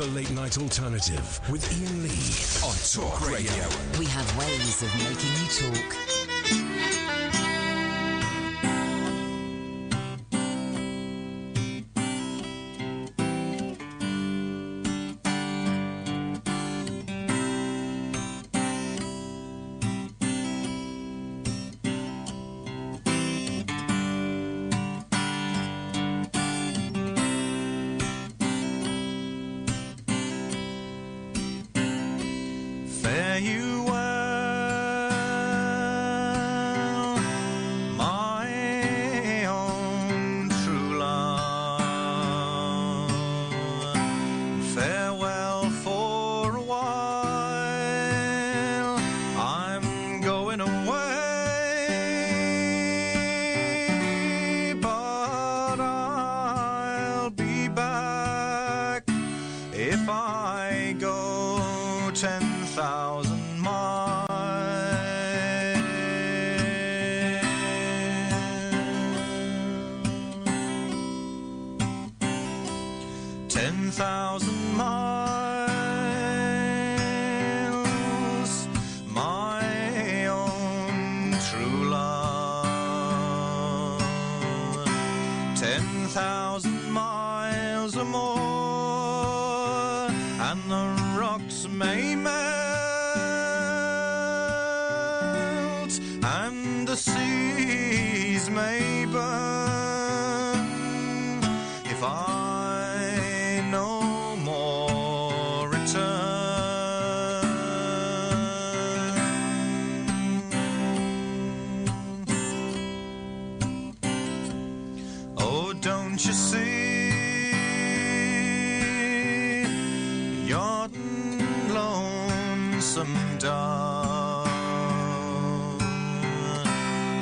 The Late Night Alternative with Iain Lee on Talk Radio. We have ways of making you talk.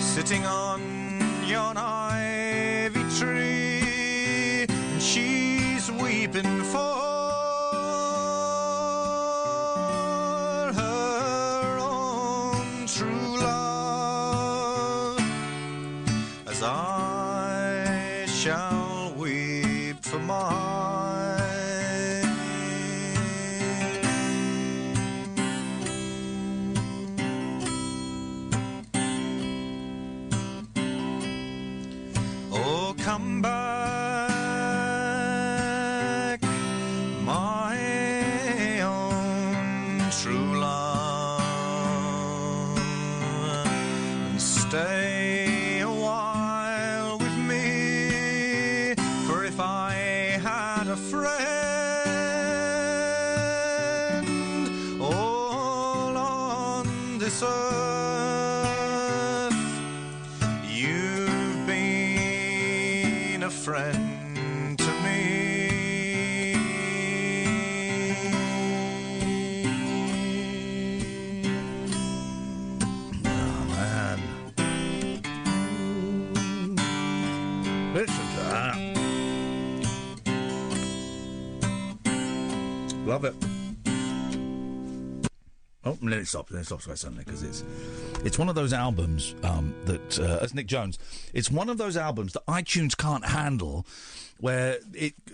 Sitting on yon ivy tree, and she's weeping for her own true love, as I shall weep for mine. Come back, my own true love, and stay a while with me, for if I had a friend all on this earth, you've been a friend to me. Oh, man. Listen to that. Love it. Oh, and then it stops right suddenly, because it's one of those albums that, as Nick Jones, it's one of those albums that iTunes can't handle, where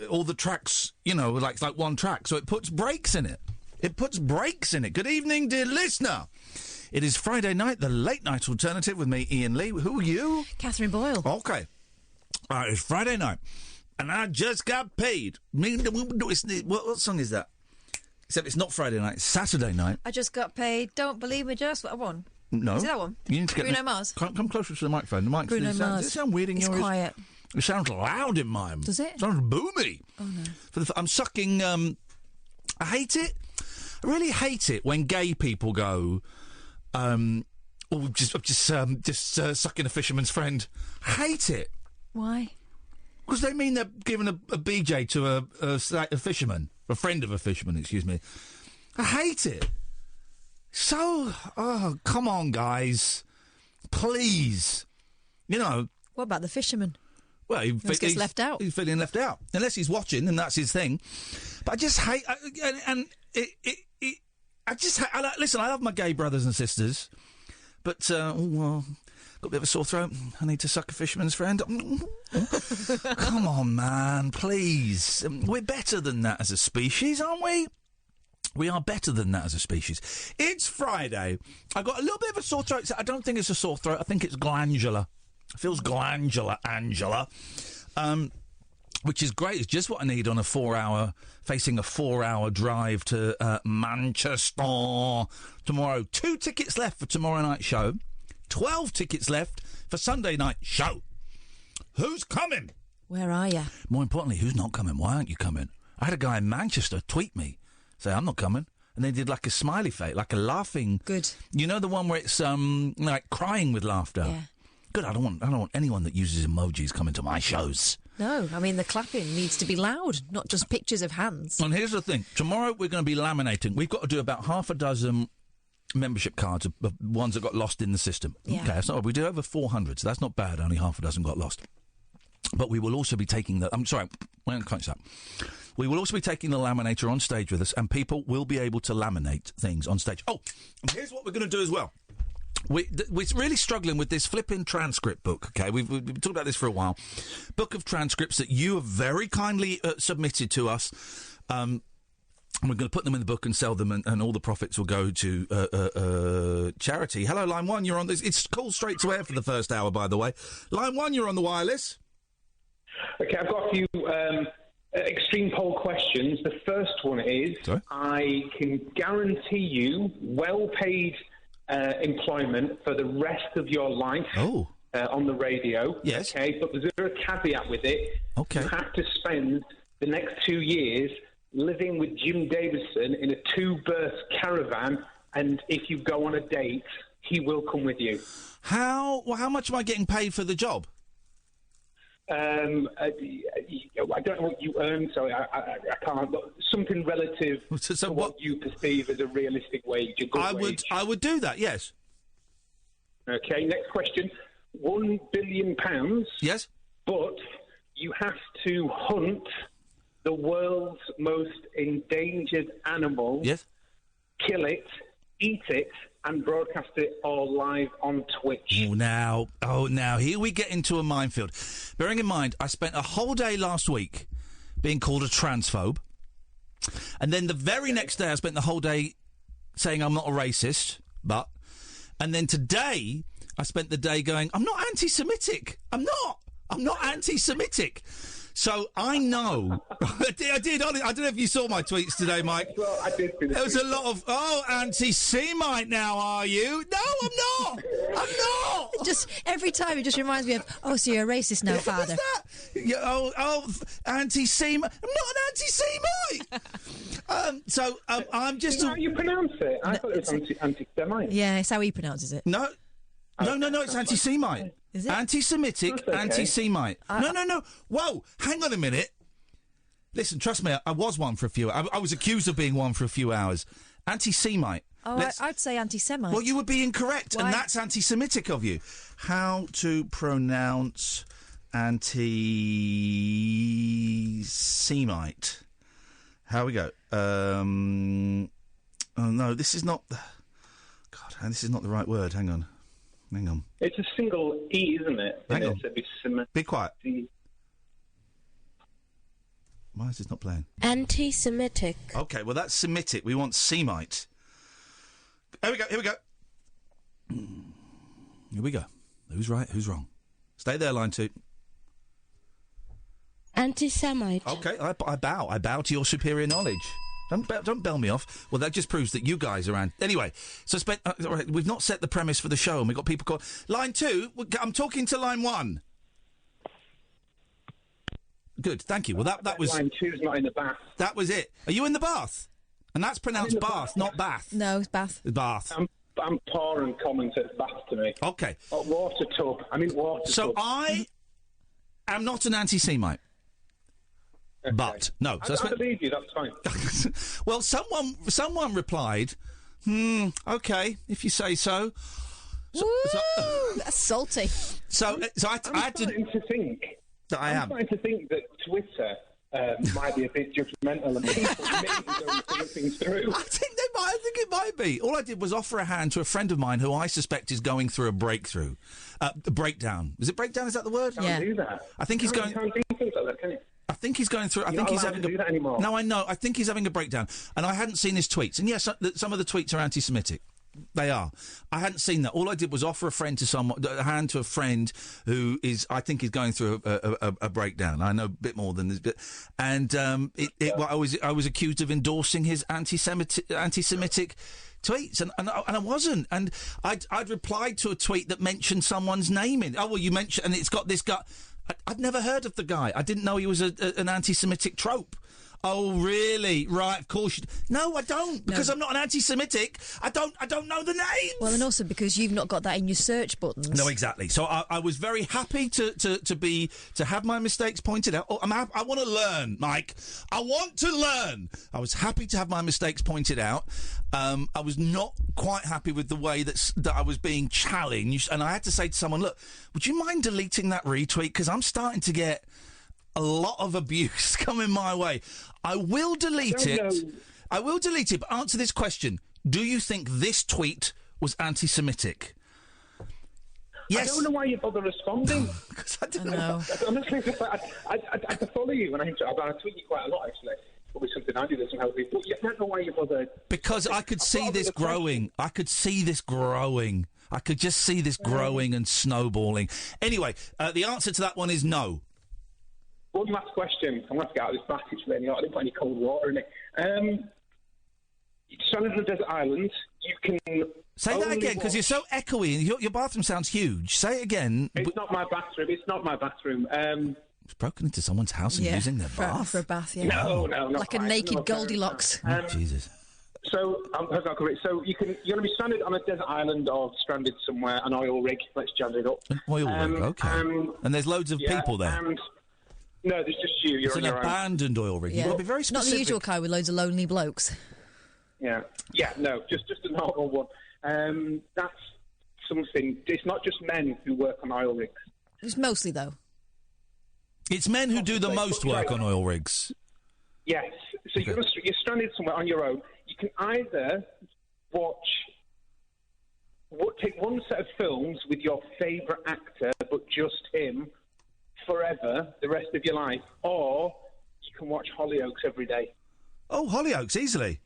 all the tracks, like one track, so it puts breaks in it. Good evening, dear listener. It is Friday night, the Late Night Alternative with me, Iain Lee. Who are you? Katherine Boyle. Okay. All right, it's Friday night, and I just got paid. What song is that? Except it's not Friday night, it's Saturday night. I just got paid. Don't believe me, just what I won. No. Is it that one? You need to get Bruno Mars. Come closer to the microphone. The mic. Bruno Mars. Does it sound weird in yours? It's quiet. It sounds loud in mine. Does it? It sounds boomy. Oh, no. I'm sucking... I hate it. I really hate it when gay people go... just sucking a fisherman's friend. I hate it. Why? Because they mean they're giving a BJ to a fisherman. A friend of a fisherman, excuse me. I hate it. So, come on, guys. Please. What about the fisherman? Well, he gets left out. He's feeling left out. Unless he's watching, and that's his thing. But I just hate... listen, I love my gay brothers and sisters. But, got Got a bit of a sore throat. I need to suck a fisherman's friend. Come on, man, please. We're better than that as a species, aren't we? We are better than that as a species. It's Friday. I got a little bit of a sore throat. I don't think it's a sore throat. I think it's glandular. It feels glandular, Angela. Which is great. It's just what I need on a 4-hour drive to Manchester tomorrow. 2 tickets left for tomorrow night's show. 12 tickets left for Sunday night show. Who's coming? Where are you? More importantly, who's not coming? Why aren't you coming? I had a guy in Manchester tweet me, say, I'm not coming. And they did like a smiley face, like a laughing. Good. You know the one where it's like crying with laughter? Yeah. Good. I don't want anyone that uses emojis coming to my shows. No, I mean, the clapping needs to be loud, not just pictures of hands. And here's the thing. Tomorrow we're going to be laminating. We've got to do about half a dozen membership cards of ones that got lost in the system. Yeah. Okay, that's not, we did over 400, so that's not bad. Only half a dozen got lost. But we will also be taking the... I'm sorry, I can't say that. We will also be taking the laminator on stage with us, and people will be able to laminate things on stage. Oh, and here's what we're going to do as well. We're really struggling with this flipping transcript book, okay? We've talked about this for a while. Book of transcripts that you have very kindly submitted to us. And we're going to put them in the book and sell them, and all the profits will go to charity. Hello, Line 1, you're on this. It's called straight to air for the first hour, by the way. Line 1, you're on the wireless. OK, I've got a few extreme poll questions. The first one is, Sorry? I can guarantee you well-paid... employment for the rest of your life on the radio. Yes. Okay, but there's a caveat with it. Okay. You have to spend the next 2 years living with Jim Davidson in a 2-berth caravan, and if you go on a date, he will come with you. How much am I getting paid for the job? I don't know what you earn, so I can't. Something relative to what you perceive as a realistic wage, a good wage. I would do that, yes. Okay, next question. £1 billion. Yes. But you have to hunt the world's most endangered animal. Yes. Kill it, eat it, and broadcast it all live on Twitch. Now, here we get into a minefield. Bearing in mind, I spent a whole day last week being called a transphobe. And then the very next day, I spent the whole day saying I'm not a racist, but... And then today, I spent the day going, I'm not anti-Semitic. I'm not anti-Semitic. So I know. I did. I don't know if you saw my tweets today, Mike. Well, I did. There was a lot of, anti-Semite now, are you? No, I'm not. I'm not. Just every time it just reminds me of, so you're a racist now, Father. What's that? Yeah, anti-Semite. I'm not an anti-Semite. I'm just... Is that how you pronounce it? I thought it was anti-Semite. Yeah, it's how he pronounces it. No, it's anti-Semite. Is it? Anti-Semitic, okay. anti-Semite. No. Whoa, hang on a minute. Listen, trust me, I was one for a few hours. I was accused of being one for a few hours. Anti-Semite. I'd say anti-Semite. Well, you would be incorrect, Why? and that's anti-Semitic of you. How to pronounce anti-Semite? How we go? Oh, no, this is not... God, this is not the right word. Hang on. It's a single E, isn't it? Hang on. Be quiet. Why is this not playing? Anti-Semitic. Okay, well, that's Semitic. We want Semite. Here we go. Here we go. Who's right, who's wrong? Stay there, line 2. Anti-Semite. Okay, I bow. I bow to your superior knowledge. Don't bell me off. Well, that just proves that you guys are... Anyway, so all right, we've not set the premise for the show, and we've got people call... Line 2, I'm talking to line 1. Good, thank you. Well, that was... Line 2's not in the bath. That was it. Are you in the bath? And that's pronounced bath, not bath. No, it's bath. It's bath. I'm poor and common, so it's bath to me. Okay. Water tub. I mean water So tub. I am not an anti-Semite. Okay. But, no. So I believe you, that's fine. Well, someone replied, okay, if you say so. That's salty. So I had to... I'm starting to think that Twitter might be a bit judgmental and people maybe don't think things through. I think think it might be. All I did was offer a hand to a friend of mine who I suspect is going through a breakdown. Is it breakdown? Is that the word? Can't do that. I think he's going. You can't do things like that, can you? I think he's going through. I You're think not he's allowed having to do that anymore. No, I know. I think he's having a breakdown, and I hadn't seen his tweets. And yes, some of the tweets are anti-Semitic. They are. I hadn't seen that. All I did was offer a hand to a friend who I think is going through a breakdown. I know a bit more than this, and I was accused of endorsing his anti-Semitic tweets, and I wasn't. And I'd replied to a tweet that mentioned someone's name in. Oh well, you mentioned, and it's got this guy. I'd never heard of the guy. I didn't know he was an anti-Semitic trope. Oh, really? Right, of course. No, I don't, because I'm not an anti-Semitic. I don't know the name. Well, and also because you've not got that in your search buttons. No, exactly. So I was very happy to have my mistakes pointed out. Oh, I want to learn, Mike. I want to learn. I was happy to have my mistakes pointed out. I was not quite happy with the way that I was being challenged, and I had to say to someone, look, would you mind deleting that retweet? Because I'm starting to get a lot of abuse coming my way. I will delete it. I will delete it, but answer this question. Do you think this tweet was anti-Semitic? Yes. I don't know why you bother responding. Because I don't know. Honestly, I follow you, and I tweet you quite a lot, actually. Probably something I do that somehow. But I don't know why you bother. Because I could see this growing. I could see this growing. I could just see this growing and snowballing. Anyway, the answer to that one is no. One last question. I'm going to have to get out of this bath. It's raining out. I didn't put any cold water in it. Stranded on a desert island. You can say that again, because you're so echoey. And your bathroom sounds huge. Say it again. It's not my bathroom. It's not my bathroom. It's broken into someone's house and using their bath for a bath. Yeah. No, like a naked Goldilocks. Jesus. So you're going to be stranded on a desert island or stranded somewhere, an oil rig. Let's jazz it up. An oil rig, okay. And there's loads of people there. No, there's just you. You're it's on an your abandoned oil rig. Yeah. You've got to be very specific. Not the usual kind with loads of lonely blokes. Yeah. No, just a normal one. That's something. It's not just men who work on oil rigs. It's mostly, though. It's men who do the most work on oil rigs. Yes. So you're stranded somewhere on your own. You can either take one set of films with your favourite actor, but just him, forever, the rest of your life, or you can watch Hollyoaks every day. Oh, Hollyoaks, easily.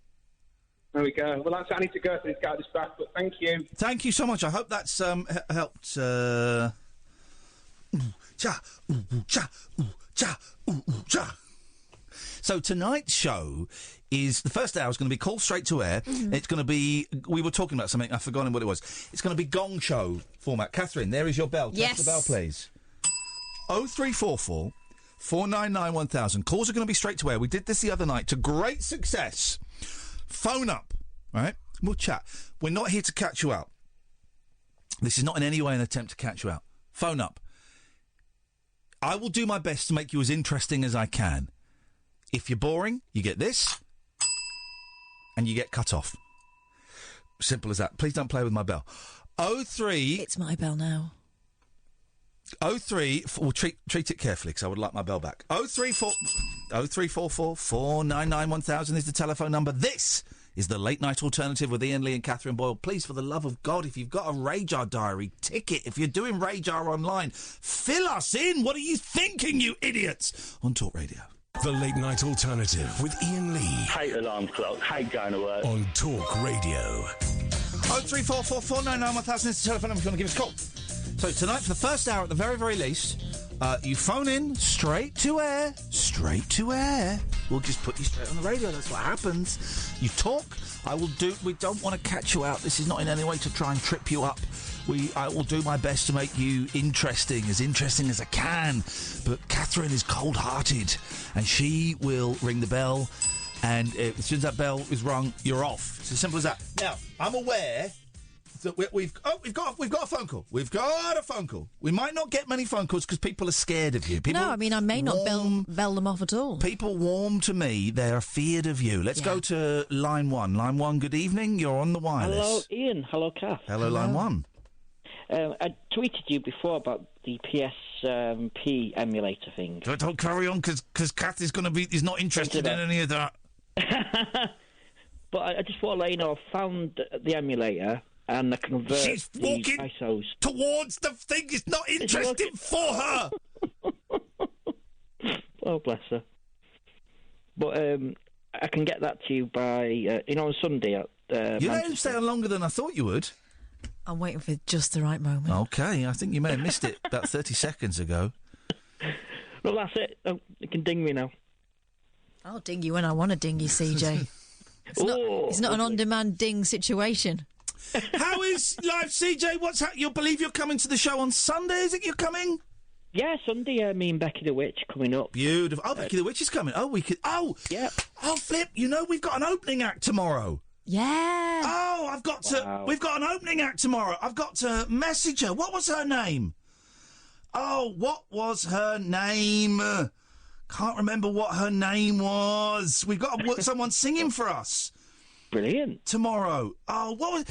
There we go. Well, I need to go for this guy this back, but thank you. Thank you so much. I hope that's helped. So tonight's show is, the first hour is going to be called straight to air. Mm-hmm. It's going to be, we were talking about something, I've forgotten what it was. It's going to be gong show format. Catherine, there is your bell. Yes. Tap the bell, please. 0344 499 1000. Calls are going to be straight to air. We did this the other night to great success. Phone up, right? We'll chat. We're not here to catch you out. This is not in any way an attempt to catch you out. Phone up. I will do my best to make you as interesting as I can. If you're boring, you get this, and you get cut off. Simple as that. Please don't play with my bell. 03... It's my bell now. 03... Well, treat it carefully, because I would like my bell back. 0344 499 1000 is the telephone number. This is the Late Night Alternative with Iain Lee and Katherine Boyle. Please, for the love of God, if you've got a Radar diary, tick it. If you're doing Radar online, fill us in. What are you thinking, you idiots? On Talk Radio. The Late Night Alternative with Iain Lee. Hate alarm clock, hate going to work. On Talk Radio. 0344 499 1000 is the telephone number if you want to give us a call. So tonight, for the first hour at the very, very least, you phone in straight to air. Straight to air. We'll just put you straight on the radio. That's what happens. You talk. We don't want to catch you out. This is not in any way to try and trip you up. I will do my best to make you interesting as I can. But Katherine is cold-hearted, and she will ring the bell, and as soon as that bell is rung, you're off. It's as simple as that. Now, I'm aware that we've got a phone call. We've got a phone call. We might not get many phone calls because people are scared of you. People I may not bell them off at all. People warm to me. They are feared of you. Let's go to line one. Line one, good evening. You're on the wireless. Hello, Ian. Hello, Kath. Hello, line one. I tweeted you before about the PSP emulator thing. Don't carry on, because Kath is not interested in any of that. But I just want to let you know, I found the emulator and I convert She's walking ISOs towards the thing. It's not interesting for her. Oh, bless her. But I can get that to you by, on Sunday at You let him stay on longer than I thought you would. I'm waiting for just the right moment. Okay, I think you may have missed it about 30 seconds ago. Well, that's it. Oh, you can ding me now. I'll ding you when I want to ding you, CJ. It's not an on-demand ding situation. How is life, CJ? You'll believe you're coming to the show on Sunday, is it you're coming? Yeah, Sunday, me and Becky the Witch coming up. Beautiful. Oh, Becky the Witch is coming. Oh, we could... Oh! Yeah. Oh, Flip, we've got an opening act tomorrow. Yeah. Oh, I've got to... Wow. We've got an opening act tomorrow. I've got to message her. What was her name? Oh, what was her name? Can't remember what her name was. We've got someone singing for us. Brilliant. Tomorrow. Oh, what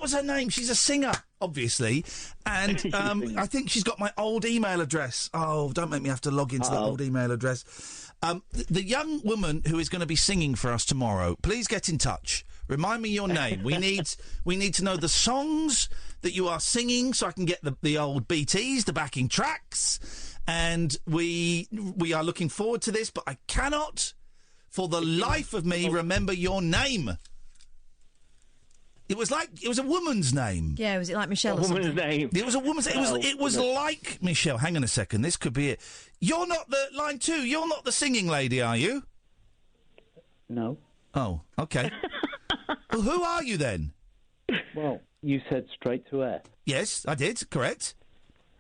was her name? She's a singer, obviously. And I think she's got my old email address. Oh, don't make me have to log into that old email address. The young woman who is going to be singing for us tomorrow, please get in touch. Remind me your name. We need to know the songs that you are singing so I can get the old BTs, the backing tracks. And we are looking forward to this, but I cannot, for the life of me, remember your name. It was a woman's name. Yeah, was it like Michelle? A woman's name. It was a woman's. It was like Michelle. Hang on a second. This could be it. You're not the line 2. You're not the singing lady, are you? No. Oh, okay. Well, who are you then? Well, you said straight to air. Yes, I did. Correct.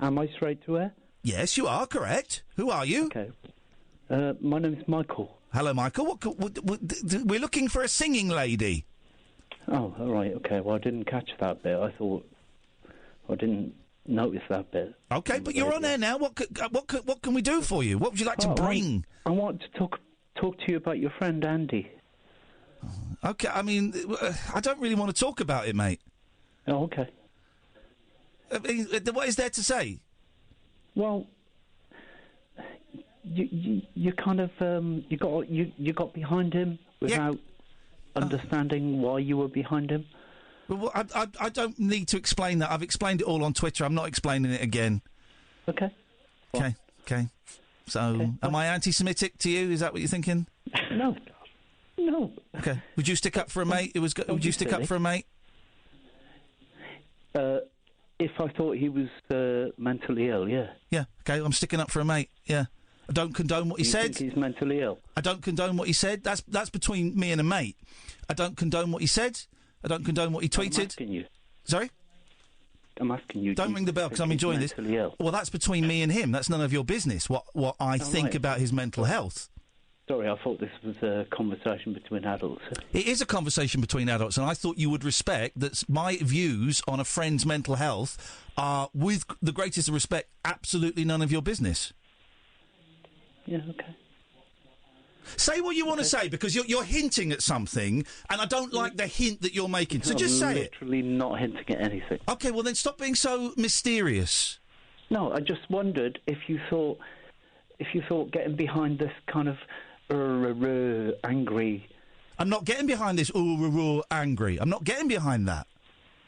Am I straight to air? Yes, you are. Correct. Who are you? Okay. My name's Michael. Hello, Michael. We're looking for a singing lady. Oh, all right. Okay. Well, I didn't catch that bit. I didn't notice that bit. Okay, but you're on air now. What can we do for you? What would you like to bring? I want to talk to you about your friend Andy. Okay. I mean, I don't really want to talk about it, mate. Oh, okay. I mean, what is there to say? Well, you kind of you got behind him without understanding why you were behind him. Well, I don't need to explain that. I've explained it all on Twitter. I'm not explaining it again. Okay. Okay. So, am I anti-Semitic to you? Is that what you're thinking? No. Okay. Would you stick up for a mate? Would you stick up for a mate? If I thought he was mentally ill, yeah. Yeah. Okay. I'm sticking up for a mate. Yeah. I don't condone what he said. Think he's mentally ill? I don't condone what he said. That's between me and a mate. I don't condone what he said. I don't condone what he tweeted. I'm asking you. Sorry? I'm asking you. Don't ring the bell because I'm enjoying this. Ill? Well, that's between me and him. That's none of your business. What I think about his mental health. Sorry, I thought this was a conversation between adults. It is a conversation between adults, and I thought you would respect that my views on a friend's mental health are, with the greatest respect, absolutely none of your business. Yeah, okay. Say what you want to say, because you're hinting at something, and I don't like the hint that you're making. So just say it. I'm literally not hinting at anything. Okay, well then stop being so mysterious. No, I just wondered if you thought getting behind this kind of angry. I'm not getting behind this angry. I'm not getting behind that.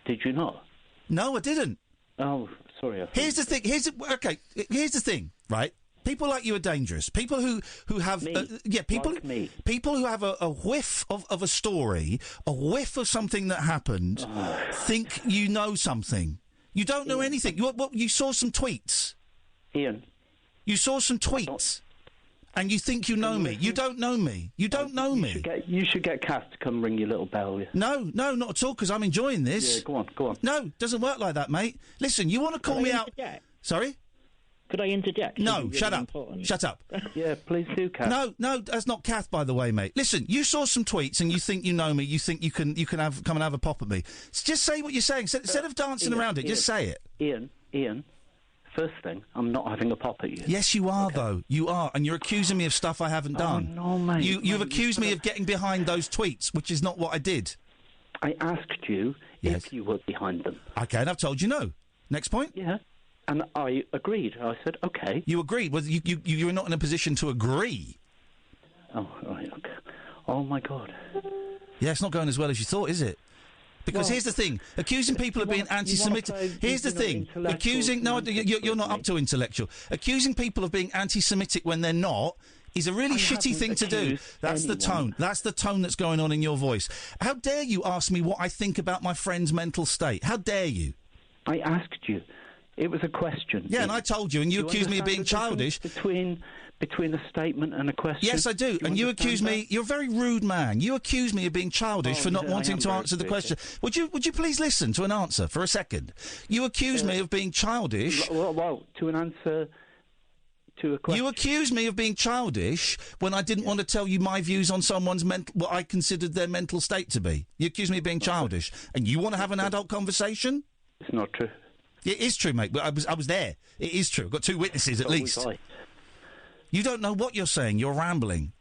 Did you not? No, I didn't. Oh, sorry. Here's the thing. Here's the thing. Right. People like you are dangerous. People who have people like me. People who have a whiff of a story, a whiff of something that happened, think you know something. You don't know anything. You saw some tweets. Ian. You saw some tweets, and you think you know me. You don't know me. You don't know me. You should get Kath to come ring your little bell. Yeah. No, not at all. Because I'm enjoying this. Yeah, go on. No, doesn't work like that, mate. Listen, you want to call me out? Sorry. Could I interject? No, shut up. Shut up. Yeah, please do, Kath. No, that's not Kath, by the way, mate. Listen, you saw some tweets and you think you know me. You think you can come and have a pop at me. Just say what you're saying. Instead of dancing around it, just say it. Ian, first thing, I'm not having a pop at you. Yes, you are, though. You are. And you're accusing me of stuff I haven't done. Oh, no, mate. You've accused me of getting behind those tweets, which is not what I did. I asked you if you were behind them. Okay, and I've told you no. Next point? Yeah. And I agreed. I said, okay. You agreed? Well, you're not in a position to agree. Oh, right, okay. Oh, my God. Yeah, it's not going as well as you thought, is it? Because here's the thing, accusing people of being anti-Semitic... Here's the thing, accusing... No, you're not up to intellectual. Accusing people of being anti-Semitic when they're not is a really shitty thing to do. That's the tone. That's the tone that's going on in your voice. How dare you ask me what I think about my friend's mental state? How dare you? I asked you. It was a question. Yeah, and I told you, and you accused me of being childish. Between a statement and a question? Yes, I do. And you accuse me... You're a very rude man. You accuse me of being childish for not wanting to answer the question. Would you please listen to an answer for a second? You accuse me of being childish... Well, to an answer to a question... You accuse me of being childish when I didn't want to tell you my views on someone's what I considered their mental state to be. You accuse me of being childish. And you want to have an adult conversation? It's not true. It is true, mate. But I was there. It is true. I've got 2 witnesses at least. You don't know what you're saying. You're rambling.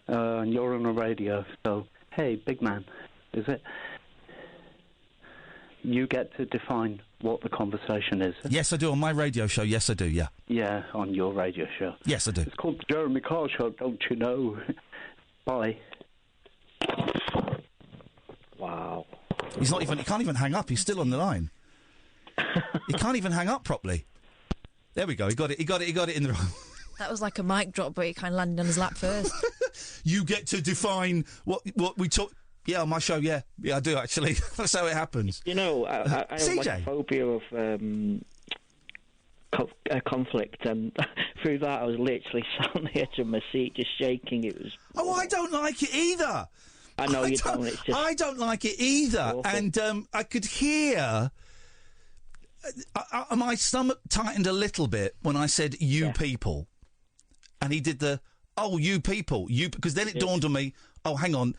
And you're on the radio, so, hey, big man, is it? You get to define what the conversation is. Yes, I do. On my radio show, yes, I do, yeah. Yeah, on your radio show. Yes, I do. It's called the Jeremy Carr Show, don't you know? Bye. Wow. He can't even hang up. He's still on the line. He can't even hang up properly. There we go. He got it in the... That was like a mic drop, but it kind of landed on his lap first. You get to define what we talk... Yeah, on my show, yeah. Yeah, I do, actually. That's how it happens. You know, I have like a phobia of conflict, and through that I was literally sat on the edge of my seat just shaking. It was... Oh, I don't like it either. I know you don't. It's just... I don't like it either. Awful. And I could hear... my stomach tightened a little bit when I said "you people," and he did the "oh, you people," because then it dawned on me. Oh, hang on,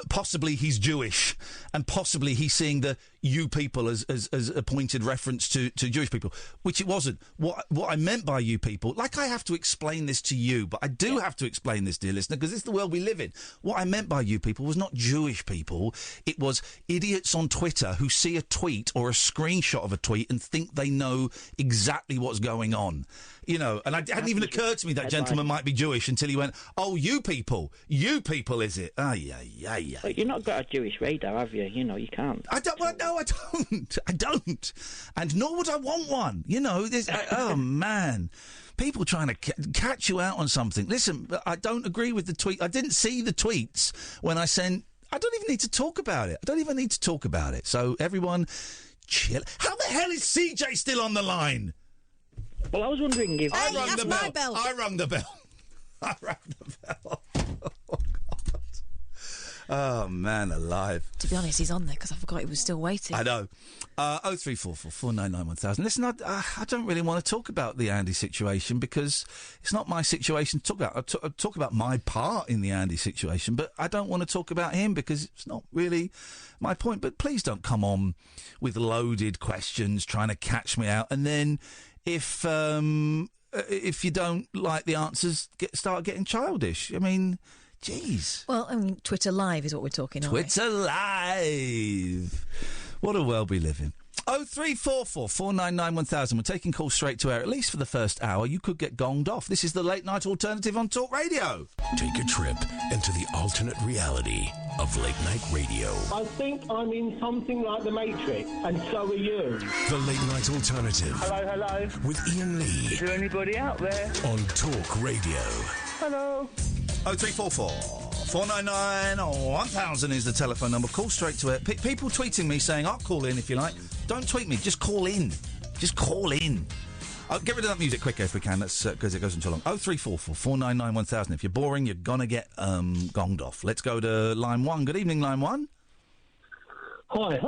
possibly he's Jewish, and possibly he's seeing the "you people" as a pointed reference to Jewish people, which it wasn't. What I meant by "you people," like I have to explain this to you, but I do have to explain this, dear listener, because it's the world we live in. What I meant by "you people" was not Jewish people. It was idiots on Twitter who see a tweet or a screenshot of a tweet and think they know exactly what's going on. You know, and it hadn't even occurred to me that gentleman might be Jewish until he went, "Oh, you people, is it? Yeah. But you've not got a Jewish radar, have you? You know, you can't. I don't. Well, no, I don't. And nor would I want one. You know, oh, man. People trying to catch you out on something. Listen, I don't agree with the tweet. I didn't see the tweets when I sent... I don't even need to talk about it. So, everyone, chill. How the hell is CJ still on the line? Well, I was wondering if... Hey, that's my bell. I rung the bell. Oh, man alive. To be honest, he's on there because I forgot he was still waiting. I know. 0344 499 1000. Listen, I don't really want to talk about the Andy situation because it's not my situation to talk about. I talk about my part in the Andy situation, but I don't want to talk about him because it's not really my point. But please don't come on with loaded questions trying to catch me out. And then if you don't like the answers, start getting childish. I mean... Jeez. Well, I mean, Twitter Live is what we're talking about. Twitter Live. What a world we live in. 0344 499 1000. We're taking calls straight to air, at least for the first hour. You could get gonged off. This is the Late Night Alternative on Talk Radio. Take a trip into the alternate reality of late night radio. I think I'm in something like The Matrix, and so are you. The Late Night Alternative. Hello. With Iain Lee. Is there anybody out there? On Talk Radio. Hello. 0344 499 1000 is the telephone number. Call straight to it. People tweeting me saying, I'll call in if you like. Don't tweet me. Just call in. Get rid of that music quicker if we can. That's because it goes on too long. 0344 499 1000. If you're boring, you're going to get gonged off. Let's go to line 1. Good evening, line 1. Hi,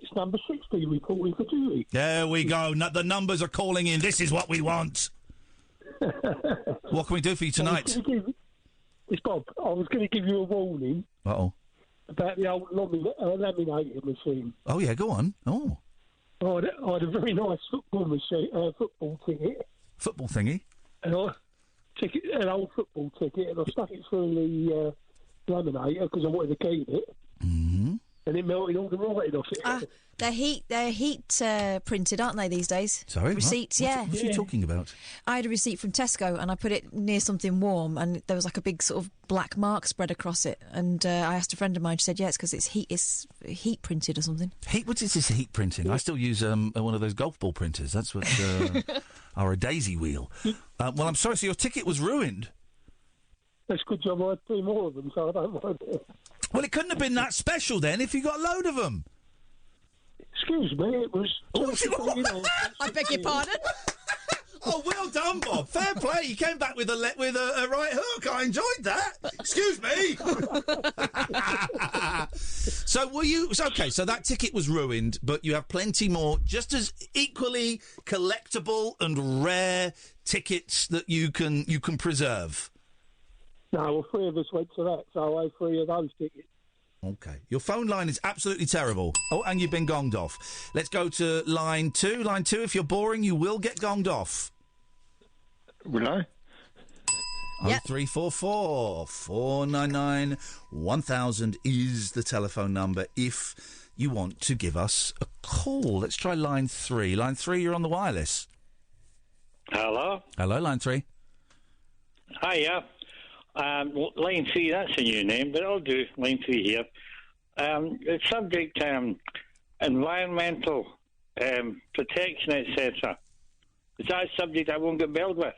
it's number 60 reporting for duty. There we go. The numbers are calling in. This is what we want. What can we do for you tonight? It's Bob. I was going to give you a warning. Uh-oh. About the old laminating machine. Oh, yeah, go on. Oh. I had a very nice football ticket. Football thingy? An old football ticket, and I stuck it through the laminator because I wanted to keep it. Mm-hmm. and it melted all the writing off it. They're heat printed, aren't they, these days? Sorry? Receipts, what? yeah. What are you talking about? I had a receipt from Tesco and I put it near something warm and there was like a big sort of black mark spread across it. And I asked a friend of mine, she said, yeah, it's because it's heat printed or something. What is this heat printing? I still use one of those golf ball printers. That's what... or a daisy wheel. Well, I'm sorry, so your ticket was ruined? That's a good job I had 3 more of them, so I don't mind. Well, it couldn't have been that special then if you got a load of them. Excuse me, it was... I beg your pardon? Oh, well done, Bob. Fair play. You came back with a right hook. I enjoyed that. Excuse me. So were you... Okay, so that ticket was ruined, but you have plenty more just as equally collectible and rare tickets that you can preserve. No, well, 3 of us went to that, so I had 3 of those tickets. Okay. Your phone line is absolutely terrible. Oh, and you've been gonged off. Let's go to line 2. Line 2, if you're boring, you will get gonged off. Will I? 0344 499 1000 is the telephone number if you want to give us a call. Let's try line 3. Line 3, you're on the wireless. Hello? Hello, line 3. Hiya. Line 3, that's a new name, but I'll do line 3 here. The subject, environmental protection, etc. Is that a subject I won't get belled with?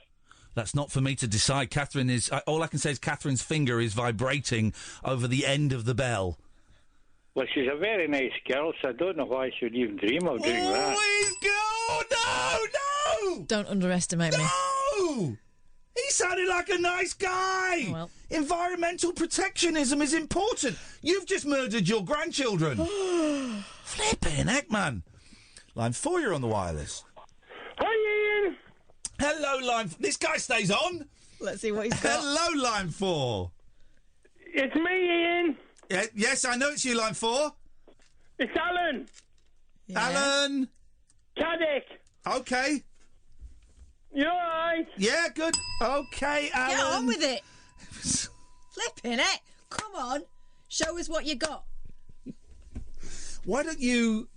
That's not for me to decide. Catherine is... all I can say is Catherine's finger is vibrating over the end of the bell. Well, she's a very nice girl, so I don't know why she would even dream of doing that. No! Don't underestimate me. No! He sounded like a nice guy. Oh, well. Environmental protectionism is important. You've just murdered your grandchildren. Flipping heck, man. Line 4, you're on the wireless. Hi, Ian. Hello, line... This guy stays on. Let's see what he's got. Hello, line 4. It's me, Ian. Yes, I know it's you, line 4. It's Alan. Yeah. Alan. Caddick. Okay. You all right? Yeah, good. Okay, Alan. Get on with it. Flipping it. Come on. Show us what you got. Why don't you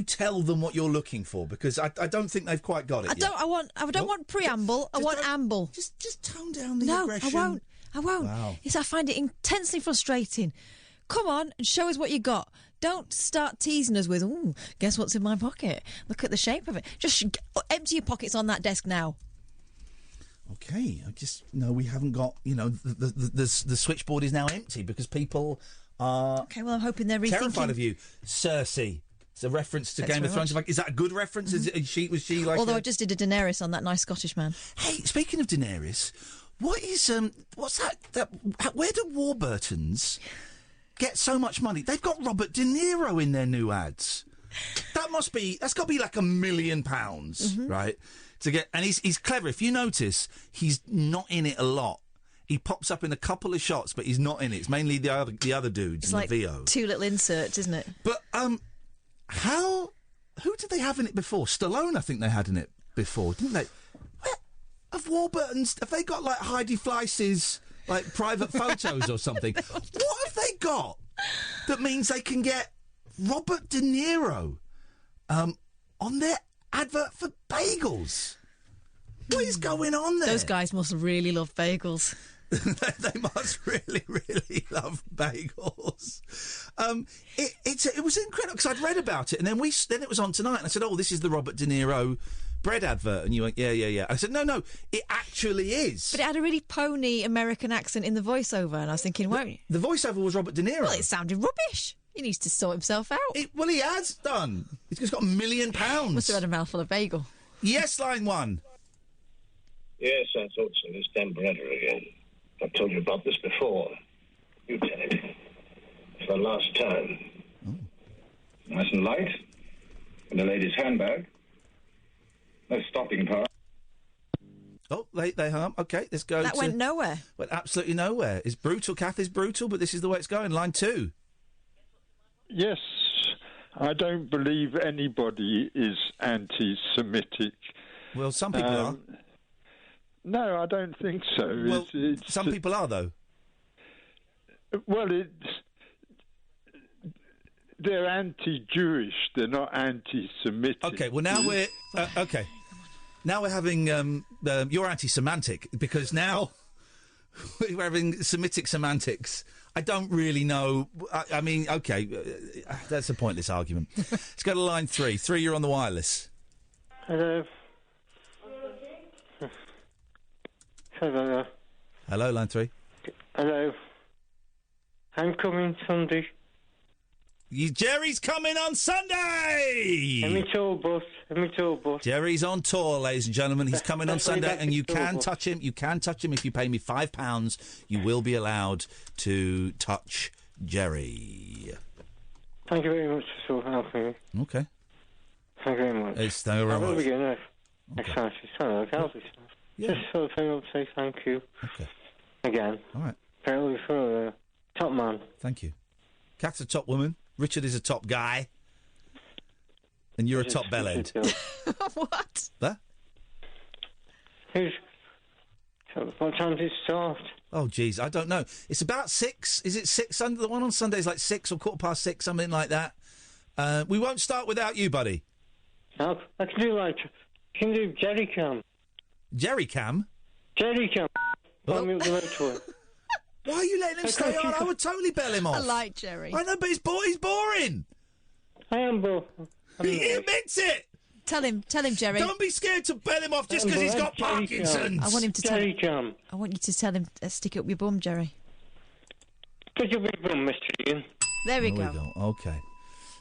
tell them what you're looking for? Because I don't think they've quite got it yet. I don't want preamble. I want amble. Just tone down the aggression. I won't. Wow. I find it intensely frustrating. Come on and show us what you got. Don't start teasing us with, ooh, guess what's in my pocket? Look at the shape of it. Just empty your pockets on that desk now. Okay, we haven't got, the switchboard is now empty because people are... Okay, well, I'm hoping they're rethinking... terrified of you. Cersei. It's a reference to Game of Thrones. Is that a good reference? Mm-hmm. Was she like... Although I just did a Daenerys on that nice Scottish man. Hey, speaking of Daenerys, what's that where do Warburtons get so much money? They've got Robert De Niro in their new ads. That's got to be like £1 million, right? To get, and he's clever. If you notice, he's not in it a lot. He pops up in a couple of shots, but he's not in it. It's mainly the other dudes it's in like the VO. 2 little inserts, isn't it? But who did they have in it before? Stallone, I think they had in it before, didn't they? Have Warburton's, have they got like Heidi Fleiss's like private photos or something? What have they got that means they can get Robert De Niro on their advert for bagels? What is going on there? Those guys must really love bagels. They must really, really love bagels. It was incredible because I'd read about it, and then it was on tonight, and I said, "Oh, this is the Robert De Niro bread advert," and you went, "Yeah." I said, "No, it actually is." But it had a really pony American accent in the voiceover, and I was thinking, won't the voiceover was Robert De Niro? Well, it sounded rubbish. He needs to sort himself out. Well, he has done. He's just got £1 million. Must have had a mouthful of bagel. Yes, line 1. Yes, I thought so. This damn bread again. I've told you about this before. You tell it. It's the last time. Oh. Nice and light. In the lady's handbag. No stopping power. Oh, they hung up. Okay, let's go. That went nowhere. Went absolutely nowhere. It's brutal. Kath is brutal, but this is the way it's going. Line 2. Yes, I don't believe anybody is anti-Semitic. Well, some people are. No, I don't think so. Well, some people are, though. Well, they're anti-Jewish. They're not anti-Semitic. Okay, well now we're okay. Now we're having you're anti-semantic because now we're having Semitic semantics. I don't really know. I mean, okay, that's a pointless argument. Let's go to line 3. 3, you're on the wireless. Hello. Hello. Hello, line 3. Hello. I'm coming Sunday. Jerry's coming on Sunday! Let me tour bus. Jerry's on tour, ladies and gentlemen. He's coming on Sunday, and you can touch him. You can touch him if you pay me £5. You will be allowed to touch Jerry. Thank you very much for helping me. Okay. Thank you very much. Thank you very much. Just sort of thing, I'll say thank you. Okay. Again. All right. Apparently for top man. Thank you. Kat's a top woman. Richard is a top guy. And you're a top bellend. What? There? What time does it start? Oh, geez, I don't know. It's about 6. Is it 6? The one on Sunday is like 6 or 6:15, something like that. We won't start without you, buddy. No, I can do Jerry Cam. Jerry Cam? Jerry Cam. Why are you letting him stay on? I would totally bell him off. I like Jerry. I know, but he's boring. I am boring. He admits it. Tell him, Jerry. Don't be scared to bell him off just because he's got Parkinson's. I want him to tell him. I want you to tell him, stick it up your bum, Jerry. Stick it up your bum, Mr. Ian. There we go. Okay.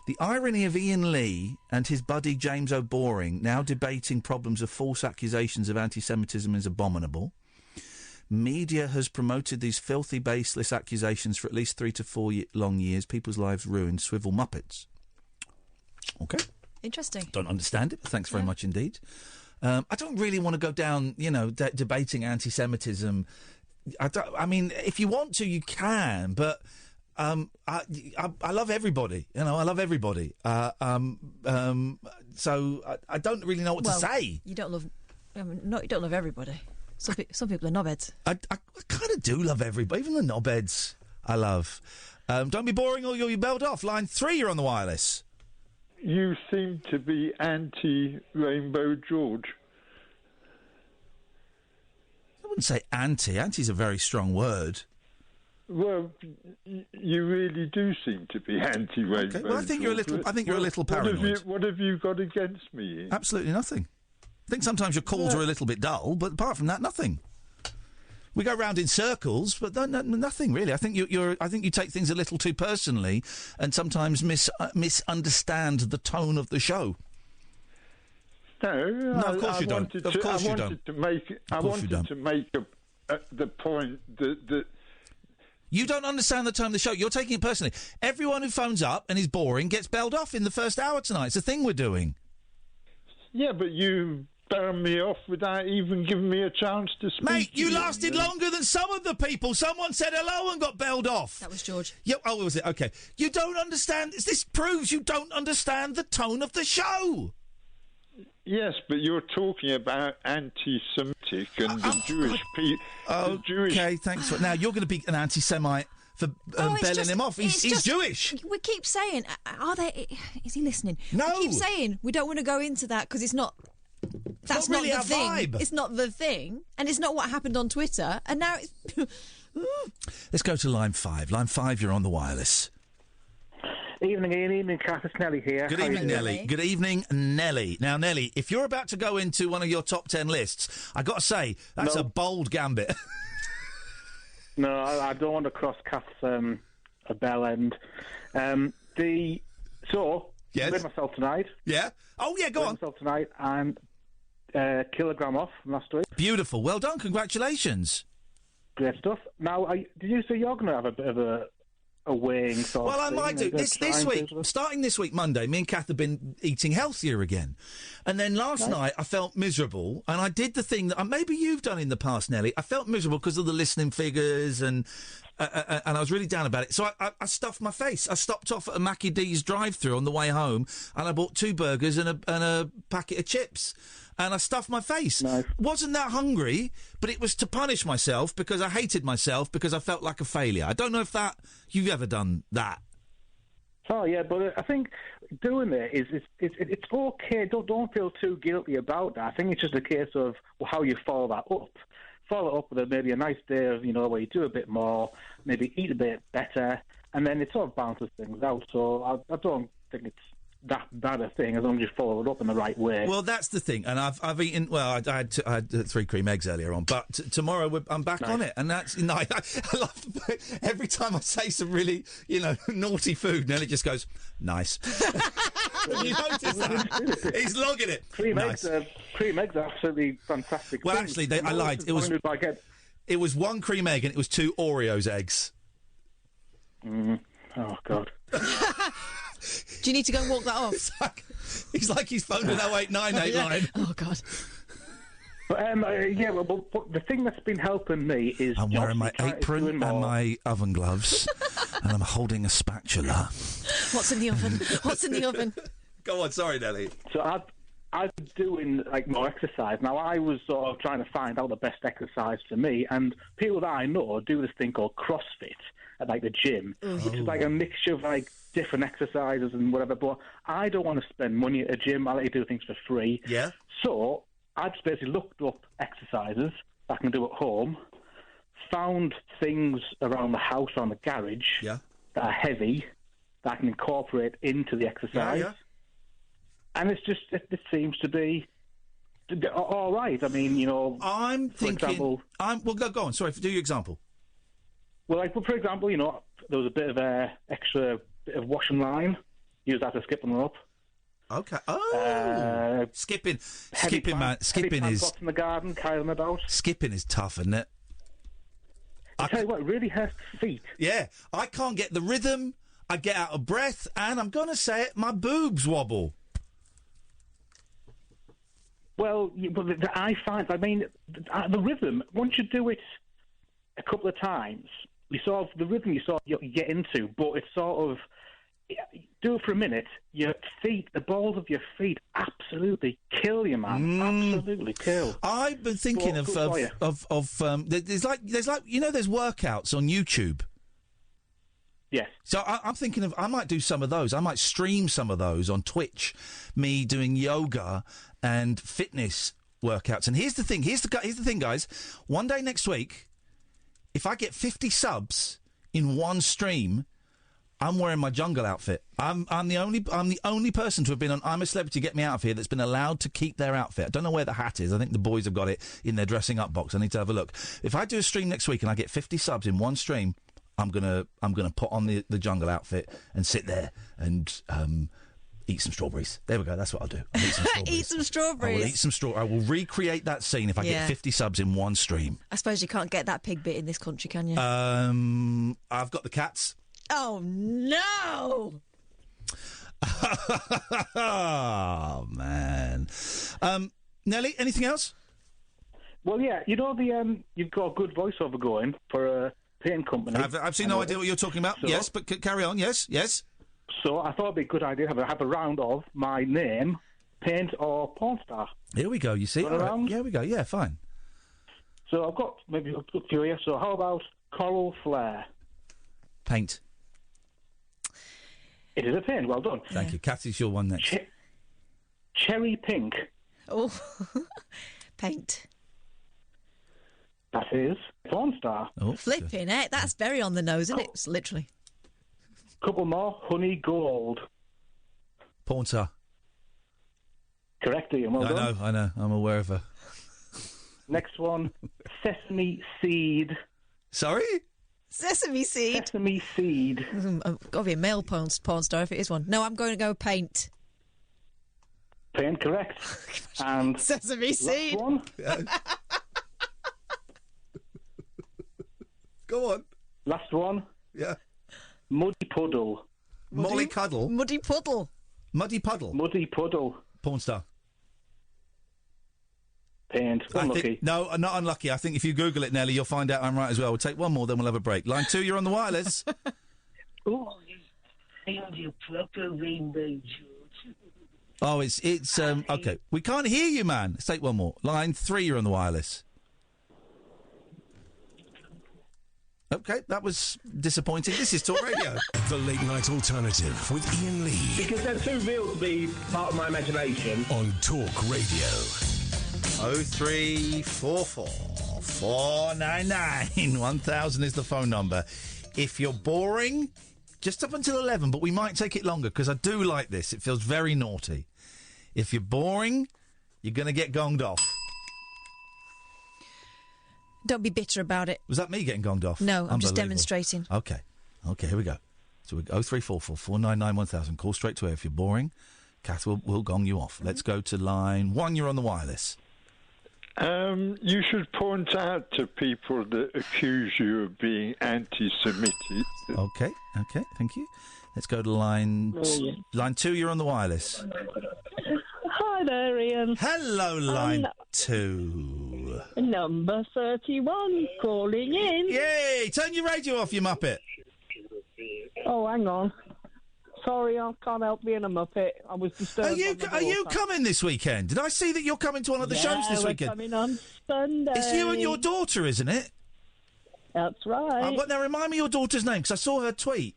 The irony of Iain Lee and his buddy James O'Boring now debating problems of false accusations of anti-Semitism is abominable. Media has promoted these filthy, baseless accusations for at least 3 to 4 long years. People's lives ruined. Swivel Muppets. Okay. Interesting. Don't understand it, but thanks very much indeed. I don't really want to go down, debating anti-Semitism. I mean, if you want to, you can, but I love everybody. I love everybody. So I don't really know what to say. You don't love. You don't love everybody. Some people are knobheads. I kind of do love everybody, even the knobheads. I love. Don't be boring or you'll be belled off. Line 3, you're on the wireless. You seem to be anti-Rainbow George. I wouldn't say anti. Anti's a very strong word. Well, you really do seem to be anti-Rainbow. Okay. Well, I think you're a little paranoid. What have you got against me? Absolutely nothing. I think sometimes your calls are a little bit dull, but apart from that, nothing. We go round in circles, but nothing really. I think you take things a little too personally, and sometimes misunderstand the tone of the show. No, of course you don't. Of course you don't. I wanted to make the point that you don't understand the tone of the show. You're taking it personally. Everyone who phones up and is boring gets belled off in the first hour tonight. It's a thing we're doing. Yeah, but you belled me off without even giving me a chance to speak. Mate, you lasted longer than some of the people. Someone said hello and got belled off. That was George. Yeah, oh, was it? Okay. You don't understand. This proves you don't understand the tone of the show. Yes, but you're talking about anti-Semitic and the Jewish people. Okay, thanks. Now, you're going to be an anti-Semite for belling him off. He's Jewish. We keep saying, is he listening? No. We keep saying we don't want to go into that because it's not... That's not really the our thing. vibe. It's not the thing, and it's not what happened on Twitter. And now it's. Let's go to line 5. Line 5, you're on the wireless. Evening, Ian. Evening, Kath. It's Nelly here. Good evening, Nelly. Good evening, Nelly. Now, Nelly, if you're about to go into one of your top 10 lists, I got to say that's a bold gambit. No, I don't want to cross Kath's a bell end. Yes. I weighed myself tonight. Yeah. Oh yeah, go on. Myself tonight. I'm kilogram off from last week. Beautiful. Well done. Congratulations. Great stuff. Now, did you say you're going to have a bit of a weighing sort of Well, I thing? might do. This week, starting this week, Monday, me and Kath have been eating healthier again. And then last night, I felt miserable, and I did the thing that maybe you've done in the past, Nelly. I felt miserable because of the listening figures, and I was really down about it. So I stuffed my face. I stopped off at a Mackie D's drive-thru on the way home, and I bought 2 burgers and a packet of chips. And I stuffed my face. Nice. Wasn't that hungry, but it was to punish myself because I hated myself because I felt like a failure. I don't know if you've ever done that. Oh yeah, but I think doing it it's okay. Don't feel too guilty about that. I think it's just a case of how you follow that up. Follow it up with maybe a nice day of where you do a bit more, maybe eat a bit better, and then it sort of balances things out. So I don't think it's that bad a thing as long as you follow it up in the right way. Well, that's the thing, and I've eaten. Well, I had 3 cream eggs earlier on, but tomorrow I'm back on it, and that's I love every time I say some really naughty food, Nelly just goes nice. You notice that? He's logging it. Cream eggs are absolutely fantastic. Well, things. actually, I lied. It was 1 cream egg and it was 2 Oreos eggs. Oh God. Do you need to go and walk that off? He's like he's phoned an 08988 line. Oh, God. But the thing that's been helping me is... I'm wearing my apron and my oven gloves, and I'm holding a spatula. What's in the oven? What's in the oven? Go on, sorry, Nelly. So I've been doing more exercise. Now, I was sort of trying to find out the best exercise for me, and people that I know do this thing called CrossFit at the gym, which is a mixture of different exercises and whatever, but I don't want to spend money at a gym. I like to do things for free. Yeah. So I just basically looked up exercises I can do at home, found things around the house, around the garage, that are heavy, that I can incorporate into the exercise. Yeah. And it's just, it seems to be all right. I mean, I'm thinking... For example... go on. Sorry, do your example. Well, for example, there was a bit of extra bit of washing line. Use that to skip them up. Okay. Oh, skipping, man. Skipping is pots in the garden. Carry them about. Skipping is tough, isn't it? I tell you what, it really hurts the feet. Yeah, I can't get the rhythm. I get out of breath, and I'm going to say it, my boobs wobble. Well, I find, the rhythm, once you do it a couple of times, the rhythm you get into, but it's sort of, do it for a minute, your feet, the balls of your feet absolutely kill you, man. Absolutely kill. I've been thinking there's workouts on YouTube. Yes. So I'm thinking I might do some of those. I might stream some of those on Twitch, me doing yoga and fitness workouts. And here's the thing, guys. One day next week, if I get 50 subs in one stream, I'm wearing my jungle outfit. I'm the only person to have been on I'm a Celebrity, Get Me Out of Here that's been allowed to keep their outfit. I don't know where the hat is. I think the boys have got it in their dressing up box. I need to have a look. If I do a stream next week and I get 50 subs in one stream, I'm gonna put on the jungle outfit and sit there and eat some strawberries. There we go. That's what I'll do. I'll eat some strawberries. Eat some strawberries. I will eat some I will recreate that scene if I get 50 subs in one stream. I suppose you can't get that pig bit in this country, can you? I've got the cats. Oh, no! Oh, man. Nelly, anything else? Well, yeah, you've got a good voiceover going for a paint company. I've absolutely no idea what you're talking about. So, yes, but carry on. Yes. So I thought it'd be a good idea to have a round of my name, paint or porn star. Here we go, you see. Right. Here we go, yeah, fine. So I've got a few here. So how about Coral Flare? Paint. It is a paint, well done. Thank you. Kathy's your one next. Cherry Pink. Oh, paint. That is porn star. Oh, flipping it. That's very on the nose, isn't it? It's literally. Couple more. Honey Gold. Porn star. Correct, Iain. Well done. I know. I'm aware of her. Next one. Sesame Seed. Sorry? Sesame Seed. Sesame Seed. Got to be a male porn star if it is one. No, I'm going to go paint. Paint, correct. And Sesame Seed. Last one. Yeah. Go on. Last one. Yeah. Muddy Puddle. Molly Cuddle. Muddy Puddle. Muddy Puddle. Muddy Puddle. Porn star. Paint. Unlucky. No, not unlucky. I think if you Google it, Nelly, you'll find out I'm right as well. We'll take one more, then we'll have a break. Line 2, you're on the wireless. Oh, you proper rainbow, George. Oh, it's okay. We can't hear you, man. Let's take one more. Line 3, you're on the wireless. OK, that was disappointing. This is Talk Radio. The Late Night Alternative with Iain Lee. Because they're too real to be part of my imagination. On Talk Radio. 0344 499 1000 is the phone number. If you're boring, just up until 11, but we might take it longer because I do like this. It feels very naughty. If you're boring, you're going to get gonged off. Don't be bitter about it. Was that me getting gonged off? No, I'm just Unbelievable. demonstrating. OK, here we go. So 0344 499 1000. Call straight to her if you're boring. Kath will gong you off. Let's go to line 1. You're on the wireless. You should point out to people that accuse you of being anti-Semitic. OK, thank you. Let's go to line 2. You're on the wireless. Hi there, Ian. Hello, line 2. Number 31, calling in. Yay! Turn your radio off, you muppet. Oh, hang on. Sorry, I can't help being a muppet. I was disturbed. Are you coming this weekend? Did I see that you're coming to one of the shows this weekend? Coming on Sunday. It's you and your daughter, isn't it? That's right. Now remind me your daughter's name, because I saw her tweet.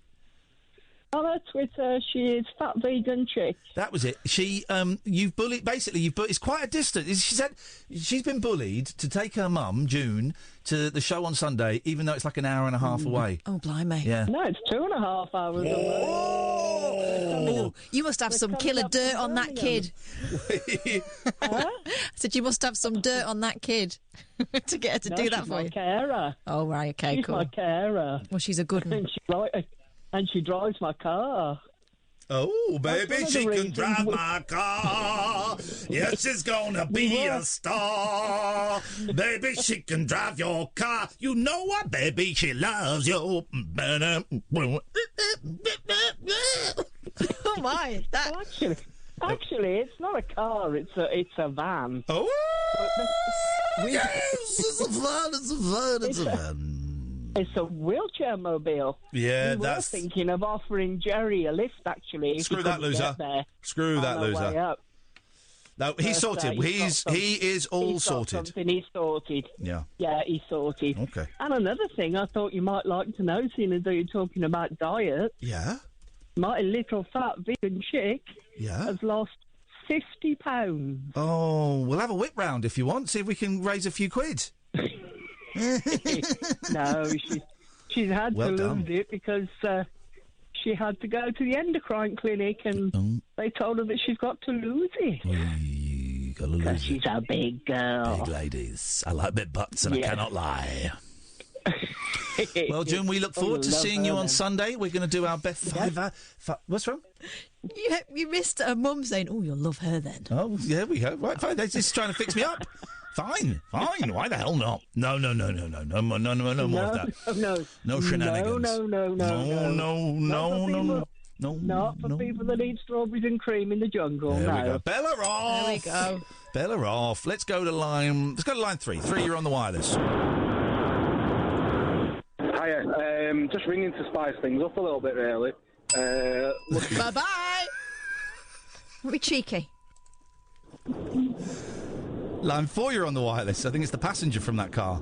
On her Twitter, she is Fat Vegan Chick. That was it. She, you've bullied. Basically, it's quite a distance. She said she's been bullied to take her mum, June, to the show on Sunday, even though it's like an hour and a half away. Oh, blimey! Yeah. No, it's 2.5 hours away. Oh, you must have some killer dirt on that kid. I said you must have some dirt on that kid to get her to do that for you. She's my carer. Oh, right, okay, she's cool. My carer. Well, she's a good one. And she drives my car. Oh, baby, she can drive my car. Yes, she's gonna be a star. Baby, she can drive your car. You know what, baby, she loves you. Oh, my. That... Actually, it's not a car, it's a van. Oh! Yes, it's a van. It's a wheelchair mobile. Yeah, we were thinking of offering Jerry a lift, actually. Screw that loser. Screw that loser. No, he's sorted. He is all sorted. He's sorted. Yeah. Yeah, he's sorted. Okay. And another thing I thought you might like to know, seeing as though you're talking about diet. Yeah. My little fat vegan chick has lost 50 pounds. Oh, we'll have a whip round if you want. See if we can raise a few quid. No, she's had to lose it because she had to go to the endocrine clinic and they told her that she's got to lose it. Because she's a big girl. Big ladies. I like big butts and I cannot lie. Well, June, we look forward to seeing you on Sunday. We're going to do our best What's wrong? You missed her mum saying, "Oh, you'll love her then." Oh, yeah, we go. Right, fine. They're just trying to fix me up. Fine. Why the hell not? No more of that. No shenanigans. No. Not for people that eat strawberries and cream in the jungle. There no. we go. Bella off. There we go. Bella off. Let's go to line 3. 3, you're on the wireless. Hiya. Just ringing to spice things up a little bit, really. Bye-bye. We'll be cheeky. Line 4, you're on the wireless. I think it's the passenger from that car.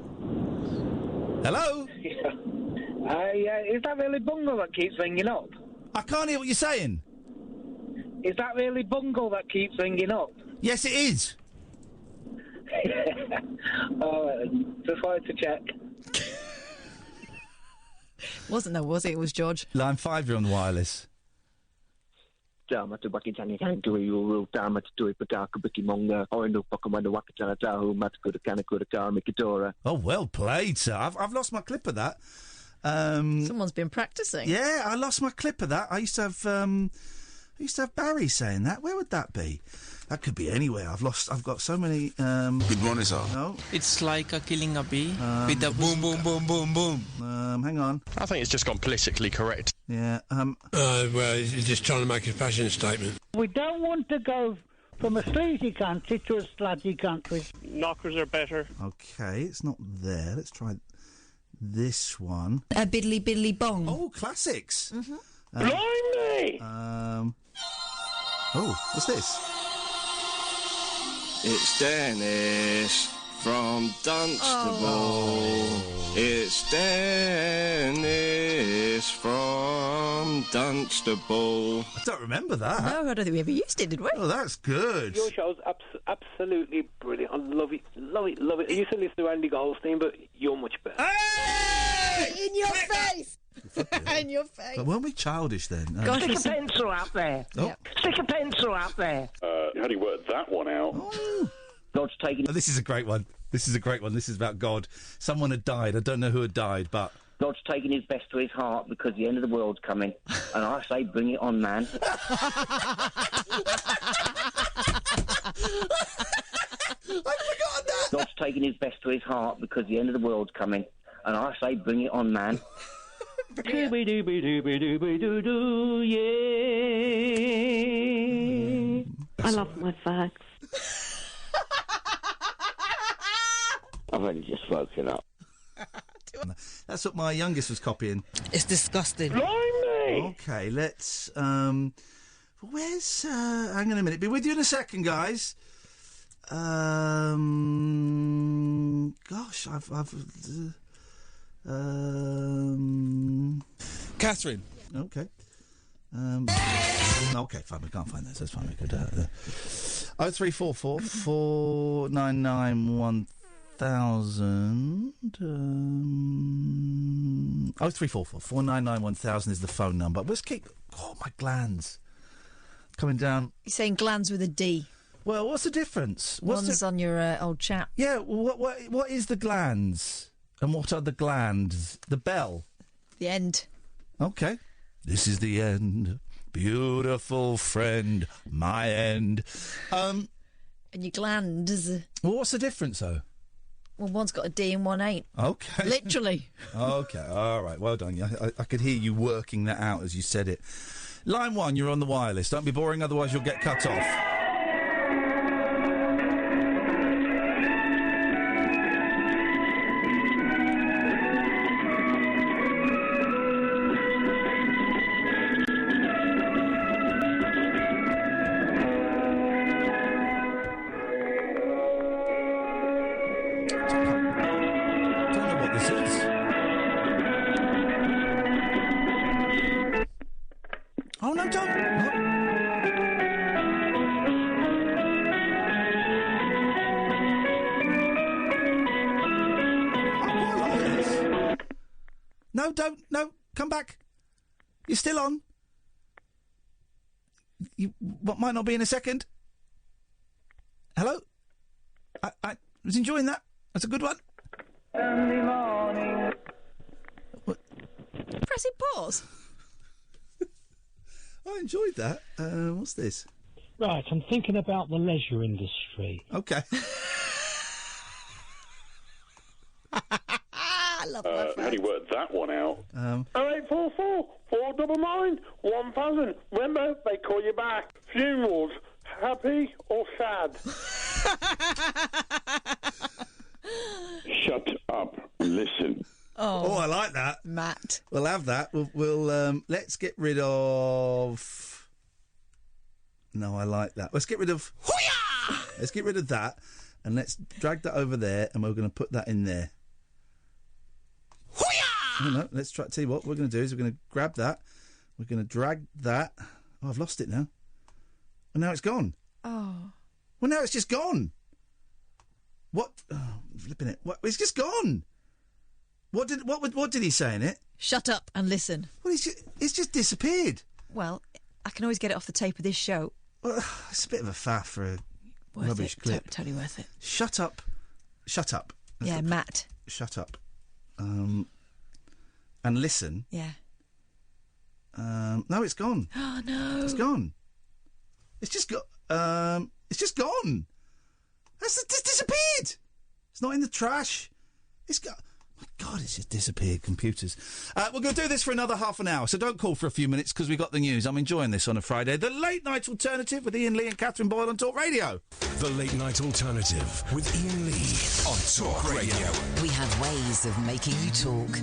Hello? Is that really Bungle that keeps ringing up? I can't hear what you're saying. Is that really Bungle that keeps ringing up? Yes, it is. Just wanted to check. Wasn't there, was it? It was George. Line 5, you're on the wireless. Well, played, sir. I've lost my clip of that. Someone's been practising. Yeah, I lost my clip of that. I used to have Barry saying that. Where would that be? That could be anywhere. I've got so many. Good morning, sir. No. It's like killing a bee with a boom, boom, boom, boom, boom. Hang on. I think it's just gone politically correct. Yeah. Well, he's just trying to make a fashion statement. We don't want to go from a sleazy country to a slutty country. Knockers are better. Okay, it's not there. Let's try this one. A biddly biddly bong. Oh, classics. Mm-hmm. Blimey! Oh, what's this? It's Dennis from Dunstable. It's Dennis from Dunstable. I don't remember that. No, I don't think we ever used it, did we? Oh, that's good. Your show's absolutely brilliant. I love it, love it, love it. I used to listen to Andy Goldstein, but you're much better. In your face! In your face. But weren't we childish then? Stick a pencil out there. Oh. Stick a pencil out there. How do you work that one out? God's taking... Oh, this is a great one. This is a great one. This is about God. Someone had died. I don't know who had died, but... God's taking his best to his heart because the end of the world's coming. And I say, bring it on, man. I'd forgotten that. God's taking his best to his heart because the end of the world's coming. And I say, bring it on, man. Dooby-dooby-dooby-dooby-doo-doo, yeah. I love my fags. I've only just woken up. That's what my youngest was copying. It's disgusting. Blimey! Okay, let's... Where's... hang on a minute. Be with you in a second, guys. Gosh, Katherine. Okay. Okay, fine. We can't find this. That's fine. We could. 0344 499 1000. 0344 499 1000 is the phone number. Let's keep. Oh, my glands coming down. You're saying glands with a D. Well, what's the difference? One's on your old chap. Yeah. What is the glands? And what are the glands? The bell. The end. Okay. This is the end. Beautiful friend, my end. And your glands. Well, what's the difference, though? Well, one's got a D and one ain't. Okay. Literally. Okay, all right. Well done. I could hear you working that out as you said it. Line 1, you're on the wireless. Don't be boring, otherwise you'll get cut off. Oh, no, don't. No. No, don't. No, come back. You're still on. What might not be in a second. Hello? I was enjoying that. That's a good one. Early morning. Pressing pause. I enjoyed that. What's this? Right, I'm thinking about the leisure industry. Okay. I love my How do you work that one out? 0844 499 1000. Remember, they call you back. Funerals, happy or sad? Shut up and listen. Oh, I like that, Matt. We'll have that. We'll let's get rid of. No, I like that. Let's get rid of. Hoo-yah! Let's get rid of that, and let's drag that over there, and we're going to put that in there. Hoo-yah! No, let's try. Tell you what we're going to do is we're going to grab that. We're going to drag that. Oh, I've lost it now. Well, now it's gone. Oh. Well, now it's just gone. What? Oh, flipping it. What? It's just gone. What did he say in it? Shut up and listen. Well, it's just disappeared. Well, I can always get it off the tape of this show. Well, it's a bit of a faff for a Worth rubbish it. clip. Totally worth it. Shut up. Shut up. Yeah, Matt. Shut up. And listen. Yeah. No, it's gone. Oh no. It's gone. It's just got. It's just gone. It's disappeared. It's not in the trash. It's got. My God, it's just disappeared. Computers. We're going to do this for another half an hour, so don't call for a few minutes because we've got the news. I'm enjoying this on a Friday. The Late Night Alternative with Iain Lee and Katherine Boyle on Talk Radio. The Late Night Alternative with Iain Lee on Talk Radio. We have ways of making you talk.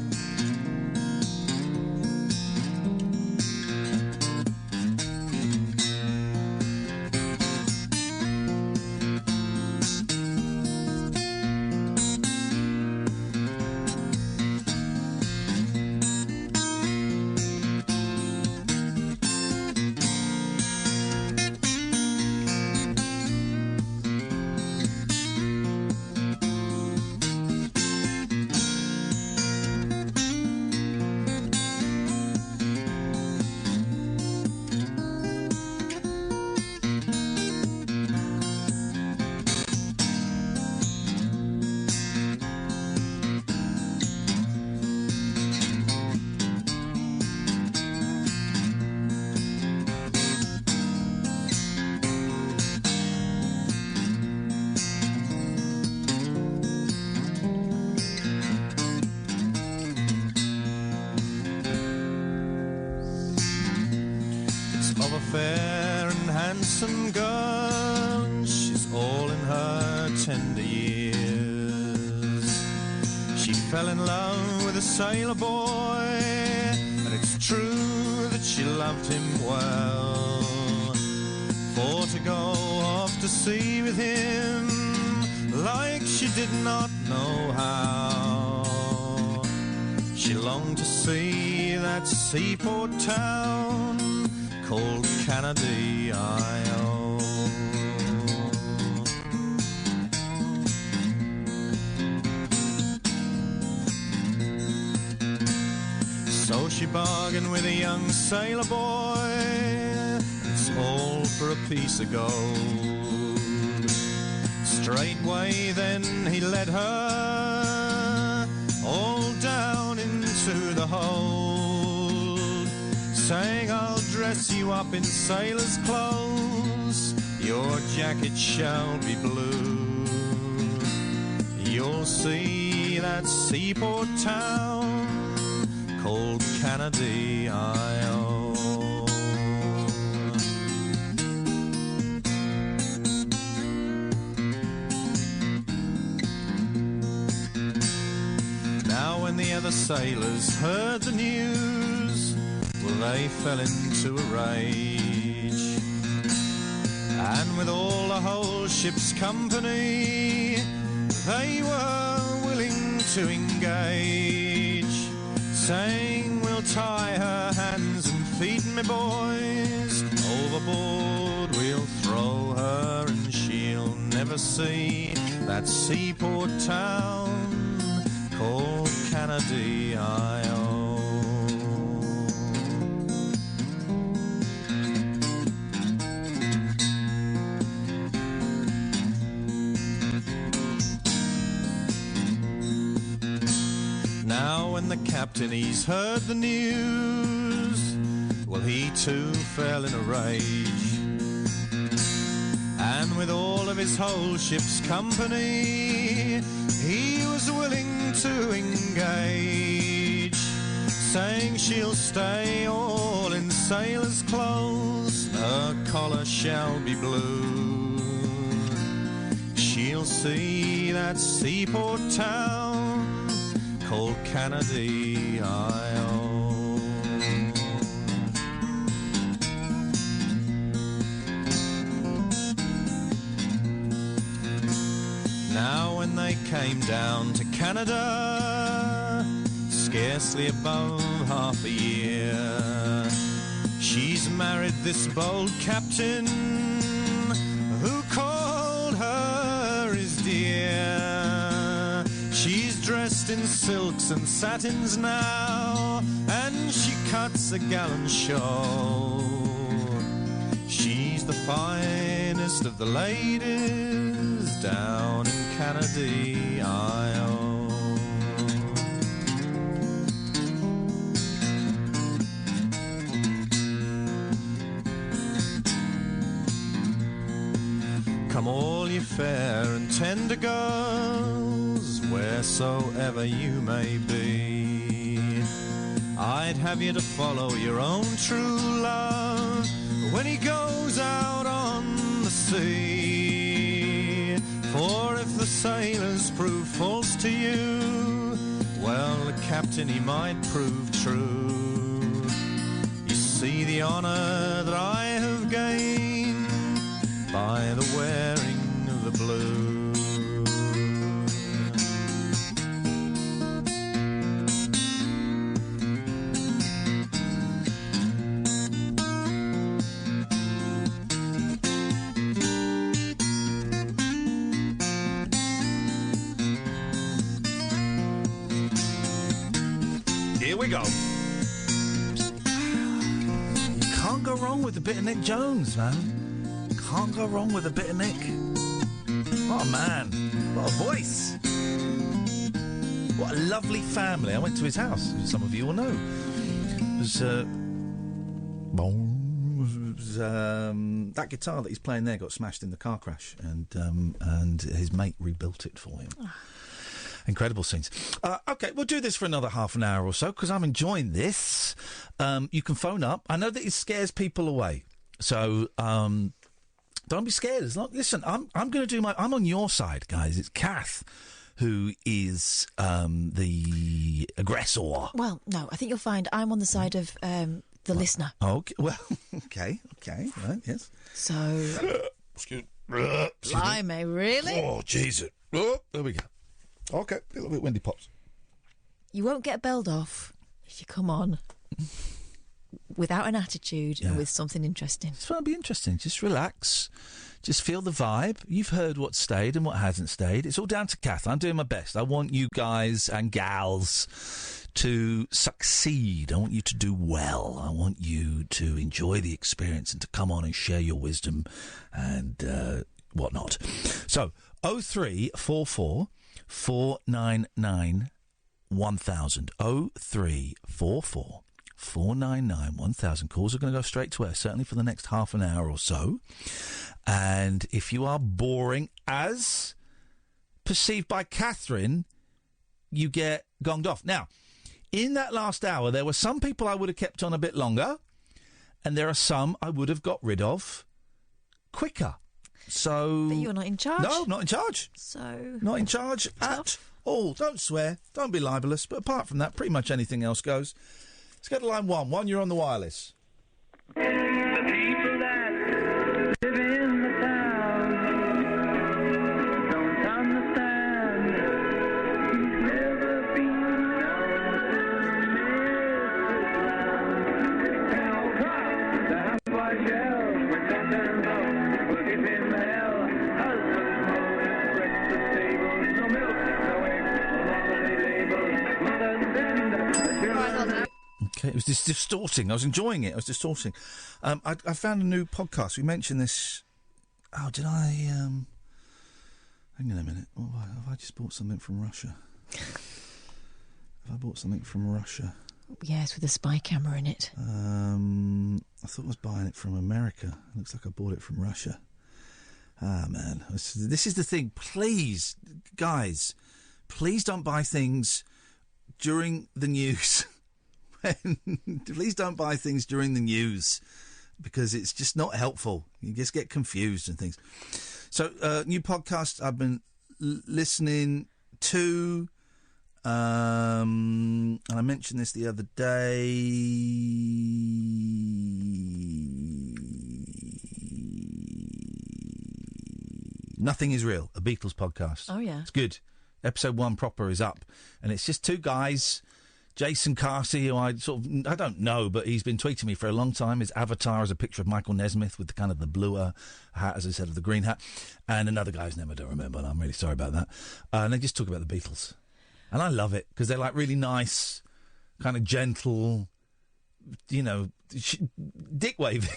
of a fair and handsome girl. She's all in her tender years. She fell in love with a sailor boy, and it's true that she loved him well. For to go off to sea with him, like she did not know how, she longed to see that seaport town called Canada-I-O. So she bargained with a young sailor boy, it's all for a piece of gold. Straightway then he led her all down into the hold, saying, I'll dress you up in sailor's clothes, your jacket shall be blue. You'll see that seaport town called Canada-I-O. Now when the other sailors heard the news, well, they fell into a rage, and with all the whole ship's company, they were willing to engage, saying, we'll tie her hands and feet, me boys, overboard we'll throw her, and she'll never see that seaport town called Canada-I-O. Now when the captain he's heard the news, well, he too fell in a rage, and with all of his whole ship's company, he was willing to engage, saying she'll stay all in sailor's clothes, her collar shall be blue. She'll see that seaport town called Canada-I-O. Now when they came down to Canada, scarcely above half a year, she's married this bold captain who called her his dear. She's dressed in silks and satins now, and she cuts a gallant show. She's the finest of the ladies down in Canada-I-O. Come all ye fair and tender girls, wheresoever you may be, I'd have you to follow your own true love when he goes out on the sea. For if the sailors prove false to you, well, the captain he might prove true. You see the honour that I have gained by the wearing of the blue. Here we go. Can't go wrong with a bit of Nick Jones, man. Can't go wrong with a bit of Nick. What a man. What a voice. What a lovely family. I went to his house, as some of you will know. It was, that guitar that he's playing there got smashed in the car crash, and his mate rebuilt it for him. Incredible scenes. OK, we'll do this for another half an hour or so, because I'm enjoying this. You can phone up. I know that it scares people away. So, don't be scared. Listen, I'm going to do I'm on your side, guys. It's Kath who is the aggressor. Well, no, I think you'll find I'm on the side of the listener. Okay, well, okay, right, yes. So... Excuse Blimey, really? Oh, Jesus. Oh, there we go. Okay, a little bit windy pops. You won't get belled off if you come on without an attitude and with something interesting. It's going to be interesting. Just relax. Just feel the vibe. You've heard what stayed and what hasn't stayed. It's all down to Kath. I'm doing my best. I want you guys and gals to succeed. I want you to do well. I want you to enjoy the experience and to come on and share your wisdom and whatnot. So, 0344 499 1000. 0344 499 1000. Calls are going to go straight to air, certainly for the next half an hour or so. And if you are boring, as perceived by Katherine, you get gonged off. Now, in that last hour, there were some people I would have kept on a bit longer, and there are some I would have got rid of quicker. So... But you're not in charge? No, not in charge. So... Not in charge at all. Don't swear. Don't be libelous. But apart from that, pretty much anything else goes. Let's go to line one. One, you're on the wireless. The people that live in the town don't understand. He's never been down to Mrs. Brown. The half-white shell with something up will give him hell. Husband's moaning, breakfast table, no milk, no eggs, holiday labels, mother's tender, children's... Okay, it was just distorting. I was enjoying it. I was distorting. I found a new podcast. We mentioned this. Oh, did I? Hang on a minute. Oh, have I just bought something from Russia? Have I bought something from Russia? Yes, with a spy camera in it. I thought I was buying it from America. It looks like I bought it from Russia. Ah, man. This is the thing. Please, guys, please don't buy things during the news. Please don't buy things during the news, because it's just not helpful. You just get confused and things. So, new podcast I've been listening to, and I mentioned this the other day. Nothing is Real, a Beatles podcast. Oh, yeah. It's good. Episode 1 proper is up, and it's just two guys. Jason Carsey, who I don't know, but he's been tweeting me for a long time. His avatar is a picture of Michael Nesmith with the kind of the bluer hat, as I said, of the green hat. And another guy's name I don't remember, and I'm really sorry about that. And they just talk about the Beatles. And I love it, because they're like really nice, kind of gentle, dick waving.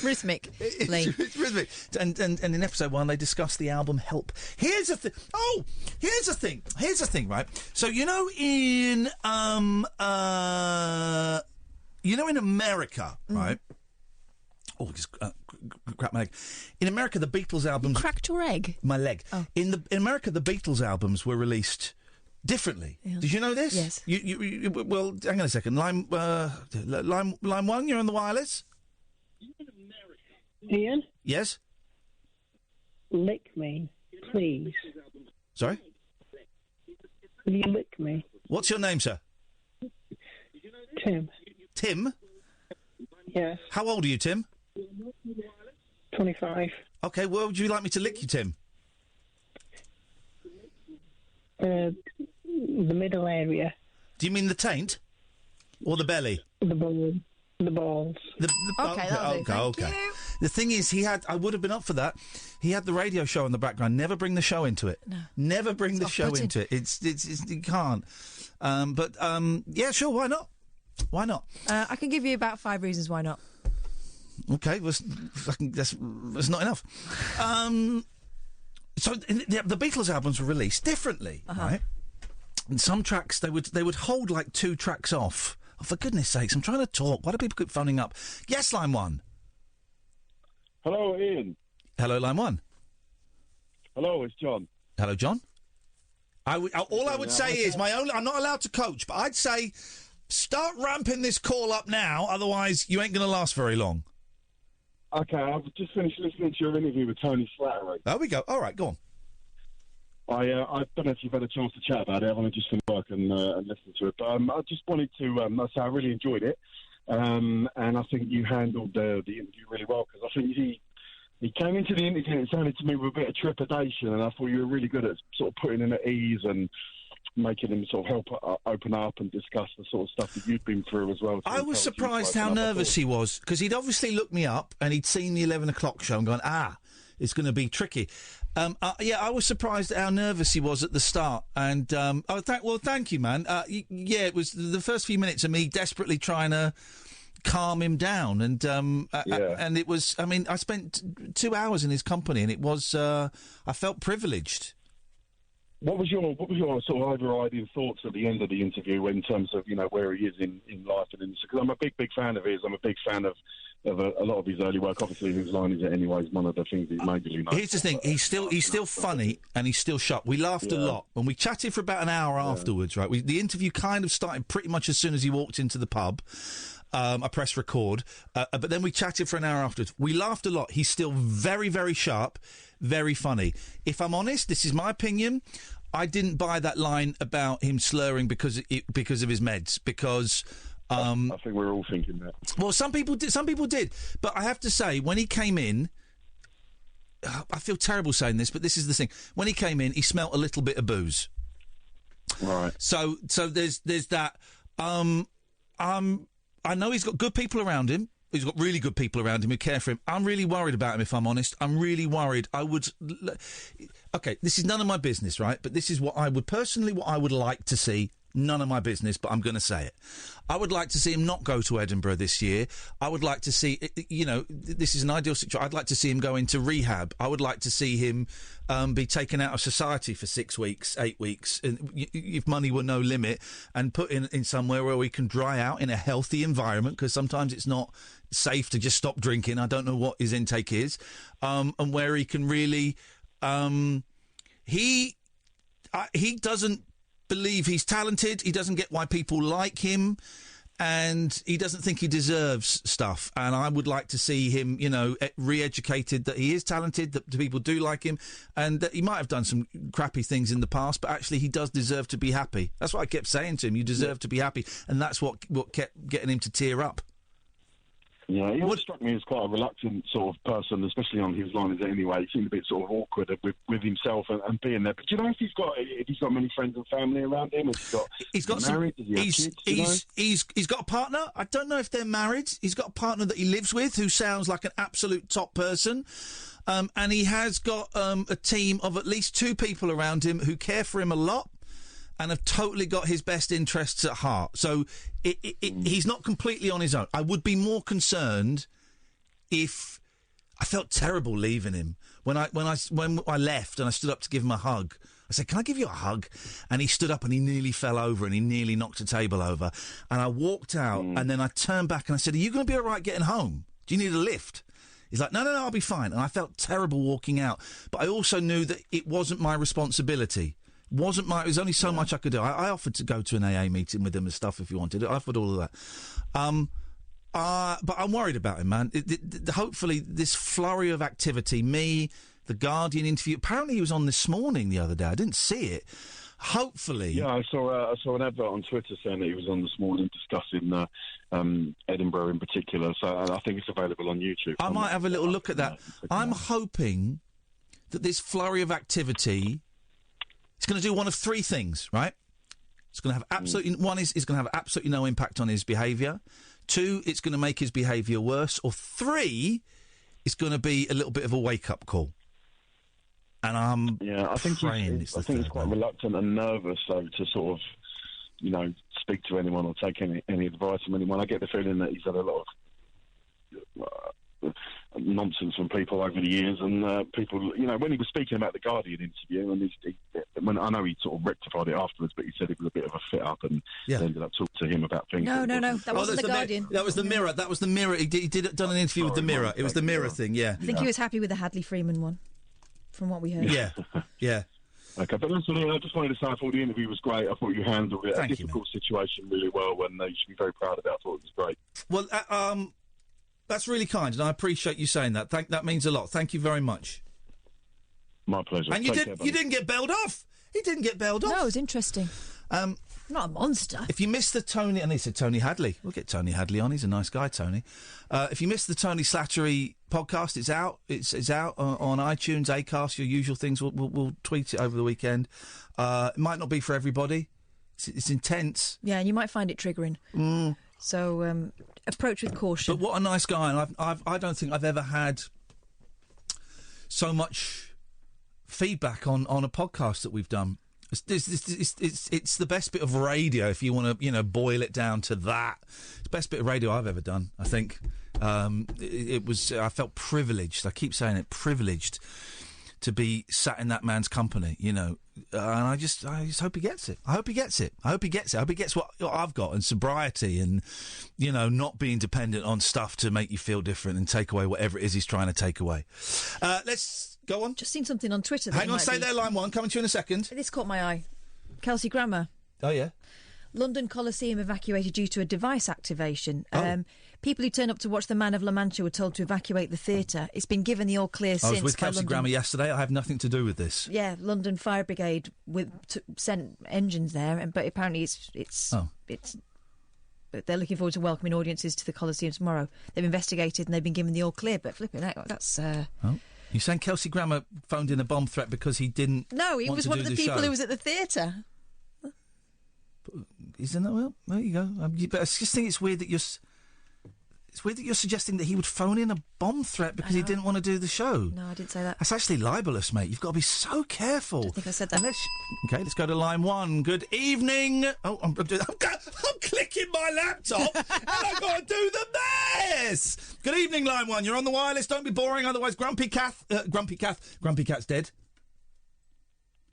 Rhythmic. It's rhythmic. And in episode 1, they discuss the album Help. Here's the thing. Oh, here's the thing. Right? So, in America, right? Oh, just cracked my leg. In America, the Beatles albums... Cracked your egg? My leg. Oh. In America, the Beatles albums were released differently. Yeah. Did you know this? Yes. Well, hang on a second. Line 1, you're on the wireless? Ian? Yes? Lick me, please. Sorry? Will you lick me? What's your name, sir? Tim. Tim? Yes. How old are you, Tim? 25. OK, where would you like me to lick you, Tim? The middle area. Do you mean the taint? Or the belly? The balls. Okay, that'll do. Thank you. The thing is, I would have been up for that. He had the radio show in the background. Never bring the show into it. No. Never bring the show into it. It's you can't. Yeah, sure. Why not? Why not? I can give you about 5 reasons why not. Okay, that's not enough. So the Beatles albums were released differently, right? And some tracks they would hold like 2 tracks off. Oh, for goodness sakes, I'm trying to talk. Why do people keep phoning up? Yes, line 1. Hello, Ian. Hello, line 1. Hello, it's John. Hello, John. All I would say is I'm not allowed to coach, but I'd say start ramping this call up now. Otherwise, you ain't going to last very long. Okay, I've just finished listening to your interview with Tony Slattery. There we go. All right, go on. I don't know if you've had a chance to chat about it. I've only just finished work and listened to it. But I just wanted to say I really enjoyed it. And I think you handled the interview really well, because I think he came into the interview and it sounded to me with a bit of trepidation, and I thought you were really good at sort of putting him at ease and making him sort of help open up and discuss the sort of stuff that you've been through as well. I was surprised how nervous he was, because he'd obviously looked me up and he'd seen the 11 o'clock show and gone, it's going to be tricky. I was surprised at how nervous he was at the start. And, thank you, man. It was the first few minutes of me desperately trying to calm him down. And it was, I spent 2 hours in his company, and it was, I felt privileged. What was your sort of overriding thoughts at the end of the interview in terms of, where he is in life? And because I'm a big fan of his. I'm a big fan of a lot of his early work. Obviously, Whose Line Is It Anyway is one of the things he's majorly known. Here's the thing: he's still funny, and he's still sharp. We laughed a lot, and we chatted for about an hour afterwards. Right, the interview kind of started pretty much as soon as he walked into the pub. I pressed record, but then we chatted for an hour afterwards. We laughed a lot. He's still very, very sharp, very funny. If I'm honest, this is my opinion. I didn't buy that line about him slurring because of his meds, because. I think we're all thinking that. Well, some people did. But I have to say, when he came in, I feel terrible saying this, but this is the thing. When he came in, he smelt a little bit of booze. Right. So there's that. I know he's got good people around him. He's got really good people around him who care for him. I'm really worried about him, if I'm honest. I'm really worried. Okay, this is none of my business, right? But this is what I would like to see. None of my business, but I'm going to say it. I would like to see him not go to Edinburgh this year. I would like to see, this is an ideal situation. I'd like to see him go into rehab. I would like to see him be taken out of society for 6 weeks, 8 weeks, if money were no limit, and put in somewhere where we can dry out in a healthy environment, because sometimes it's not safe to just stop drinking. I don't know what his intake is, and where he can really... He doesn't believe he's talented. He doesn't get why people like him, and he doesn't think he deserves stuff. And I would like to see him, re-educated that he is talented, that people do like him, and that he might have done some crappy things in the past, but actually he does deserve to be happy. That's what I kept saying to him. You deserve to be happy, and that's what kept getting him to tear up. Yeah, he always struck me as quite a reluctant sort of person, especially on His Line Is It Anyway. He seemed a bit sort of awkward with himself and being there. But do you know if he's got many friends and family around him? He's got married? Kids, he's got a partner. I don't know if they're married. He's got a partner that he lives with who sounds like an absolute top person. And he has got a team of at least 2 people around him who care for him a lot and have totally got his best interests at heart. So he's not completely on his own. I would be more concerned if... I felt terrible leaving him. When I left and I stood up to give him a hug, I said, "Can I give you a hug?" And he stood up and he nearly fell over and he nearly knocked a table over. And I walked out and then I turned back and I said, "Are you going to be all right getting home? Do you need a lift?" He's like, no, I'll be fine. And I felt terrible walking out. But I also knew that it wasn't my responsibility. It was only so much I could do. I offered to go to an AA meeting with him and stuff if you wanted. I offered all of that. But I'm worried about him, man. Hopefully this flurry of activity, the Guardian interview, apparently he was on this morning the other day. I didn't see it. Hopefully. Yeah, I saw an advert on Twitter saying that he was on this morning discussing Edinburgh in particular. So I think it's available on YouTube. I might have a little look at that. I'm hoping that this flurry of activity... It's going to do one of 3 things, right? It's going to have absolutely... One is it's going to have absolutely no impact on his behaviour. 2, it's going to make his behaviour worse. Or 3, it's going to be a little bit of a wake-up call. And I'm praying it's the third. He's quite reluctant and nervous, though, to sort of, speak to anyone or take any advice from anyone. I get the feeling that he's had a lot of... nonsense from people over the years, and people, when he was speaking about the Guardian interview, and when I know he sort of rectified it afterwards, but he said it was a bit of a fit up, and they ended up talking to him about things. No, that wasn't the Guardian. That was the Mirror. That was the Mirror. He done an interview with the Mirror. It was the Mirror thing. Yeah, I think he was happy with the Hadley Freeman one, from what we heard. Yeah. Okay, but listen, Ian, I just wanted to say I thought the interview was great. I thought you handled it, Thank a you, difficult situation really well, and you should be very proud of it. I thought it was great. Well, that's really kind, and I appreciate you saying that. That means a lot. Thank you very much. My pleasure. And you didn't get bailed off. He didn't get bailed off. No, it was interesting. Not a monster. If you missed the Tony, and he said Tony Hadley, we'll get Tony Hadley on. He's a nice guy, Tony. If you missed the Tony Slattery podcast, it's out. It's out on iTunes, Acast, your usual things. We'll tweet it over the weekend. It might not be for everybody. It's intense. Yeah, and you might find it triggering. So approach with caution. But what a nice guy, and I don't think I've ever had so much feedback on a podcast that we've done. It's the best bit of radio if you want to, boil it down to that. It's the best bit of radio I've ever done, I think. It was. I felt privileged. I keep saying it, privileged to be sat in that man's company, and I just hope he gets it. I hope he gets it. I hope he gets what I've got, and sobriety, and not being dependent on stuff to make you feel different and take away whatever it is he's trying to take away. Let's go on. Just seen something on Twitter. Hang on, stay there, line one. Coming to you in a second. This caught my eye. Kelsey Grammer. Oh yeah. London Coliseum evacuated due to a device activation. Oh. People who turned up to watch The Man of La Mancha were told to evacuate the theatre. It's been given the all clear since. I was with Kelsey Grammer yesterday. I have nothing to do with this. Yeah, London Fire Brigade sent engines there, but apparently it's they're looking forward to welcoming audiences to the Coliseum tomorrow. They've investigated and they've been given the all clear. But flipping that's. You're saying Kelsey Grammer phoned in a bomb threat because he didn't? No, he want was to one do of the the people show? who was at the theatre. Isn't that well? There you go. But I just think it's weird that you're. It's weird that you're suggesting that he would phone in a bomb threat because he didn't want to do the show. No, I didn't say that. That's actually libelous, mate. You've got to be so careful. I don't think I said that. Okay, let's go to line one. Good evening. Oh, I'm clicking my laptop and I've got to do the mess. Good evening, line one. You're on the wireless. Don't be boring, otherwise Grumpy Cat's dead.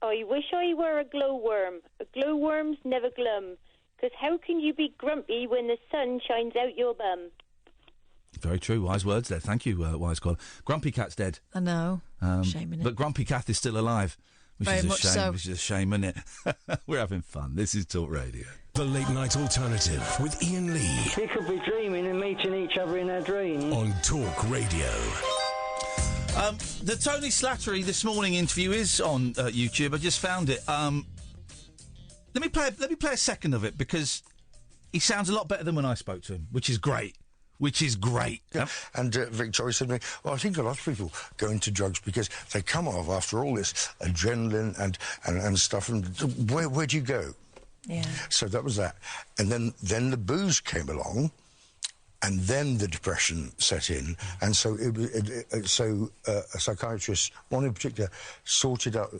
I wish I were a glowworm. Glowworms never glum. Because how can you be grumpy when the sun shines out your bum? Very true. Wise words there. Thank you, Wise Caller. Grumpy Cat's dead. I know. Shame, innit? But Grumpy Cat is still alive. Which Very is a much shame. so. Which is a shame, isn't it? We're having fun. This is Talk Radio. The Late Night Alternative with Iain Lee. We could be dreaming and meeting each other in our dreams. On Talk Radio. The Tony Slattery this morning interview is on YouTube. I just found it. Let me play a second of it because he sounds a lot better than when I spoke to him, which is great. Yeah. And Victoria said to me, well, I think a lot of people go into drugs because they come off after all this adrenaline and stuff. And where do you go? Yeah. So that was that. And then the booze came along. And then the depression set in, and so a psychiatrist, one in particular, sorted out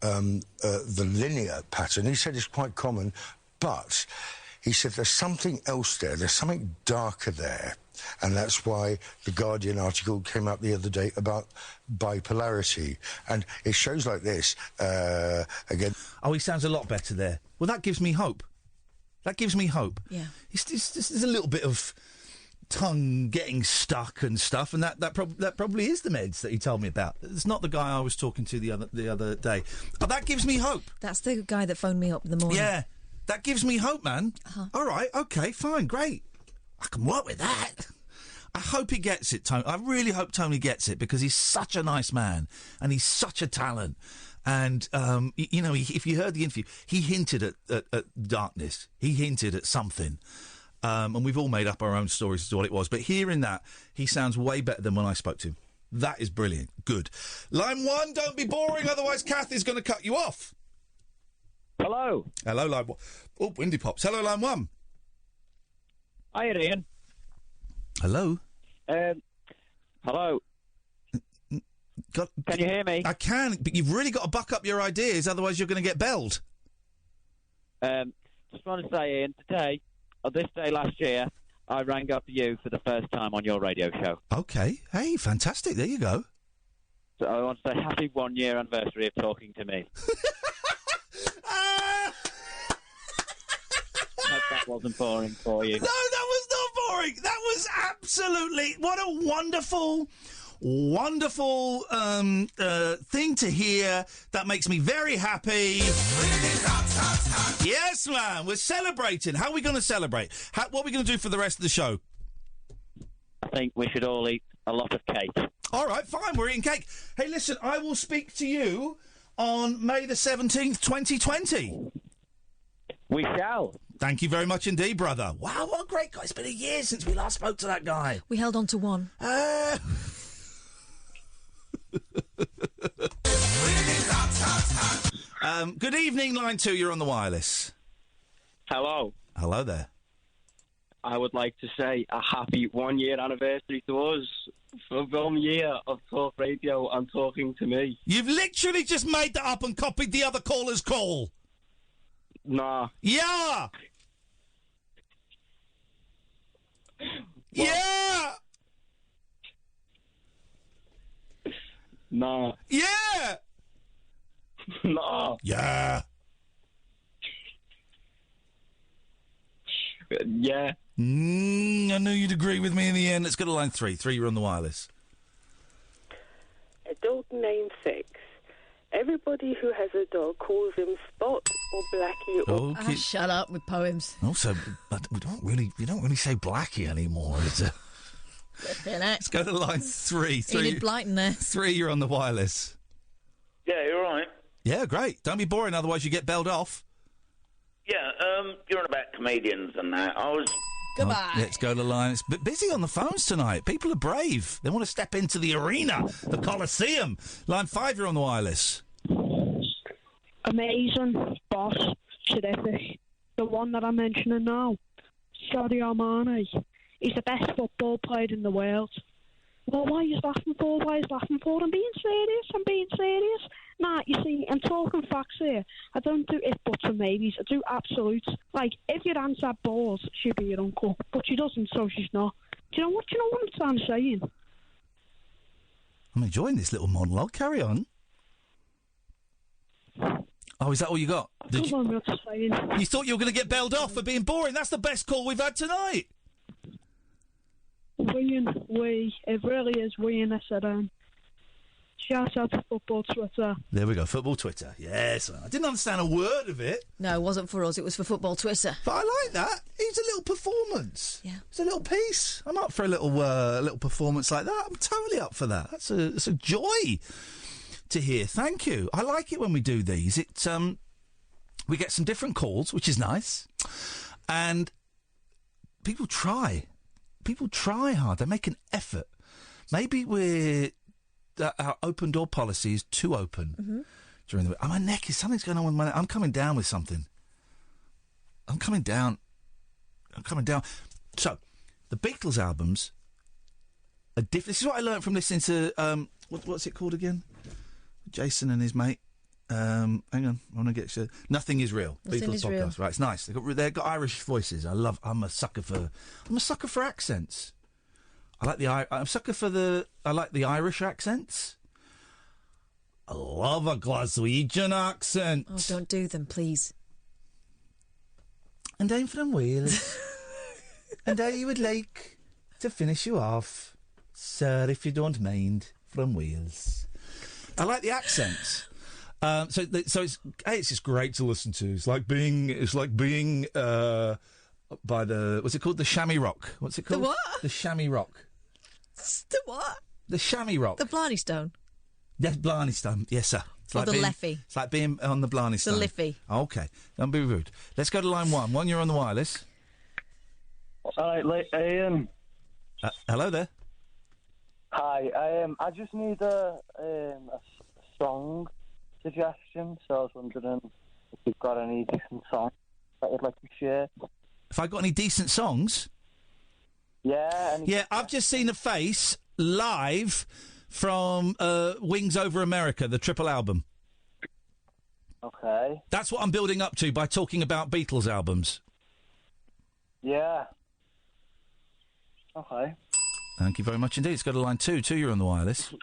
the linear pattern. He said it's quite common, but he said there's something else there. There's something darker there, and that's why the Guardian article came out the other day about bipolarity. And it shows like this again. Oh, he sounds a lot better there. Well, that gives me hope. Yeah. There's a little bit of tongue getting stuck and stuff, and that probably is the meds that he told me about. It's not the guy I was talking to the other day. Oh, that gives me hope. That's the guy that phoned me up in the morning. Yeah, that gives me hope, man. Uh-huh. All right, okay, fine, great. I can work with that. I hope he gets it, Tony. I really hope Tony gets it because he's such a nice man and he's such a talent. And, if you heard the interview, he hinted at darkness. He hinted at something. And we've all made up our own stories as to what it was. But hearing that, he sounds way better than when I spoke to him. That is brilliant. Good. Line one, don't be boring, otherwise Kath is going to cut you off. Hello. Hello, line one. Oh, Windy Pops. Hello, line one. Hi, Ian. Hello. Hello. Can you hear me? I can, but you've really got to buck up your ideas, otherwise you're going to get belled. Just want to say, Ian, today, on this day last year, I rang up you for the first time on your radio show. Okay. Hey, fantastic. There you go. So I want to say happy 1 year anniversary of talking to me. Hope that wasn't boring for you. No, that was not boring. That was absolutely... What a wonderful thing to hear. That makes me very happy. Yes, man, we're celebrating. How are we going to celebrate? What are we going to do for the rest of the show? I think we should all eat a lot of cake. All right, fine, we're eating cake. Hey, listen, I will speak to you on May the 17th, 2020. We shall. Thank you very much indeed, brother. Wow, what a great guy. It's been a year since we last spoke to that guy. We held on to one. Good evening, line 2, you're on the wireless. Hello. Hello there. I would like to say a happy 1-year anniversary to us for 1 year of Talk Radio and talking to me. You've literally just made that up and copied the other caller's call. Nah. Yeah! Yeah! Nah. Yeah! Nah. Yeah! Yeah. I knew you'd agree with me in the end. Let's go to line 3. 3, you're on the wireless. A dog named Six. Everybody who has a dog calls him Spot or Blackie or... Okay. Shut up with poems. Also, but we don't really say Blackie anymore. Let's go to line 3. Enid Blyton there. 3, you're on the wireless. Yeah, you're right. Yeah, great. Don't be boring, otherwise you get belled off. Yeah, you're on about comedians and that. I was... Goodbye. Let's go to line. It's a bit busy on the phones tonight. People are brave. They want to step into the arena, the Coliseum. Line 5, you're on the wireless. Amazing, boss, terrific. The one that I'm mentioning now, Sadio Mane. He's the best football player in the world. Well, why are you laughing for? Why are you laughing for? I'm being serious. Nah, you see, I'm talking facts here. I don't do if, buts and maybes. I do absolutes. Like, if your aunt had balls, she'd be your uncle. But she doesn't, so she's not. Do you know what I'm trying to say? I'm enjoying this little monologue. Carry on. Oh, is that all you got? I'm not saying. You thought you were going to get belled off for being boring? That's the best call we've had tonight. It really is we, I said, shout out to Football Twitter. There we go, Football Twitter. Yes, I didn't understand a word of it. No, it wasn't for us, it was for Football Twitter. But I like that. It's a little performance. Yeah. It's a little piece. I'm up for a little performance like that. I'm totally up for that. It's a joy to hear. Thank you. I like it when we do these. We get some different calls, which is nice. And people try. People try hard. They make an effort. Maybe our open door policy is too open during the week. Oh, my neck is... Something's going on with my neck. I'm coming down with something. I'm coming down. So, the Beatles albums are different. This is what I learned from listening to... what's it called again? Jason and his mate. Hang on. I want to get... Nothing is Real. Nothing Beatles is podcast. Real. Right, it's nice. They've got Irish voices. I'm a sucker for accents. I like the Irish accents. I love a Glaswegian accent. Oh, don't do them, please. And I'm from Wales. And I would like to finish you off, sir, if you don't mind, from Wales. I like the accents. So it's just great to listen to. It's like being by the... What's it called? The Chamois Rock. What's it called? The what? The Chamois Rock. The what? The Chamois Rock. The Blarney Stone. Yes, Blarney Stone. Yes, sir. Or the Leffy. It's like being on the Blarney Stone. The Liffey. Okay. Don't be rude. Let's go to line 1. 1, you're on the wireless. All right, Ian. Hello there. Hi. I just need a song suggestion, so I was wondering if you've got any decent songs that you'd like to share. If I got any decent songs? Yeah. Yeah, I've just seen a face live from Wings Over America, the triple album. Okay. That's what I'm building up to by talking about Beatles albums. Yeah. Okay. Thank you very much indeed. It's go to line 2. 2, you're on the wireless.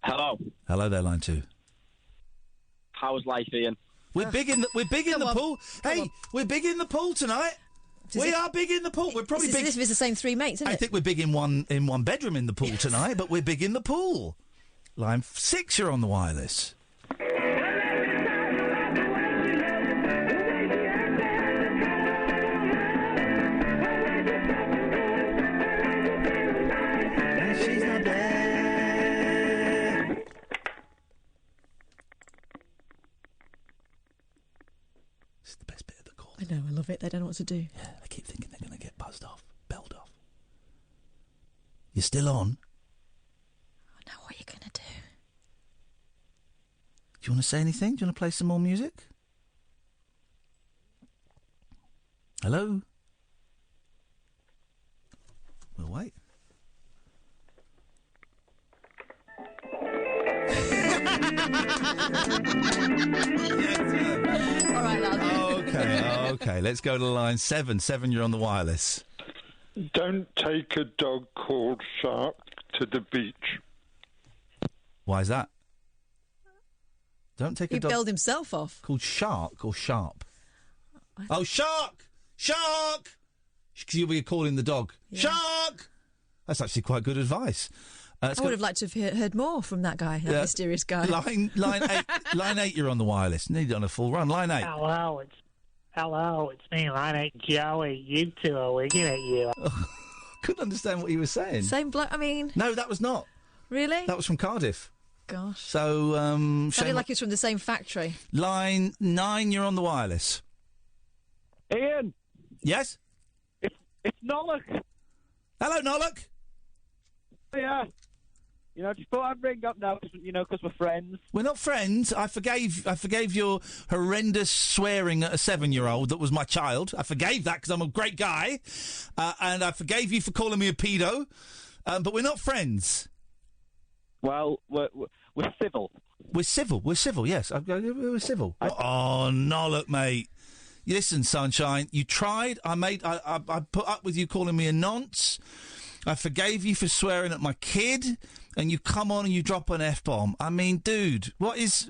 Hello. Hello there, line 2. How's life, Ian? We're big in the pool. Hey, we're big in the pool tonight. We are big in the pool. We're probably big. This is the same three mates, isn't it? I think we're big in one bedroom in the pool tonight, but we're big in the pool. Line 6, you're on the wireless. She's not there. This is the best bit of the call. I know, I love it. They don't know what to do. Yeah, they keep thinking they're going to get buzzed off, belled off. You're still on? I know what you're going to do. Do you want to say anything? Do you want to play some more music? Hello? We'll wait. All right, Okay, let's go to line 7. 7, you're on the wireless. Don't take a dog called Shark to the beach. Why is that? Don't take He a dog... belled himself off. Called Shark or Sharp? Oh, Shark! Shark! Because you'll be calling the dog. Yeah. Shark! That's actually quite good advice. I would have liked to have heard more from that guy, that mysterious guy. Line 8, line 8, you're on the wireless. Need on a full run. Line 8. Hello, it's me, Line 8 Joey. You two are wigging at you. Couldn't understand what he was saying. Same bloke, I mean... No, that was not. Really? That was from Cardiff. Gosh. So, Sounded like it's from the same factory. Line 9, you're on the wireless. Ian. Yes? It's Nolock. Hello, Nolock. Yeah. You know, just thought I'd ring up now, because we're friends. We're not friends. I forgave your horrendous swearing at a 7-year-old that was my child. I forgave that because I'm a great guy. And I forgave you for calling me a pedo. But we're not friends. Well, we're civil. We're civil, yes. We're civil. Oh, Nolock, mate. Listen, sunshine, you tried. I put up with you calling me a nonce. I forgave you for swearing at my kid, and you come on and you drop an F-bomb. I mean, dude, what is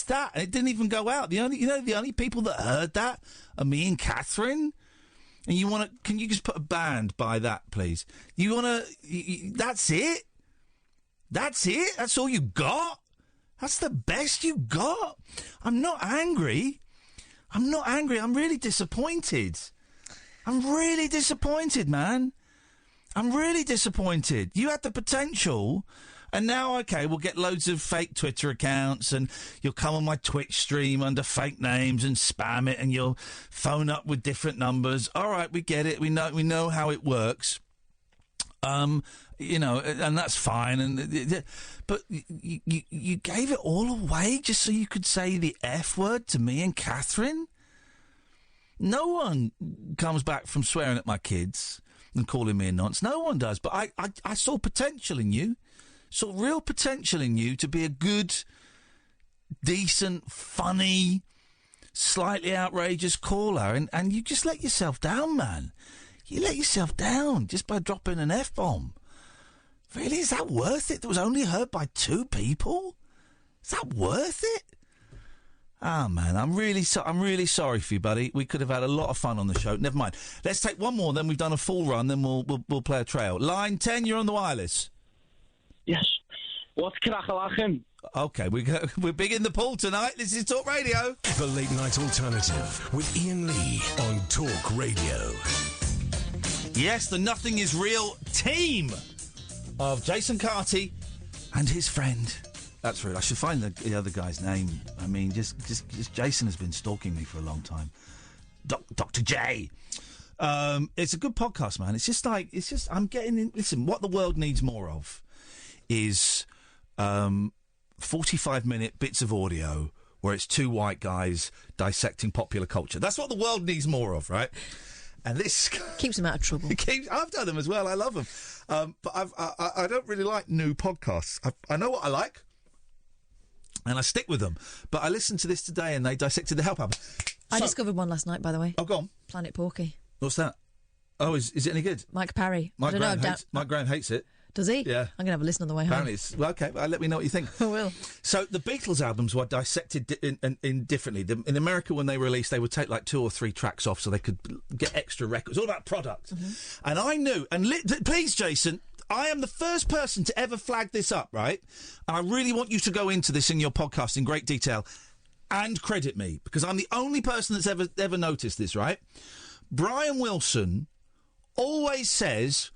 that? It didn't even go out. The only people that heard that are me and Katherine. And can you just put a band by that, please? That's it? That's it? That's all you got? That's the best you got? I'm not angry. I'm really disappointed. I'm really disappointed, man. I'm really disappointed. You had the potential, and now, okay, we'll get loads of fake Twitter accounts, and you'll come on my Twitch stream under fake names and spam it, and you'll phone up with different numbers. All right, we get it. We know how it works. And that's fine. But you gave it all away just so you could say the F word to me and Katherine? No one comes back from swearing at my kids and calling me a nonce. No one does. But I saw potential in you. Saw real potential in you to be a good, decent, funny, slightly outrageous caller. And you just let yourself down, man. You let yourself down just by dropping an F-bomb. Really? Is that worth it? That was only heard by 2 people? Is that worth it? Ah, man, I'm really sorry for you, buddy. We could have had a lot of fun on the show. Never mind. Let's take one more, then we've done a full run, then we'll play a trail. Line 10, you're on the wireless. Yes. What's crackalachin'? Okay, we're big in the pool tonight. This is Talk Radio. The Late Night Alternative with Iain Lee on Talk Radio. Yes, the Nothing Is Real team of Jason Carty and his friend. That's rude. I should find the other guy's name. I mean, just Jason has been stalking me for a long time. Dr. J. It's a good podcast, man. I'm getting in. Listen, what the world needs more of is 45-minute bits of audio where it's 2 white guys dissecting popular culture. That's what the world needs more of, right? And this keeps them out of trouble. I've done them as well. I love them, but I don't really like new podcasts. I know what I like, and I stick with them. But I listened to this today, and they dissected the Help album. I discovered one last night, by the way. Oh, go on. Planet Porky. What's that? Oh, is it any good? Mike Parry. Mike Graham hates it. Does he? Yeah. I'm going to have a listen on the way home. Apparently it's... Well, OK, let me know what you think. I will. So the Beatles albums were dissected in differently. In America, when they released, they would take like 2 or 3 tracks off so they could get extra records. It's all about product. Mm-hmm. And I knew... And please, Jason, I am the first person to ever flag this up, right? And I really want you to go into this in your podcast in great detail and credit me, because I'm the only person that's ever noticed this, right? Brian Wilson always says,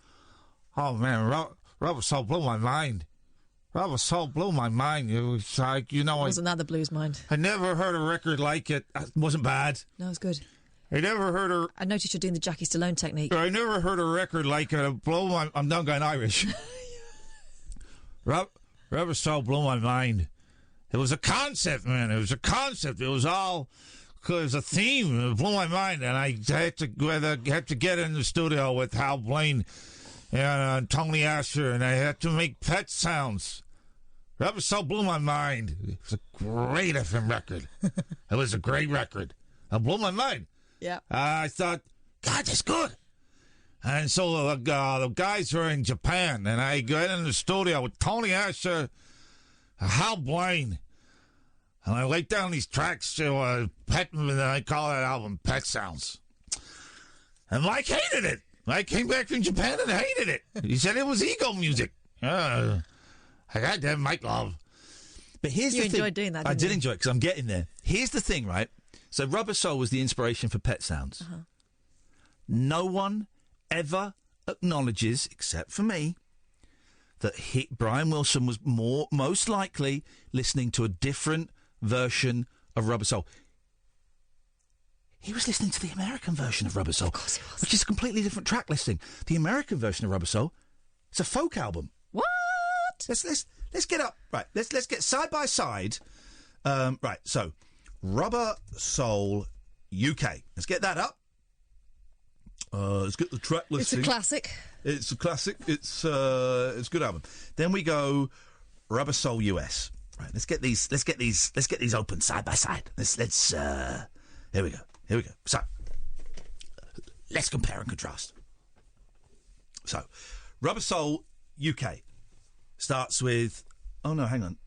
"Oh, man, Rubber Soul blew my mind. Rubber Soul blew my mind. It was like, Wasn't that the Blues Mind? I never heard a record like it. It wasn't bad. No, it's good. I never heard I noticed you're doing the Jackie Stallone technique. I never heard a record like it. Blow my... I'm now going Irish. Rubber Soul blew my mind. It was a concept, man. It was a concept. It was all... It was a theme. It blew my mind. And I had to get in the studio with Hal Blaine and Tony Asher, and I had to make pet sounds. Rubber Soul blew my mind. It was a great FM record. It was a great record. It blew my mind. Yeah. I thought, God, that's good. And so the guys were in Japan, and I got in the studio with Tony Asher, Hal Blaine, and I laid down these tracks to Pet, and I call that album Pet Sounds. And Mike hated it. Mike came back from Japan and hated it. He said it was ego music. I got that Mike love. But here's the thing. You enjoyed doing that, didn't I did you? enjoy it because I'm getting there. Here's the thing, right? So Rubber Soul was the inspiration for Pet Sounds. Uh-huh. No one ever acknowledges, except for me, that Brian Wilson was most likely listening to a different version of Rubber Soul. He was listening to the American version of Rubber Soul, of course he was, which is a completely different track listing. The American version of Rubber Soul, it's a folk album. What? Let's get up. Right, let's get side by side. Right, so Rubber Soul UK. Let's get that up. Let's get the track listing. It's a classic. It's a classic. It's a good album. Then we go Rubber Soul US. Right, let's get these open side by side. Let's here we go. So let's compare and contrast. So Rubber Soul UK starts with... Oh, no, hang on.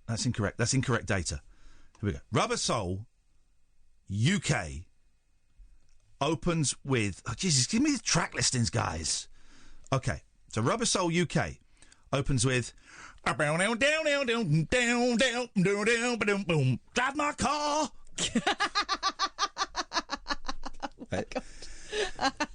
That's incorrect. That's incorrect data. Here we go. Rubber Soul UK opens with... Oh, Jesus, give me the track listings, guys. Okay, so Rubber Soul UK opens with... Drive my car. Oh, God.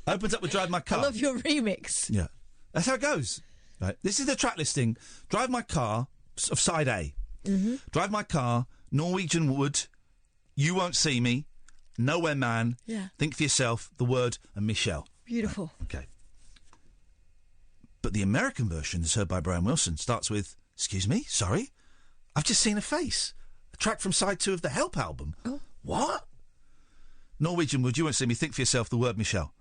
Opens up with Drive My Car. I love your remix. Yeah. That's how it goes. Right. This is the track listing. Drive My Car of side A. Mm-hmm. Drive My Car, Norwegian Wood, You Won't See Me, Nowhere Man, Yeah. Think for Yourself, The Word, and Michelle. Beautiful. Right. Okay. But the American version, as heard by Brian Wilson, starts with, excuse me, sorry, I've just seen a face. A track from side 2 of the Help album. Oh. What? Norwegian Wood, You Won't See Me, Think for Yourself, The Word, Michelle.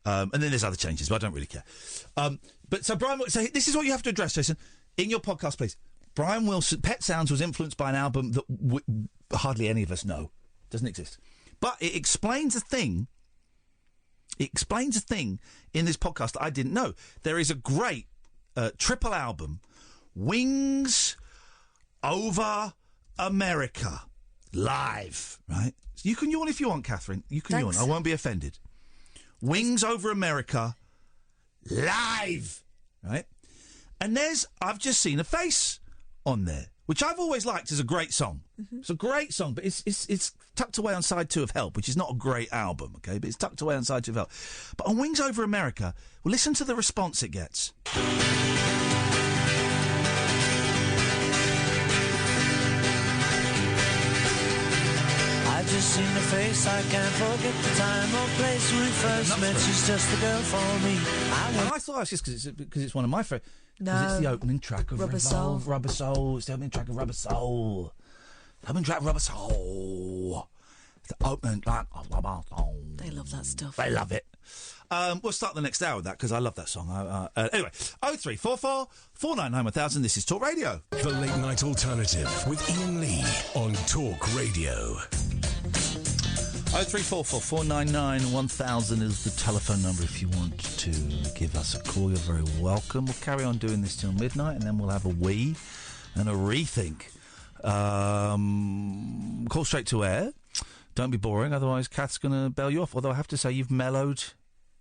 And then there's other changes, but I don't really care. But so Brian, so this is what you have to address, Jason, in your podcast, please. Brian Wilson, Pet Sounds was influenced by an album that hardly any of us know. Doesn't exist. But it explains a thing. It explains a thing in this podcast that I didn't know. There is a great triple album, Wings Over America, live, right? You can yawn if you want, Catherine. You can Thanks. yawn. I won't be offended. Wings Over America, live, right? And I've just seen a face on there, which I've always liked as a great song. Mm-hmm. It's a great song, but it's tucked away on side 2 of Help, which is not a great album, okay? But it's tucked away on side 2 of Help. But on Wings Over America, well, listen to the response it gets. I've just seen her face, I can't forget the time or place when we first met. She's just the girl for me. I thought it was just because it's one of my favourite. No. Because it's the opening track of Rubber Soul. Rubber Soul. It's the opening track of Rubber Soul. The opening track of Rubber Soul. The opening track of Rubber Soul. They love that stuff. They love it. We'll start the next hour with that because I love that song. Anyway, 0344 499 1000. This is Talk Radio. The Late Night Alternative with Iain Lee on Talk Radio. 0344 499 1000 is the telephone number if you want to give us a call. You're very welcome. We'll carry on doing this till midnight, and then we'll have a wee and a rethink. Call straight to air. Don't be boring, otherwise Kath's going to bail you off. Although I have to say, you've mellowed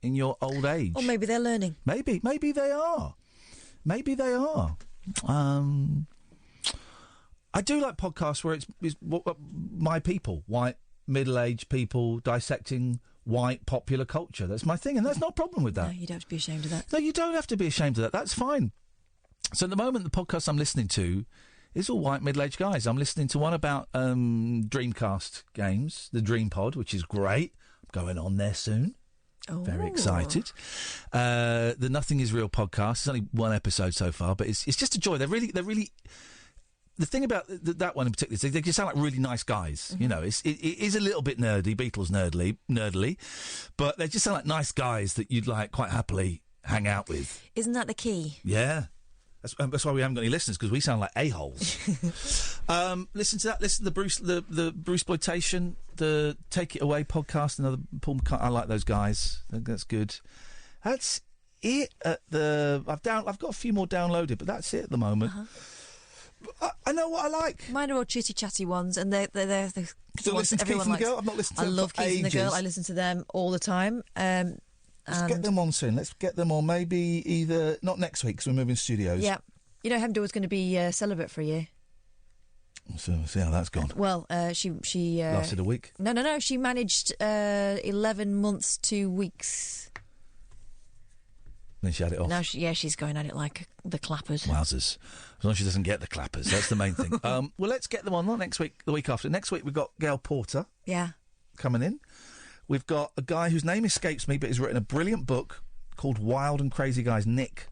in your old age. Or maybe they're learning. Maybe they are. Maybe they are. I do like podcasts where it's my people, white, middle-aged people dissecting white popular culture. That's my thing, and there's no problem with that. No, you don't have to be ashamed of that. No, you don't have to be ashamed of that. That's fine. So at the moment, the podcast I'm listening to is all white, middle-aged guys. I'm listening to one about Dreamcast games, the Dream Pod, which is great. I'm going on there soon. Oh. Very excited. The Nothing Is Real podcast. It's only one episode so far, but it's just a joy. They're really. The thing about that one in particular is they just sound like really nice guys. Mm-hmm. You know, it is a little bit nerdy, Beatles nerdly, but they just sound like nice guys that you'd like quite happily hang out with. Isn't that the key? Yeah. That's why we haven't got any listeners, because we sound like a-holes. Listen to that. Listen to the Bruceploitation, the Take It Away podcast. Another Paul McCartney. I like those guys. I think that's good. That's it at the. I've got a few more downloaded, but that's it at the moment. I know what I like. Mine are all chitty chatty ones, and they're the Still ones listen that to Keith everyone and the likes. Girl? I've not listened to I them love for Keith and the Girl. ages. I listen to them all the time. Let's get them on soon. Let's get them on. Maybe either not next week because we're moving studios. Yeah, you know, Hemda was going to be celibate for a year. So see how that's gone. Well, she lasted a week. No. She managed 11 months, 2 weeks. Then she had it off. Now, she's going at it like the clappers. Wowzers. As long as she doesn't get the clappers, that's the main thing. Well, let's get them on. Not next week, the week after. Next week we've got Gail Porter. Yeah. Coming in. We've got a guy whose name escapes me, but he's written a brilliant book called Wild and Crazy Guys. Nick,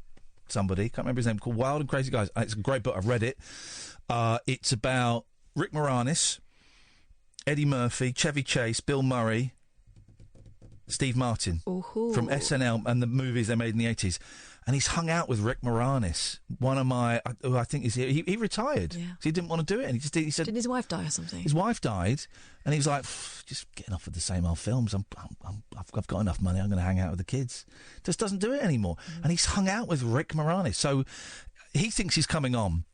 somebody, can't remember his name, called Wild and Crazy Guys. It's a great book. I've read it. It's about Rick Moranis, Eddie Murphy, Chevy Chase, Bill Murray, Steve Martin from SNL and the movies they made in the 80s. And he's hung out with Rick Moranis, one of my, who I think is he retired. Yeah. He didn't want to do it, and he said, didn't his wife die or something? His wife died, and he was like, just getting off with the same old films. I've got enough money. I'm going to hang out with the kids. Just doesn't do it anymore. And he's hung out with Rick Moranis, so he thinks he's coming on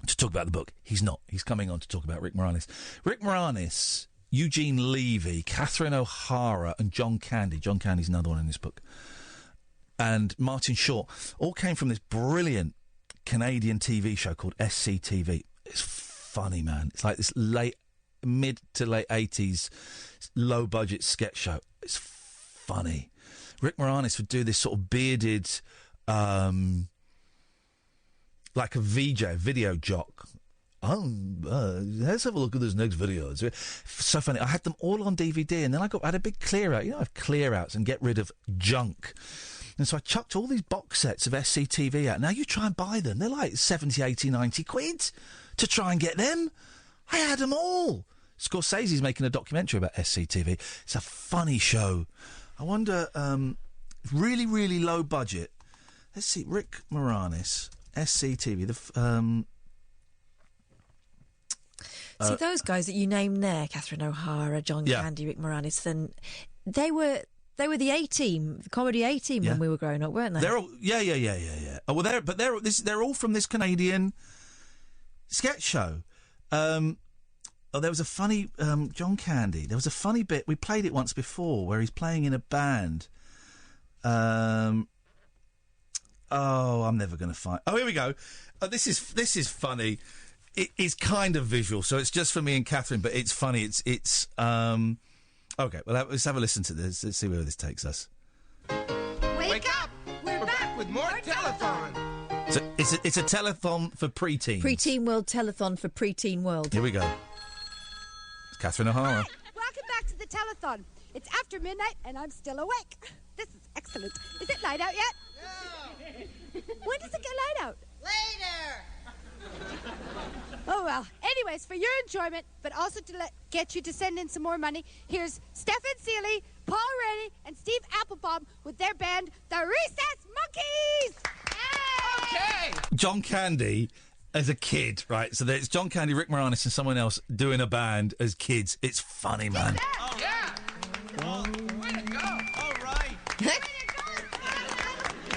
to talk about the book. He's not. He's coming on to talk about Rick Moranis. Rick Moranis, Eugene Levy, Catherine O'Hara, and John Candy. John Candy's another one in this book. And Martin Short all came from this brilliant Canadian TV show called SCTV. It's funny, man. It's like this mid to late 80s low-budget sketch show. It's funny. Rick Moranis would do this sort of bearded, like a VJ, video jock. Let's have a look at this next video. It's so funny. I had them all on DVD, and then I had a big clear out. You know, I have clear outs and get rid of junk. And so I chucked all these box sets of SCTV out. Now you try and buy them. They're like 70, 80, 90 quid to try and get them. I had them all. Scorsese's making a documentary about SCTV. It's a funny show. I wonder, really, really low budget. Let's see, Rick Moranis, SCTV. See, those guys that you named there, Catherine O'Hara, John Candy, Rick Moranis, then they were the A-team, the comedy A-team when we were growing up, weren't they? They're all, yeah. Oh, well, they're all from this Canadian sketch show. There was a funny John Candy. There was a funny bit. We played it once before where he's playing in a band. I'm never going to find. Oh, here we go. This is funny. It is kind of visual, so it's just for me and Catherine, but it's funny. It's okay. Well, let's have a listen to this. Let's see where this takes us. Wake up! We're back with more telethon. So it's a telethon for preteens. Preteen World telethon for Preteen World. Here we go. It's Catherine O'Hara. Welcome back to the telethon. It's after midnight and I'm still awake. This is excellent. Is it light out yet? No. When does it get light out? Later. Oh, well. Anyways, for your enjoyment, but also to get you to send in some more money, here's Stefan Seeley, Paul Rennie, and Steve Applebaum with their band, the Recess Monkeys! Yay! Okay. John Candy as a kid, right? So there's John Candy, Rick Moranis, and someone else doing a band as kids. It's funny, man. Oh, yeah.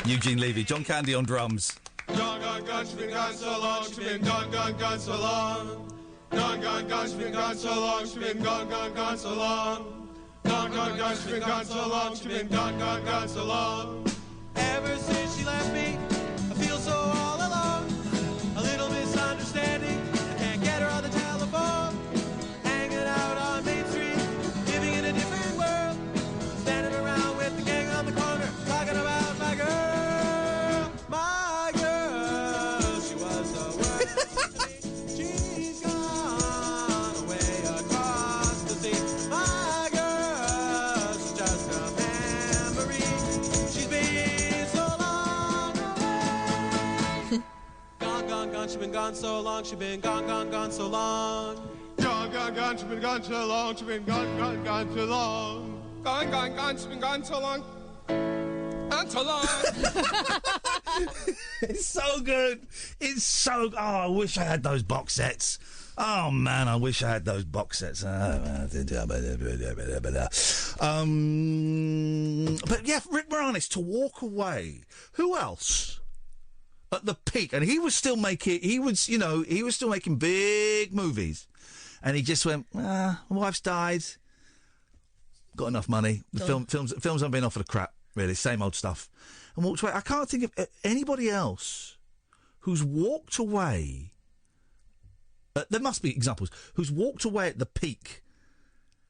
Eugene Levy, John Candy on drums. Gone, gone, gone, she's been gone so long, she's been gone, gone, gone so long. Gone, gone, gone, she's been gone so long, she's been gone, gone, gone so long. Gone, gone, gone, she's been gone so long, she's been gone, gone, gone so long. Ever since she left me, I feel so all alone. A little misunderstanding, I can't get her on the telephone. Hanging out on Main Street, living in a different world. Standing around with the gang on the corner, talking about my girl. My girl, she was the world. She's gone away across the sea. My girl, she's just a memory. She's been so long away. Gone, gone, gone, she's been gone so long. She's been gone, gone, gone so long. Gone, gone, gone, she's been gone so long. She's been gone, gone, gone so long. Gone, gone, gone, she's been gone so long. And so long. It's so good. It's so... Oh, I wish I had those box sets. Oh, man, I wish I had those box sets. But, yeah, Rick Moranis, to walk away. Who else? At the peak. And he was still making... He was still making big movies. And he just went, my wife's died. Got enough money. The films aren't being offered a crap, really. Same old stuff. And walked away. I can't think of anybody else who's walked away. There must be examples. Who's walked away at the peak.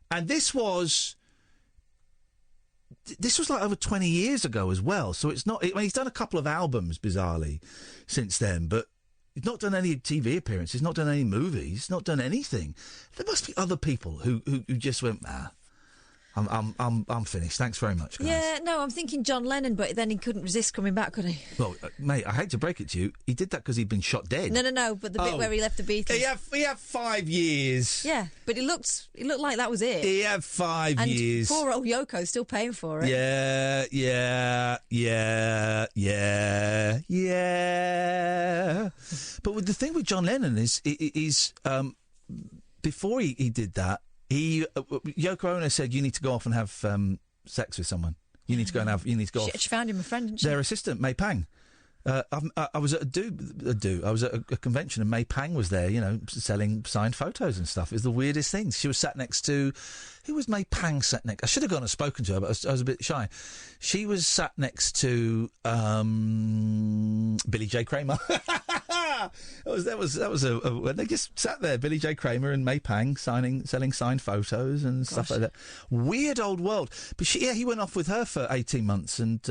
And this was like over 20 years ago as well. So it's not... I mean, he's done a couple of albums, bizarrely, since then. But he's not done any TV appearances. Not done any movies. Not done anything. There must be other people who just went, I'm finished. Thanks very much, guys. Yeah, no, I'm thinking John Lennon, but then he couldn't resist coming back, could he? Well, mate, I hate to break it to you. He did that because he'd been shot dead. No, but the bit where he left the Beatles. He had 5 years. Yeah, but it looked like that was it. He had 5 years. Poor old Yoko's still paying for it. Yeah. But the thing with John Lennon is before he did that, Yoko Ono said, you need to go off and have sex with someone. You need to go and you need to go off. She found him a friend, didn't she? Their assistant, May Pang. I was at I was at a convention and May Pang was there, selling signed photos and stuff. It was the weirdest thing. She was sat next to... Who was May Pang sat next? I should have gone and spoken to her, but I was a bit shy. She was sat next to Billy J. Kramer. That was when they just sat there, Billy J. Kramer and May Pang selling signed photos and stuff like that. Weird old world. But he went off with her for 18 months and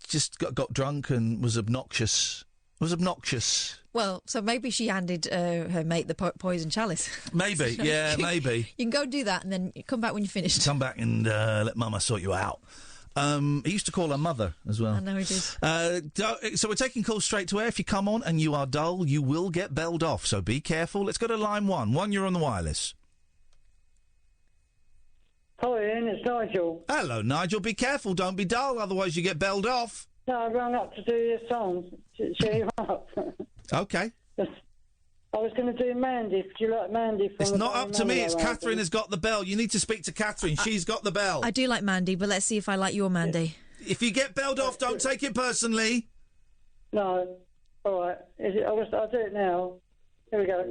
just got drunk and was obnoxious. Well, so maybe she handed her mate the poison chalice. Maybe, yeah, maybe. You can go do that and then come back when you're finished. Come back and let Mama sort you out. He used to call her mother as well. I know he did. So we're taking calls straight to air. If you come on and you are dull, you will get belled off. So be careful. Let's go to line one. One, you're on the wireless. Hi, Ian, it's Nigel. Hello, Nigel. Be careful. Don't be dull, otherwise you get belled off. No, I rang up to do your song. Cheer you up. Okay. I was going to do Mandy. Do you like Mandy? From It's not up to me. It's Katherine has got the bell. You need to speak to Katherine. She's got the bell. I do like Mandy, but let's see if I like your Mandy. If you get belled off, don't take it personally. No. All right. I'll do it now. Here we go.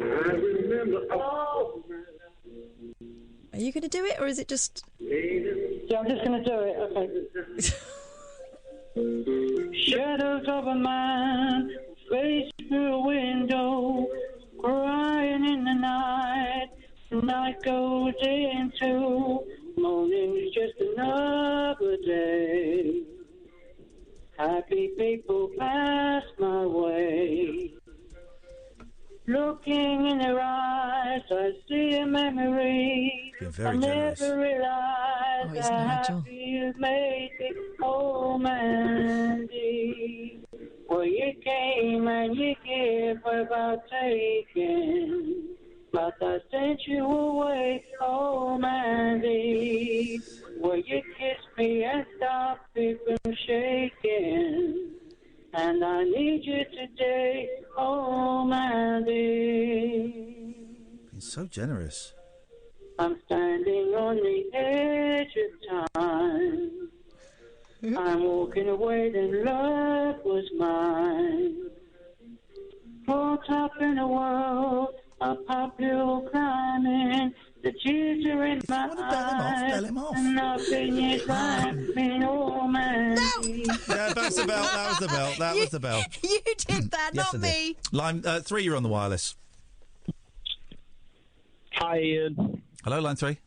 I remember. Oh. Are you going to do it, or is it just... Yeah, I'm just going to do it. Okay. Shadows of a man, face through a window, crying in the night. Night goes into morning's just another day. Happy people pass my way. Looking in their eyes, I see a memory. I never realized how happy you made me. Oh, Mandy, well, you came and you gave without taking, but I sent you away. Oh, Mandy, well, you kissed me and stopped me from shaking. And I need you today, oh, Mandy. He's so generous. I'm standing on the edge of time. I'm walking away, then love was mine. Caught up in the world, up uphill climbing. The tears are in my eyes, bell him off. and nothing is happening, oh man. Yeah, that's the bell. That was the bell. That was the bell. You did that, Yes, not I did. me. Line 3, you're on the wireless. Hi, Ian. Hello, line 3.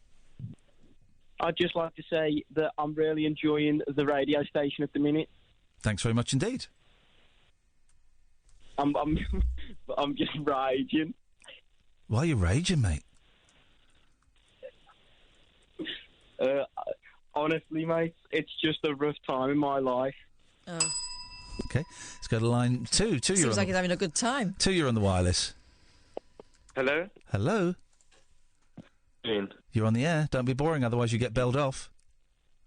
I'd just like to say that I'm really enjoying the radio station at the minute. Thanks very much indeed. I'm just raging. Why are you raging, mate? Honestly, mate, it's just a rough time in my life. Oh. Okay, let's go to line 2. Seems like he's having a good time. 2, you're on the wireless. Hello? Hello? Ian. You're on the air. Don't be boring, otherwise you get belled off.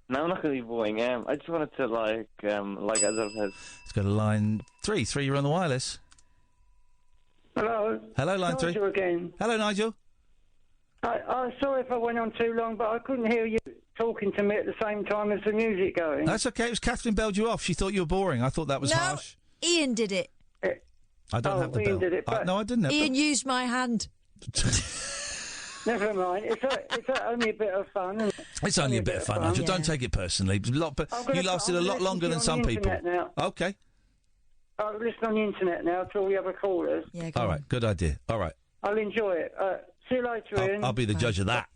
No, I'm not going to be boring. I just wanted to, like as I've had... Let's go to line 3. 3, you're on the wireless. Hello. Hello, line 3. Nigel again. Hello, Nigel. I'm sorry if I went on too long, but I couldn't hear you talking to me at the same time as the music going. That's okay. It was Katherine belled you off. She thought you were boring. I thought that was harsh. Ian did it. I don't have the Ian bell. did it, but- No, I didn't have Ian used my hand. Never mind. It's only a bit of fun. Isn't it? It's only a bit of fun, Nigel. Yeah. Don't take it personally. But you lasted a lot longer than some people. Now. Okay. I'll listen on the internet now to all the other callers. Yeah, All right. Good idea. All right. I'll enjoy it. See you later, Ian. I'll be the judge of that.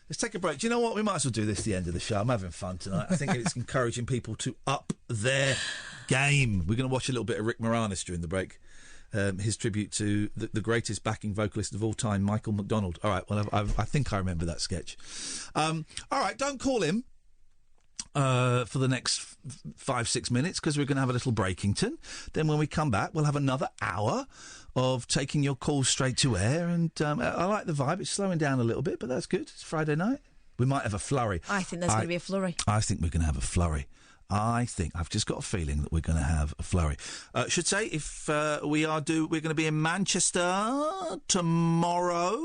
Let's take a break. Do you know what? We might as well do this at the end of the show. I'm having fun tonight. I think it's encouraging people to up their game. We're going to watch a little bit of Rick Moranis during the break. His tribute to the greatest backing vocalist of all time, Michael McDonald. All right, well, I think I remember that sketch. All right, don't call him for the next 5-6 minutes because we're going to have a little breakington. Then when we come back, we'll have another hour of taking your calls straight to air. And I like the vibe. It's slowing down a little bit, but that's good. It's Friday night. We might have a flurry. I think there's going to be a flurry. I think we're going to have a flurry. I've just got a feeling that we're going to have a flurry. Should say if we're going to be in Manchester tomorrow,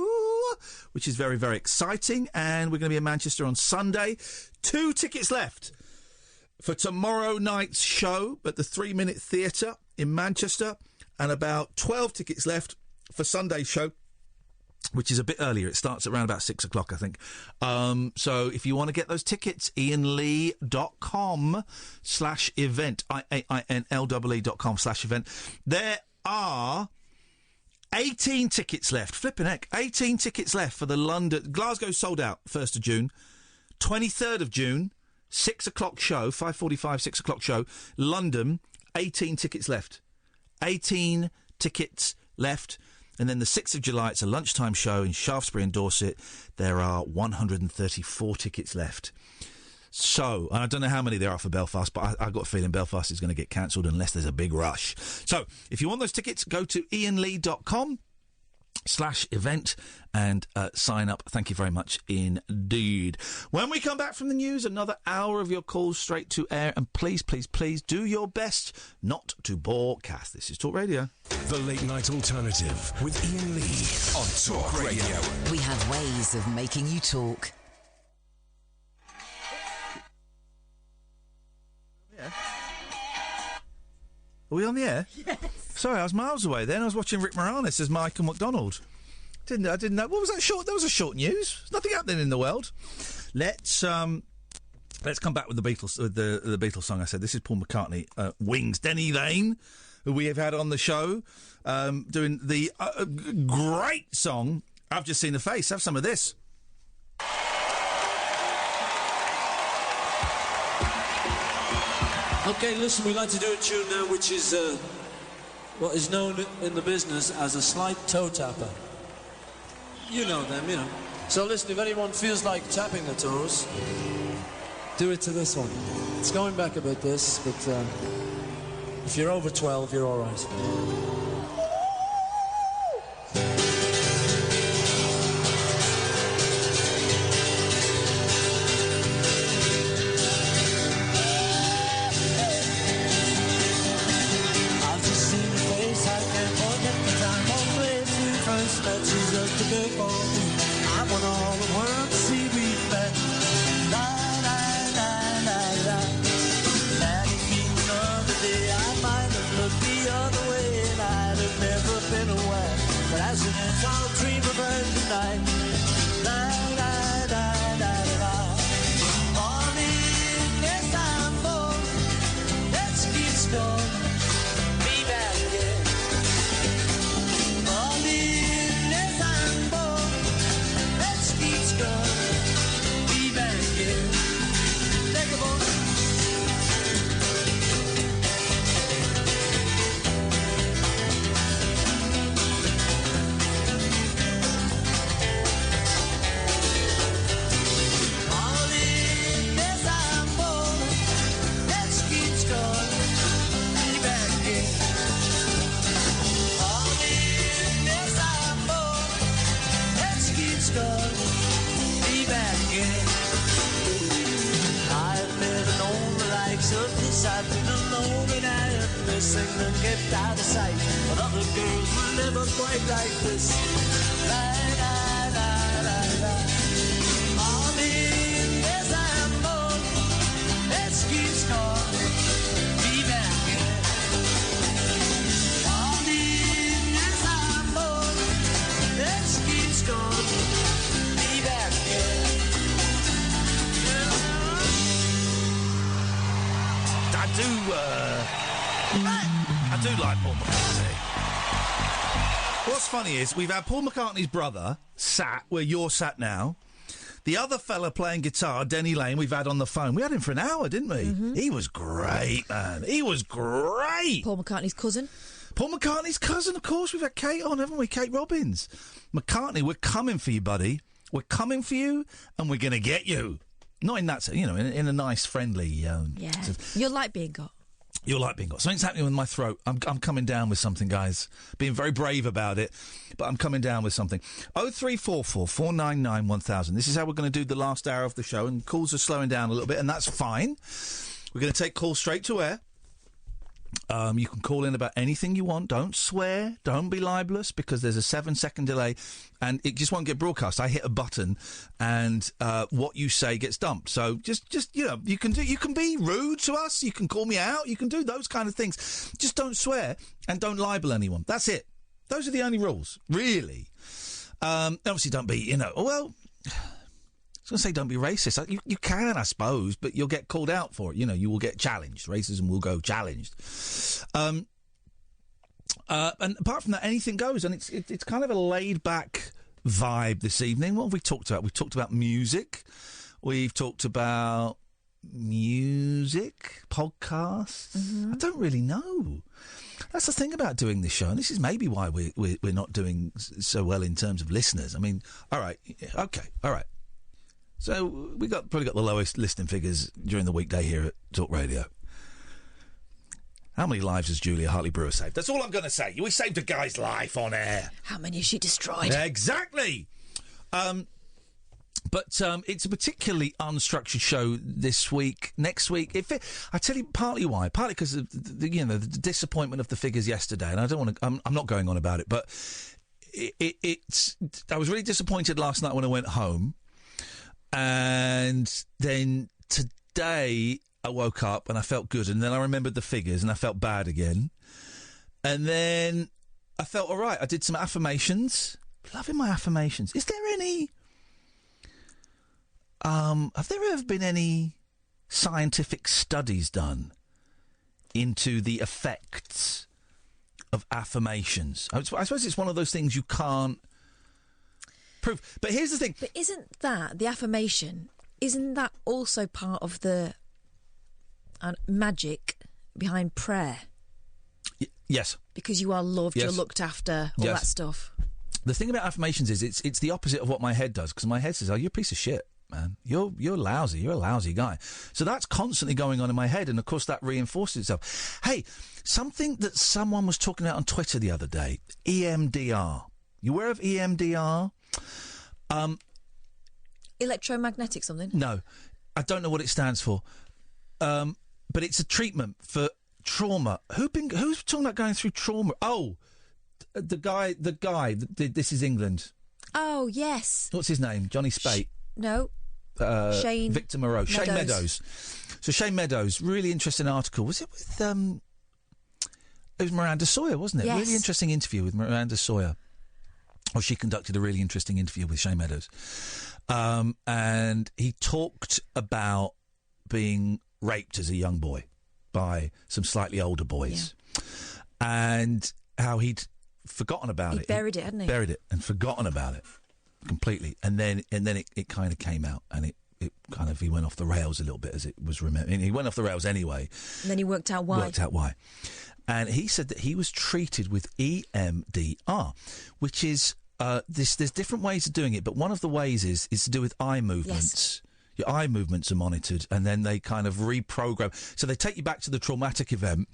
which is very, very exciting, and we're going to be in Manchester on Sunday. 2 tickets left for tomorrow night's show at the 3 Minute Theatre in Manchester, and about 12 tickets left for Sunday's show, which is a bit earlier. It starts at around about 6 o'clock, I think. So if you want to get those tickets, iainlee.com/event, IAINLEE.com/event. There are 18 tickets left. Flipping heck. 18 tickets left for the London... Glasgow sold out, 1st of June. 23rd of June, 6 o'clock show, 5:45, 6 o'clock show. London, 18 tickets left. 18 tickets left. And then the 6th of July, it's a lunchtime show in Shaftesbury and Dorset. There are 134 tickets left. So, and I don't know how many there are for Belfast, but I've got a feeling Belfast is going to get cancelled unless there's a big rush. So, if you want those tickets, go to iainlee.com/event and sign up. Thank you very much indeed. When we come back from the news, another hour of your calls straight to air. And please, please, please do your best not to bore Kath. This is Talk Radio. The Late Night Alternative with Iain Lee on Talk Radio. We have ways of making you talk. Yeah. Are we on the air? Yes. Sorry, I was miles away then. I was watching Rick Moranis as Michael McDonald. I didn't know. What was that short? That was a short news. There's nothing happening in the world. Let's come back with the Beatles, with the Beatles song I said. This is Paul McCartney, Wings. Denny Lane, who we have had on the show, doing the great song, I've Just Seen a Face. Have some of this. Okay, listen, we'd like to do a tune now which is what is known in the business as a slight toe tapper. You know them, you know. So listen, if anyone feels like tapping the toes, do it to this one. It's going back a bit, this, but if you're over 12, you're all right. I want all England kept out of sight. But other girls were never quite like this. La la la la la. All in Desambo, Eskimskor, vive aquel. All in Desambo, Eskimskor, vive aquel. I do like Paul McCartney. What's funny is we've had Paul McCartney's brother sat where you're sat now. The other fella playing guitar, Denny Lane, we've had on the phone. We had him for an hour, didn't we? Mm-hmm. He was great, man. He was great. Paul McCartney's cousin. Paul McCartney's cousin, of course. We've had Kate on, haven't we? Kate Robbins. McCartney, we're coming for you, buddy. We're coming for you, and we're going to get you. Not in that sense, in a nice, friendly... Yeah. You're like being got. You're like being got. Something's happening with my throat. I'm coming down with something, guys. Being very brave about it, but I'm coming down with something. 0344 499 1000. This is how we're going to do the last hour of the show, and calls are slowing down a little bit, and that's fine. We're going to take calls straight to air. You can call in about anything you want. Don't swear. Don't be libelous, because there's a 7-second delay and it just won't get broadcast. I hit a button and what you say gets dumped. So just you can be rude to us. You can call me out. You can do those kind of things. Just don't swear and don't libel anyone. That's it. Those are the only rules, really. Obviously, don't be, well... I was going to say don't be racist. You can, I suppose, but you'll get called out for it. You will get challenged. Racism will go challenged. And apart from that, anything goes. And it's kind of a laid-back vibe this evening. What have we talked about? We've talked about music. We've talked about music, podcasts. Mm-hmm. I don't really know. That's the thing about doing this show, and this is maybe why we're not doing so well in terms of listeners. I mean, all right, okay, all right. So we probably got the lowest listening figures during the weekday here at Talk Radio. How many lives has Julia Hartley-Brewer saved? That's all I'm going to say. We saved a guy's life on air. How many has she destroyed? Exactly. But it's a particularly unstructured show this week. Next week, I tell you partly why. Partly because of the disappointment of the figures yesterday, and I don't want to. I'm not going on about it, but it's. I was really disappointed last night when I went home. And then today I woke up and I felt good, and then I remembered the figures and I felt bad again. And then I felt all right. I did some affirmations. Loving my affirmations. Is there any... have there ever been any scientific studies done into the effects of affirmations? I suppose it's one of those things you can't proof. But here's the thing. But isn't that, the affirmation, isn't that also part of the magic behind prayer? Yes. Because you are loved, yes. You're looked after, all yes. that stuff. The thing about affirmations is it's the opposite of what my head does, because my head says, oh, you're a piece of shit, man. You're lousy. You're a lousy guy. So that's constantly going on in my head, and of course that reinforces itself. Hey, something that someone was talking about on Twitter the other day, EMDR. You aware of EMDR? Electromagnetic something? No, I don't know what it stands for. But it's a treatment for trauma. Who's talking about going through trauma? Oh, the guy. This Is England. Oh yes. What's his name? Johnny Spate. No. Shane. Victor Moreau. Meadows. Shane Meadows. So Shane Meadows, really interesting article. Was it with? It was Miranda Sawyer, wasn't it? Yes. Really interesting interview with Miranda Sawyer. Or she conducted a really interesting interview with Shane Meadows. And he talked about being raped as a young boy by some slightly older boys. Yeah. And how he'd forgotten about it. He buried it, hadn't he? Buried it and forgotten about it completely. And then it kind of came out, and it kind of, he went off the rails a little bit as it was remembered. He went off the rails anyway. And then he worked out why. And he said that he was treated with EMDR, which is there's different ways of doing it, but one of the ways is to do with eye movements. Yes. Your eye movements are monitored, and then they kind of reprogram. So they take you back to the traumatic event,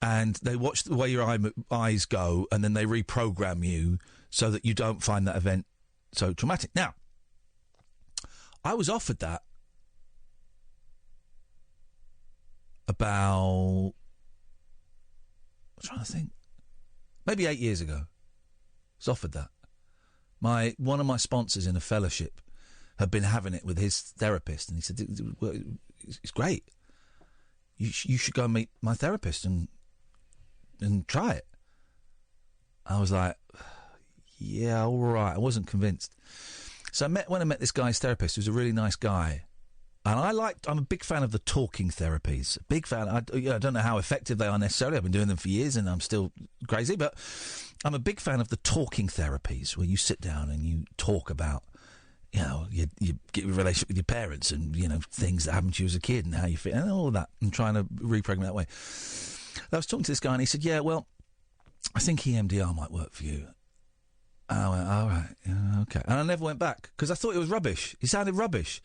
and they watch the way your eyes go, and then they reprogram you so that you don't find that event so traumatic. Now, I was offered that about trying to think. Maybe 8 years ago. I was offered that. One of my sponsors in a fellowship had been having it with his therapist, and he said, it's great. You should go and meet my therapist and try it. I was like, yeah, all right. I wasn't convinced. So when I met this guy's therapist, who was a really nice guy, and I'm a big fan of the talking therapies. Big fan. I don't know how effective they are necessarily. I've been doing them for years and I'm still crazy, but I'm a big fan of the talking therapies where you sit down and you talk about, you get a relationship with your parents and, things that happened to you as a kid and how you feel and all of that, and trying to reprogram that way. I was talking to this guy and he said, yeah, well, I think EMDR might work for you. I went, all right, yeah, okay. And I never went back because I thought it was rubbish. It sounded rubbish.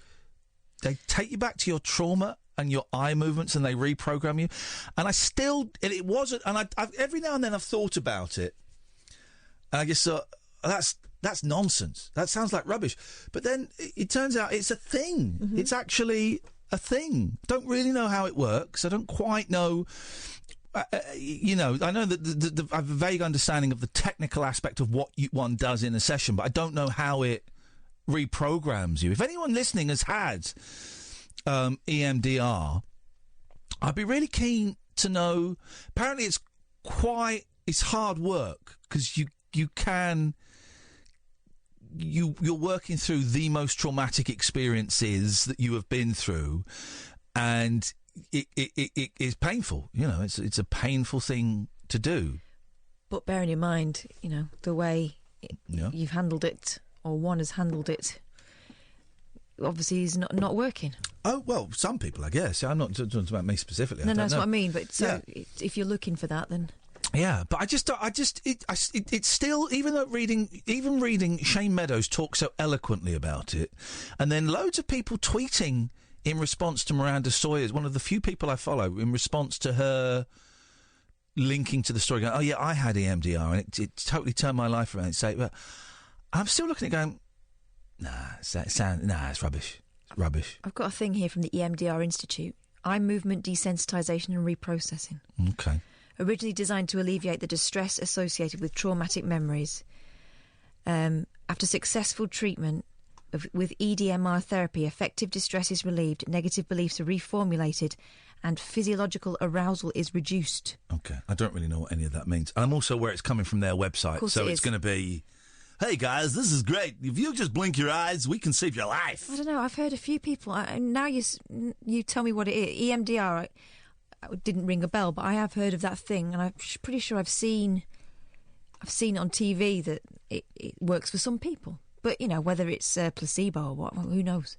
They take you back to your trauma and your eye movements and they reprogram you. And it wasn't, and I've every now and then I've thought about it. And I just thought, that's nonsense. That sounds like rubbish. But then it turns out it's a thing. Mm-hmm. It's actually a thing. Don't really know how it works. I don't quite know. I know that I have a vague understanding of the technical aspect of what one does in a session, but I don't know how it reprograms you. If anyone listening has had EMDR, I'd be really keen to know. Apparently it's hard work because you're working through the most traumatic experiences that you have been through, and it is painful. It's a painful thing to do. But bearing in mind, the way you've handled it, or one has handled it, obviously is not working. Oh, well, some people, I guess. I'm not talking about me specifically. No, that's what I mean. But if you're looking for that, then... Yeah, but it's still, even reading Shane Meadows talk so eloquently about it, and then loads of people tweeting in response to Miranda Sawyer's, one of the few people I follow, in response to her linking to the story, going, oh yeah, I had EMDR, and it totally turned my life around. But I'm still looking at it going, it's rubbish. It's rubbish. I've got a thing here from the EMDR Institute. Eye movement desensitisation and reprocessing. Okay. Originally designed to alleviate the distress associated with traumatic memories. After successful treatment with EDMR therapy, effective distress is relieved, negative beliefs are reformulated, and physiological arousal is reduced. Okay. I don't really know what any of that means. I'm also aware it's coming from their website, so it's going to be... Hey guys, this is great. If you just blink your eyes, we can save your life. I don't know. I've heard a few people. Now you tell me what it is. EMDR it didn't ring a bell, but I have heard of that thing, and I'm pretty sure I've seen it on TV that it works for some people. But whether it's placebo or what, well, who knows?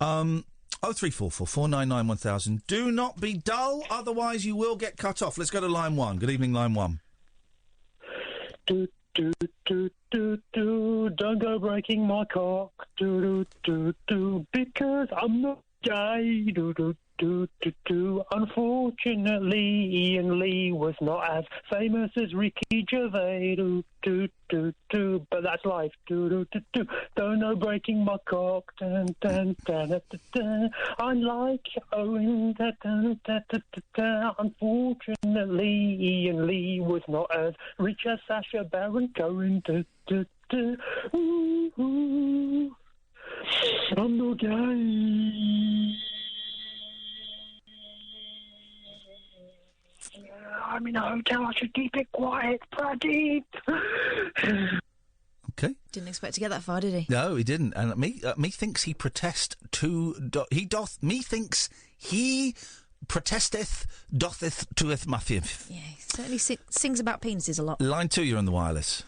0344 499 1000. Do not be dull, otherwise you will get cut off. Let's go to line one. Good evening, line one. Don't go breaking my cock. Because I'm not gay. Unfortunately, Iain Lee was not as famous as Ricky Gervais. But that's life. Don't know breaking my cock. I'm like Owen. Unfortunately, Iain Lee was not as rich as Sacha Baron Cohen. I'm not gay. I'm in a hotel. I should keep it quiet, Pradeep. Okay. Didn't expect to get that far, did he? No, he didn't. And methinks he protest to... methinks he protesteth, dotheth, toeth, muffeth. Yeah, he certainly sings about penises a lot. Line two, you're on the wireless.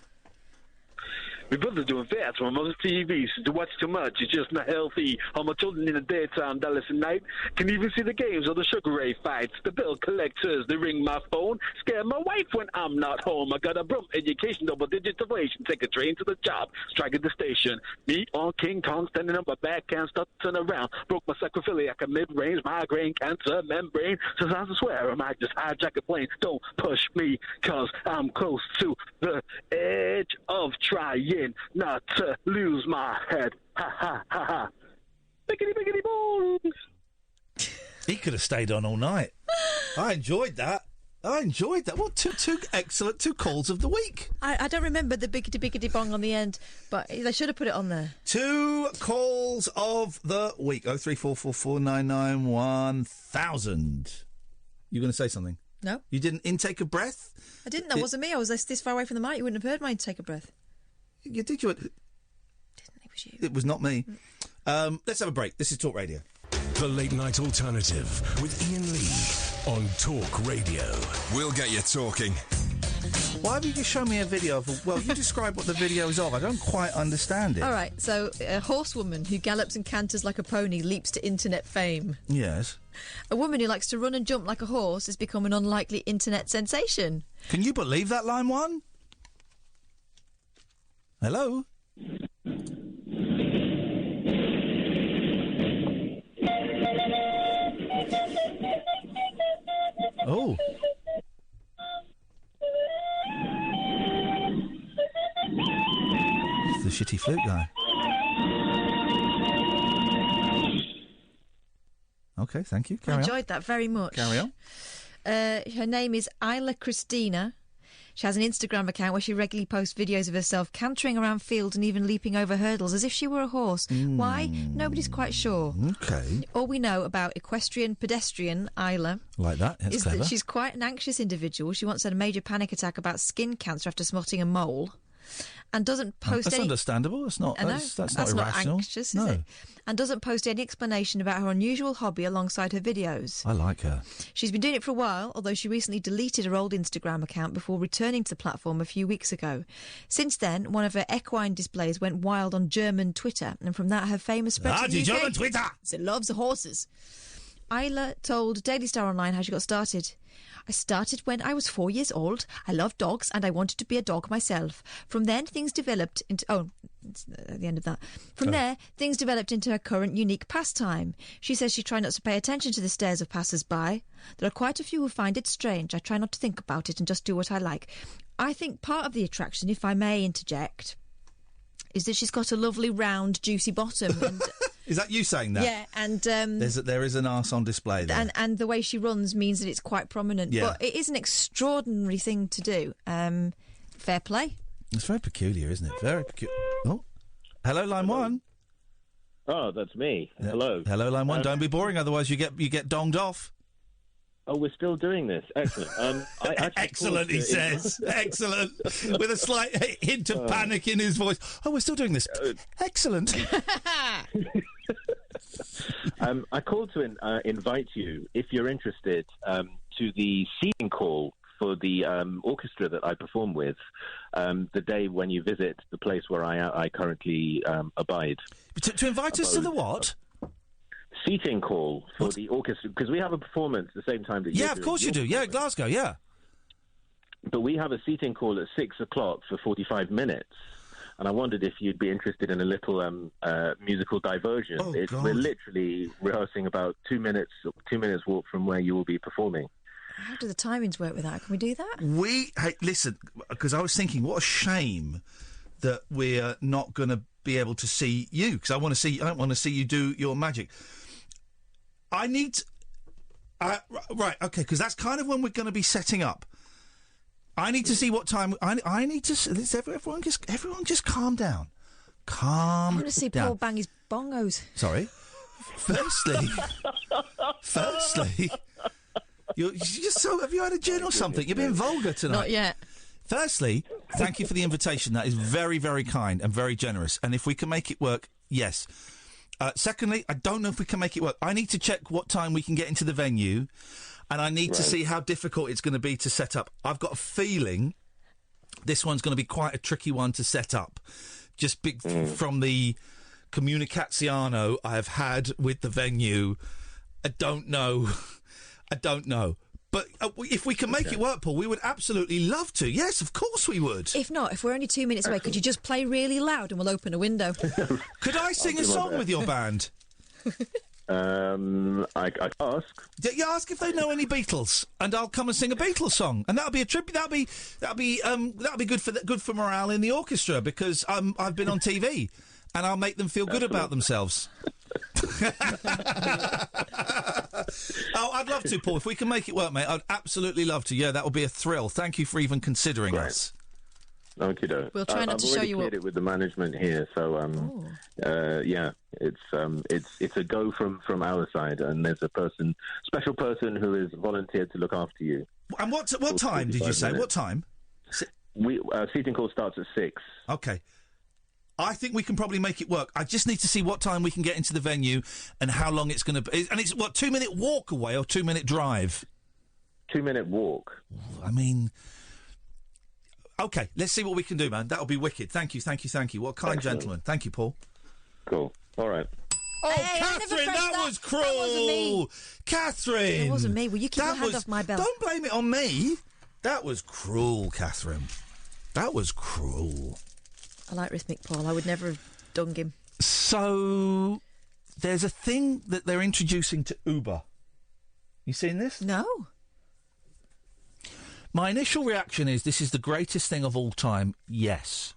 My brother's doing fast on mother's TV, so to watch too much is just not healthy. All my children in the daytime, Dallas at night, can even see the games or the Sugar Ray fights. The bill collectors, they ring my phone, scare my wife when I'm not home. I got a broom education, double-digit inflation, take a train to the job, strike at the station. Me on King Kong, standing on my back, can't stop turning around. Broke my sacrophiliac, a mid-range, migraine, cancer, membrane. Sometimes I swear I might just hijack a plane. Don't push me, cause I'm close to the edge of trying not to lose my head. Ha ha ha ha. Biggity boom. He could have stayed on all night. I enjoyed that. I enjoyed that. Well, two excellent two calls of the week. I don't remember the biggity bong on the end, but they should have put it on there. Two calls of the week. 03444991000. You going to say something? No. You didn't intake a breath? I didn't. That wasn't me. I was this far away from the mic. You wouldn't have heard mine take a breath. You did. You didn't. It was you. It was not me. Let's have a break. This is Talk Radio. The Late Night Alternative with Iain Lee on Talk Radio. We'll get you talking. Why have you just shown me a video of... Well, you describe what the video is of. I don't quite understand it. All right, so a horsewoman who gallops and canters like a pony leaps to internet fame. Yes. A woman who likes to run and jump like a horse has become an unlikely internet sensation. Can you believe that, line one? Hello? Oh. It's the shitty flute guy. Okay, thank you. Carry I on. enjoyed that very much. Carry on. Her name is Isla Christina. She has an Instagram account where she regularly posts videos of herself cantering around fields and even leaping over hurdles as if she were a horse. Why? Nobody's quite sure. Okay. All we know about equestrian pedestrian Isla Like that. That's is clever. that she's quite an anxious individual. She once had a major panic attack about skin cancer after spotting a mole. And doesn't post That's any... understandable. That's not. I know. That's not irrational. Not anxious, no. is it? And doesn't post any explanation about her unusual hobby alongside her videos. I like her. She's been doing it for a while, although she recently deleted her old Instagram account before returning to the platform a few weeks ago. Since then, one of her equine displays went wild on German Twitter, and from that her fame has spread to the UK. German Twitter! She loves horses. Isla told Daily Star Online how she got started. I started when I was 4 years old. I loved dogs and I wanted to be a dog myself. From then, things developed into... Oh, it's at the end of that. From there, things developed into her current unique pastime. She says she tries not to pay attention to the stares of passers-by. There are quite a few who find it strange. I try not to think about it and just do what I like. I think part of the attraction, if I may interject, is that she's got a lovely, round, juicy bottom. And, is that you saying that? Yeah, and... there is an arse on display there. And the way she runs means that it's quite prominent. Yeah. But it is an extraordinary thing to do. Fair play. It's very peculiar, isn't it? Very peculiar. Oh. Hello, line one. Oh, that's me. Yeah. Hello. Hello, line one. Don't be boring, otherwise you get donged off. Oh, we're still doing this. Excellent. I actually Excellent, he says. Excellent. With a slight hint of panic in his voice. Oh, we're still doing this. Excellent. I called to invite you, if you're interested, to the seating call for the orchestra that I perform with the day when you visit the place where I currently abide. To invite us to the what? Seating call for the orchestra, because we have a performance the same time that you do. Yeah, of course you do. Yeah, Glasgow, yeah. But we have a seating call at 6 o'clock for 45 minutes. And I wondered if you'd be interested in a little musical diversion. Oh, God. We're literally rehearsing about 2 minutes walk from where you will be performing. How do the timings work with that? Can we do that? Hey, listen, because I was thinking, what a shame that we're not going to be able to see you, because I don't want to see you do your magic. I need... right, okay, because that's kind of when we're going to be setting up. I need to see what time... I need to... Everyone just calm down. Calm down. I want to see Paul bang his bongos. Sorry. Firstly... You're just so... Have you had a gin or something? You're being vulgar tonight. Not yet. Firstly, thank you for the invitation. That is very, very kind and very generous. And if we can make it work, yes. Secondly, I don't know if we can make it work. I need to check what time we can get into the venue, and I need to see how difficult it's going to be to set up. I've got a feeling this one's going to be quite a tricky one to set up, just from the communicazione I have had with the venue. I don't know. But if we can make it work, Paul, we would absolutely love to. Yes, of course we would. If not, if we're only 2 minutes away, could you just play really loud and we'll open a window? Could I sing a song with your band? I ask. You ask if they know any Beatles, and I'll come and sing a Beatles song, and that'll be a tribute. That'll be good for morale in the orchestra, because I've been on TV, and I'll make them feel good about themselves. Oh, I'd love to, Paul. If we can make it work, mate, I'd absolutely love to. Yeah, that would be a thrill. Thank you for even considering us. Okay, doke. We'll try not to show you I've already cleared it with the management here, so yeah, it's a go from our side, and there's a special person who is volunteered to look after you. And what time did you say? What time? Seating call starts at 6. Okay. I think we can probably make it work. I just need to see what time we can get into the venue and how long it's going to be. And it's, 2-minute walk away or 2-minute drive? 2-minute walk. I mean... OK, let's see what we can do, man. That'll be wicked. Thank you. What a kind gentleman. Thank you, Paul. Cool. All right. Oh, hey, Catherine, that was cruel. That wasn't me. Catherine. It wasn't me. Will you keep your hand off my belt? Don't blame it on me. That was cruel, Catherine. That was cruel. I like Rhythmic Paul. I would never have dung him. So, there's a thing that they're introducing to Uber. You seen this? No. My initial reaction is, this is the greatest thing of all time. Yes.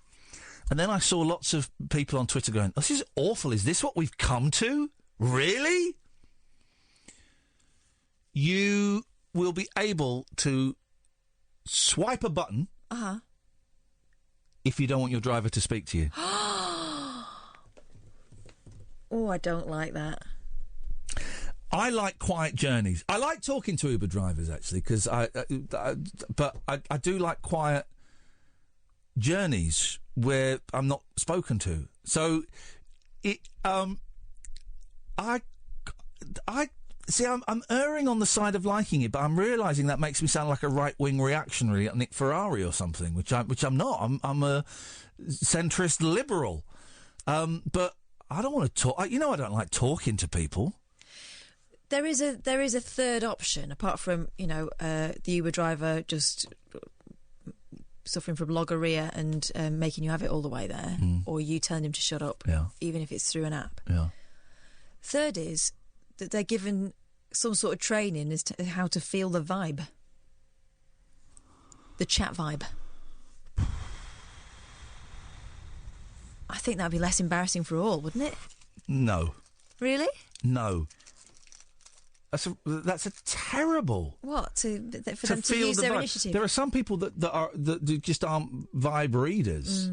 And then I saw lots of people on Twitter going, this is awful. Is this what we've come to? Really? You will be able to swipe a button if you don't want your driver to speak to you. Oh, I don't like that. I like quiet journeys. I like talking to Uber drivers, actually, because but I do like quiet journeys where I'm not spoken to. So, I see. I'm erring on the side of liking it, but I'm realising that makes me sound like a right-wing reactionary at Nick Ferrari or something, which I'm not. I'm a centrist liberal, but I don't want to talk. I don't like talking to people. There is a third option apart from the Uber driver just suffering from logorrhea and making you have it all the way there, or you telling him to shut up, even if it's through an app. Yeah. Third is that they're given some sort of training as to how to feel the vibe, the chat vibe. I think that'd be less embarrassing for all, wouldn't it? No. Really? No. That's a terrible. What for them to use their initiative? There are some people that just aren't vibe readers,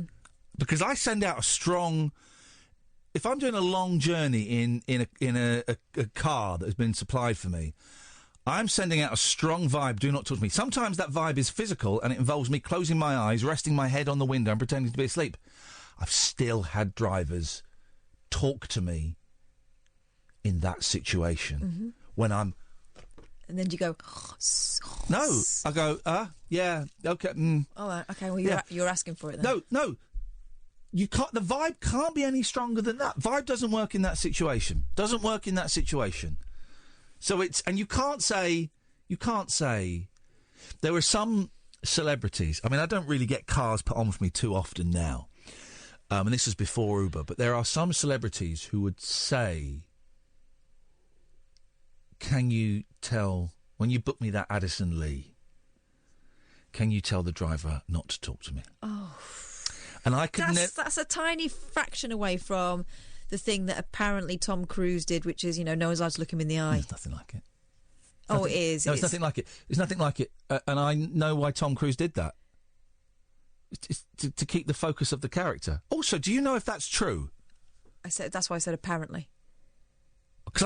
because I send out a strong. If I'm doing a long journey in a car that has been supplied for me, I'm sending out a strong vibe. Do not talk to me. Sometimes that vibe is physical and it involves me closing my eyes, resting my head on the window, and pretending to be asleep. I've still had drivers talk to me in that situation. When I'm... And then you go... No, I go, yeah, okay. All right, okay, well, you're asking for it then. No. You can't... The vibe can't be any stronger than that. Vibe doesn't work in that situation. So it's... And you can't say... There are some celebrities... I mean, I don't really get cars put on for me too often now. And this was before Uber. But there are some celebrities who would say... Can you tell, when you book me that Addison Lee, can you tell the driver not to talk to me? Oh. And I could that's a tiny fraction away from the thing that apparently Tom Cruise did, which is, no one's allowed to look him in the eye. There's nothing like it. It is. No, it's nothing like it. It's nothing like it. And I know why Tom Cruise did that. It's to keep the focus of the character. Also, do you know if that's true? That's why I said apparently. Because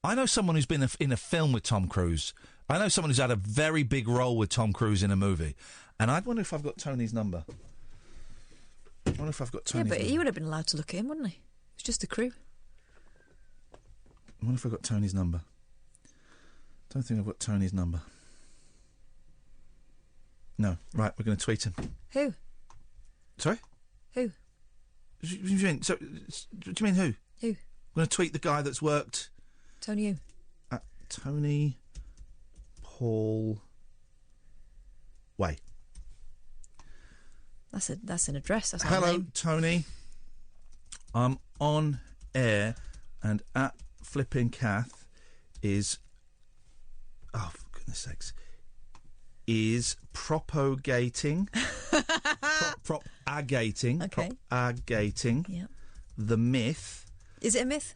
I know someone who's been in a film with Tom Cruise. I know someone who's had a very big role with Tom Cruise in a movie. And I wonder if I've got Tony's number. Yeah, but he would have been allowed to look at him, wouldn't he? It's just the crew. I wonder if I've got Tony's number. Don't think I've got Tony's number. No. Right, we're going to tweet him. Who? Sorry? Who? What do you mean? So, do you mean who? Who? I'm going to tweet the guy that's worked... Tony who? Tony Paul Way. That's an address. That's not Hello, a name. Tony. I'm on air, and at Flipping Kath is... Oh, for goodness sakes. Is propagating... propagating. Okay. Propagating. Yeah. The myth... Is it a myth?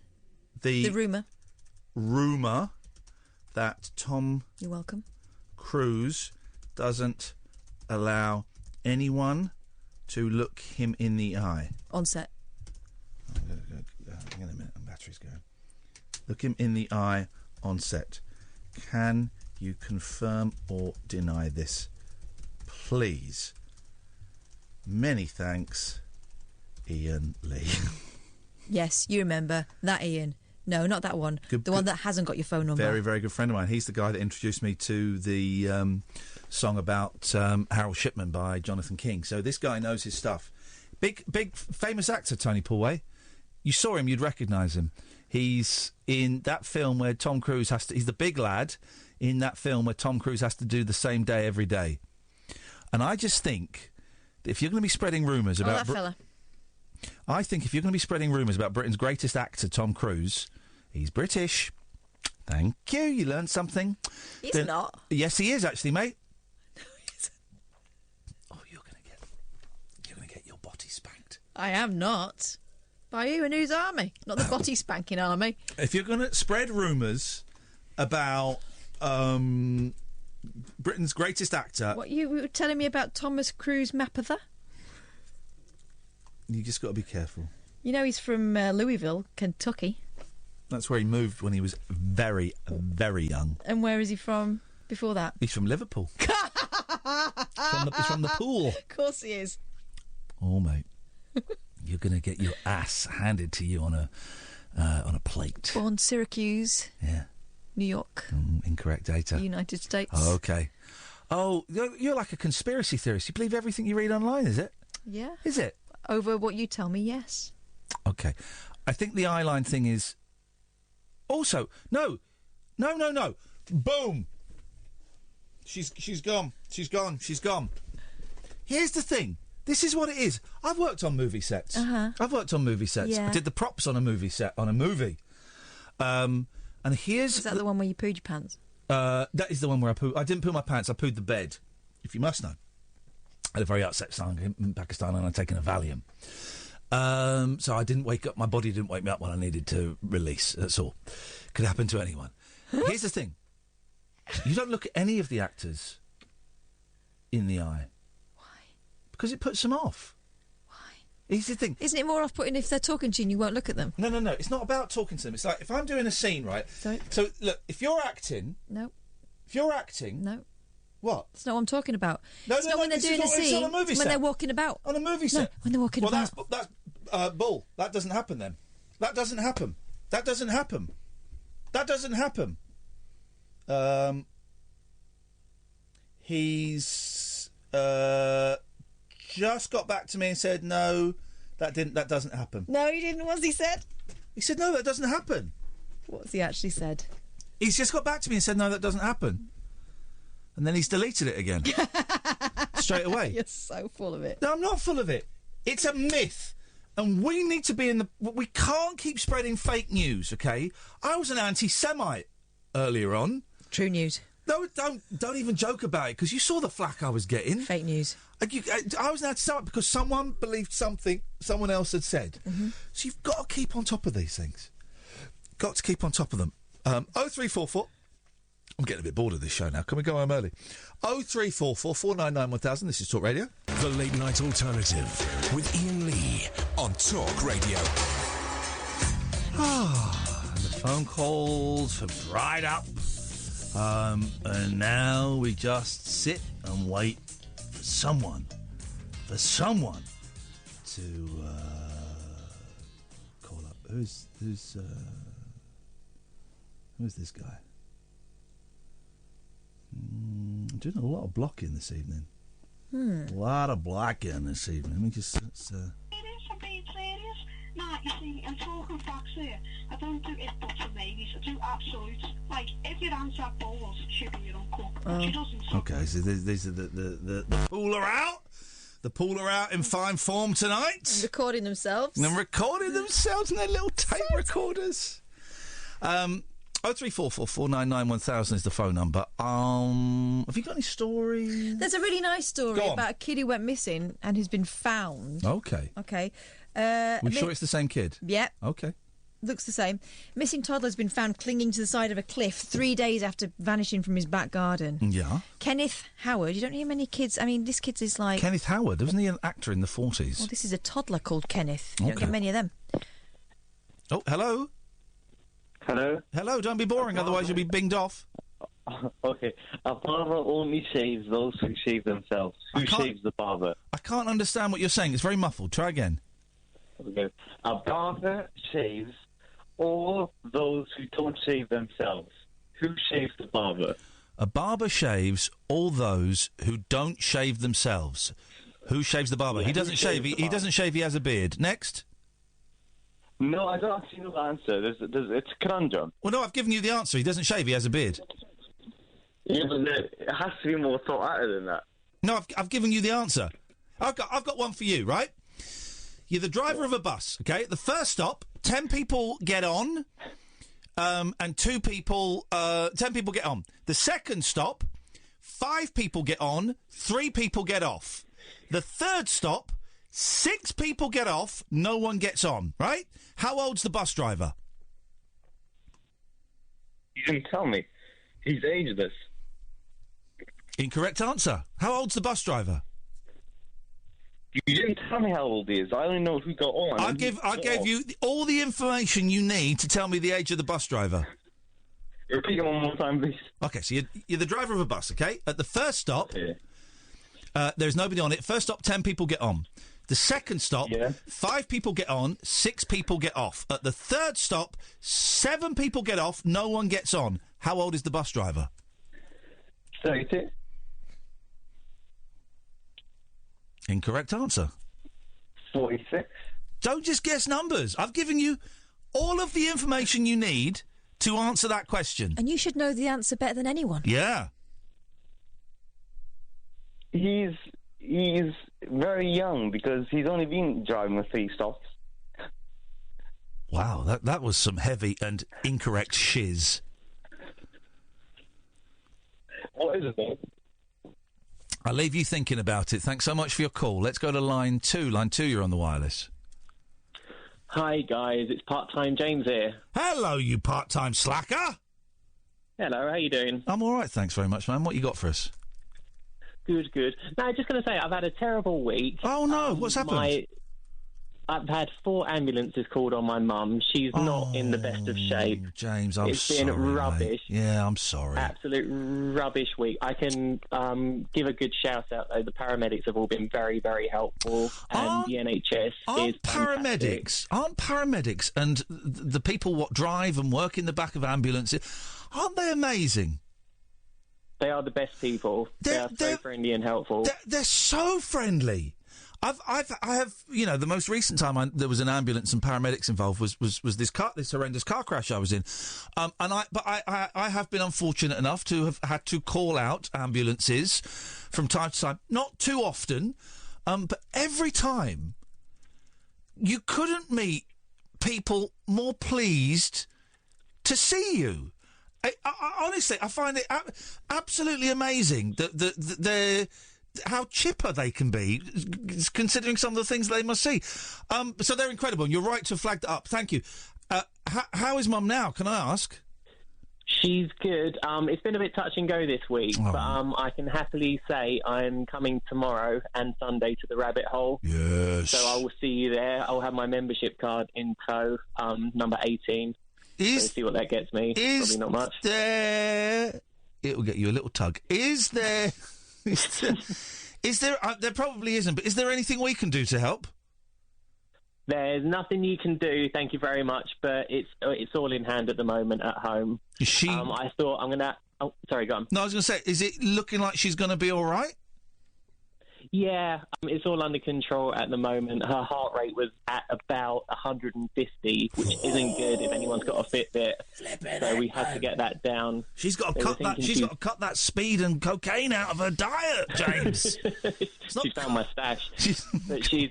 The rumour? Rumour that Tom... You're welcome. Cruise doesn't allow anyone to look him in the eye. On set. Hang on a minute, my battery's going. Look him in the eye on set. Can you confirm or deny this, please? Many thanks, Iain Lee. Yes, you remember that Ian. No, not that one. The one that hasn't got your phone number. Very, very good friend of mine. He's the guy that introduced me to the song about Harold Shipman by Jonathan King. So this guy knows his stuff. Big, famous actor, Tony Paulway. You saw him, you'd recognise him. He's in that film where Tom Cruise has to... He's the big lad in that film where Tom Cruise has to do the same day every day. And I just think that if you're going to be spreading rumours about... that fella. I think if you're going to be spreading rumours about Britain's greatest actor, Tom Cruise, he's British. Thank you. You learned something. He's not. Yes, he is, actually, mate. No, he isn't. Oh, you're going to get your body spanked. I am not. By who and whose army? Not the body spanking army. If you're going to spread rumours about Britain's greatest actor... What, you were telling me about Thomas Cruise Mapother? You just got to be careful. You know he's from Louisville, Kentucky. That's where he moved when he was very, very young. And where is he from before that? He's from Liverpool. He's from the pool. Of course he is. Oh, mate. You're going to get your ass handed to you on a plate. Born Syracuse. Yeah. New York. Incorrect data. United States. Oh, okay. Oh, you're like a conspiracy theorist. You believe everything you read online, is it? Yeah. Is it? Over what you tell me, yes. Okay. I think the eyeline thing is... Also, no. Boom. She's gone. She's gone. Here's the thing. This is what it is. I've worked on movie sets. Uh-huh. I've worked on movie sets. Yeah. I did the props on a movie set, on a movie. And here's... Is that the one where you pooed your pants? That is the one where I didn't poo my pants, I pooed the bed, if you must know. I had a very upset son in Pakistan and I'd taken a Valium. So I didn't wake up, my body didn't wake me up when I needed to release, that's all. Could happen to anyone. Here's the thing. You don't look at any of the actors in the eye. Why? Because it puts them off. Why? Here's the thing. Isn't it more off-putting if they're talking to you and you won't look at them? No. It's not about talking to them. It's like, if I'm doing a scene, right? So, look, if you're acting... No. If you're acting... No. What? That's not what I'm talking about. No, it's not when they're doing a scene. It's on a movie set. When they're walking about. On a movie set. No, when they're walking about. Well, that's bull. That doesn't happen then. That doesn't happen. He's just got back to me and said, no, that doesn't happen. No, he didn't. What's he said? He said, no, that doesn't happen. What's he actually said? He's just got back to me and said, no, that doesn't happen. And then he's deleted it again. Straight away. You're so full of it. No, I'm not full of it. It's a myth. And we need to be in the... We can't keep spreading fake news, OK? I was an anti-Semite earlier on. True news. No, don't even joke about it, because you saw the flack I was getting. Fake news. I was an anti-Semite because someone believed something someone else had said. Mm-hmm. So you've got to keep on top of these things. Got to keep on top of them. 0344... I'm getting a bit bored of this show now. Can we go home early? 0344 499 1000. This is Talk Radio. The Late Night Alternative with Iain Lee on Talk Radio. The phone calls have dried up. And now we just sit and wait for someone to call up. Who's this guy? I'm doing a lot of blocking this evening. A lot of blocking this evening. Let me just... I'm being serious. Nah, you see, I'm talking facts here. I don't do it but for ladies. I do absolutes. Like, if your hands have balls, it should be your uncle. But she doesn't. Okay, so these are the pool are out. The pool are out in fine form tonight. And recording themselves. And recording themselves in their little tape recorders. 0344 499 1000 is the phone number. Have you got any stories? There's a really nice story about a kid who went missing and who's been found. Okay. Okay. We're sure it's the same kid? Yeah. Okay. looks the same. Missing toddler has been found clinging to the side of a cliff 3 days after vanishing from his back garden. Yeah. Kenneth Howard. You don't hear many kids. I mean, this kid is like... Kenneth Howard, wasn't he an actor in the 40s? Well, this is a toddler called Kenneth. You don't Okay. get many of them. Oh, hello? Hello? Hello, don't be boring, otherwise you'll be binged off. Okay. A barber only shaves those who shave themselves. Who shaves the barber? I can't understand what you're saying. It's very muffled. Try again. Okay. A barber shaves all those who don't shave themselves. Who shaves the barber? A barber shaves all those who don't shave themselves. Who shaves the barber? Yeah, he doesn't who shave. shaves the He doesn't shave. He has a beard. Next. No, I don't actually know the answer. It's a conundrum. Well, no, I've given you the answer. He doesn't shave. He has a beard. Yeah, but it has to be more thought out than that. No, I've given you the answer. I've got one for you, right? You're the driver of a bus, okay? At the first stop, 10 people get on, and 10 people get on. The second stop, 5 people get on, 3 people get off. The third stop, 6 people get off, no one gets on, right? How old's the bus driver? You didn't tell me. He's ageless. Incorrect answer. How old's the bus driver? You didn't tell me how old he is. I only know who got on. I gave you all the information you need to tell me the age of the bus driver. Repeat it one more time, please. Okay, so you're the driver of a bus, okay? At the first stop, there's nobody on it. First stop, 10 people get on. The second stop, 5 people get on, 6 people get off. At the third stop, 7 people get off, no one gets on. How old is the bus driver? 32. Incorrect answer. 46. Don't just guess numbers. I've given you all of the information you need to answer that question. And you should know the answer better than anyone. Yeah. He's very young because he's only been driving with 3 stops. Wow, that was some heavy and incorrect shiz. What is it, then? I'll leave you thinking about it. Thanks so much for your call. Let's go to line 2. Line 2, you're on the wireless. Hi, guys. It's part-time James here. Hello, you part-time slacker. Hello, how you doing? I'm all right, thanks very much, man. What you got for us? Good, good. No, just going to say, I've had a terrible week. Oh, no. What's happened? I've had 4 ambulances called on my mum. She's not in the best of shape. James, I'm sorry. It's been rubbish. Mate. Yeah, I'm sorry. Absolute rubbish week. I can give a good shout out, though. The paramedics have all been very, very helpful. And the NHS is fantastic. Aren't paramedics and the people what drive and work in the back of ambulances, aren't they amazing? They are the best people. They are so friendly and helpful. They're so friendly. I have, you know, the most recent time there was an ambulance and paramedics involved was this horrendous car crash I was in, I have been unfortunate enough to have had to call out ambulances from time to time, not too often, but every time. You couldn't meet people more pleased to see you. I honestly, I find it absolutely amazing that they're. How chipper they can be, considering some of the things they must see. So they're incredible, and you're right to flag that up. Thank you. How is Mum now, can I ask? She's good. It's been a bit touch and go this week, but I can happily say I'm coming tomorrow and Sunday to the Rabbit Hole. Yes. So I will see you there. I'll have my membership card in tow, number 18. So see what that gets me. Probably not much. It will get you a little tug. Is there... Is there? There probably isn't. But is there anything we can do to help? There's nothing you can do. Thank you very much. But it's all in hand at the moment at home. Is she? I thought I'm gonna. Oh, sorry, go on. No, I was gonna say, is it looking like she's gonna be all right? Yeah, it's all under control at the moment. Her heart rate was at about 150, which isn't good if anyone's got a Fitbit. So we had to get that down. She's got to cut that. She's got to cut that speed and cocaine out of her diet, James. She found my stash, but she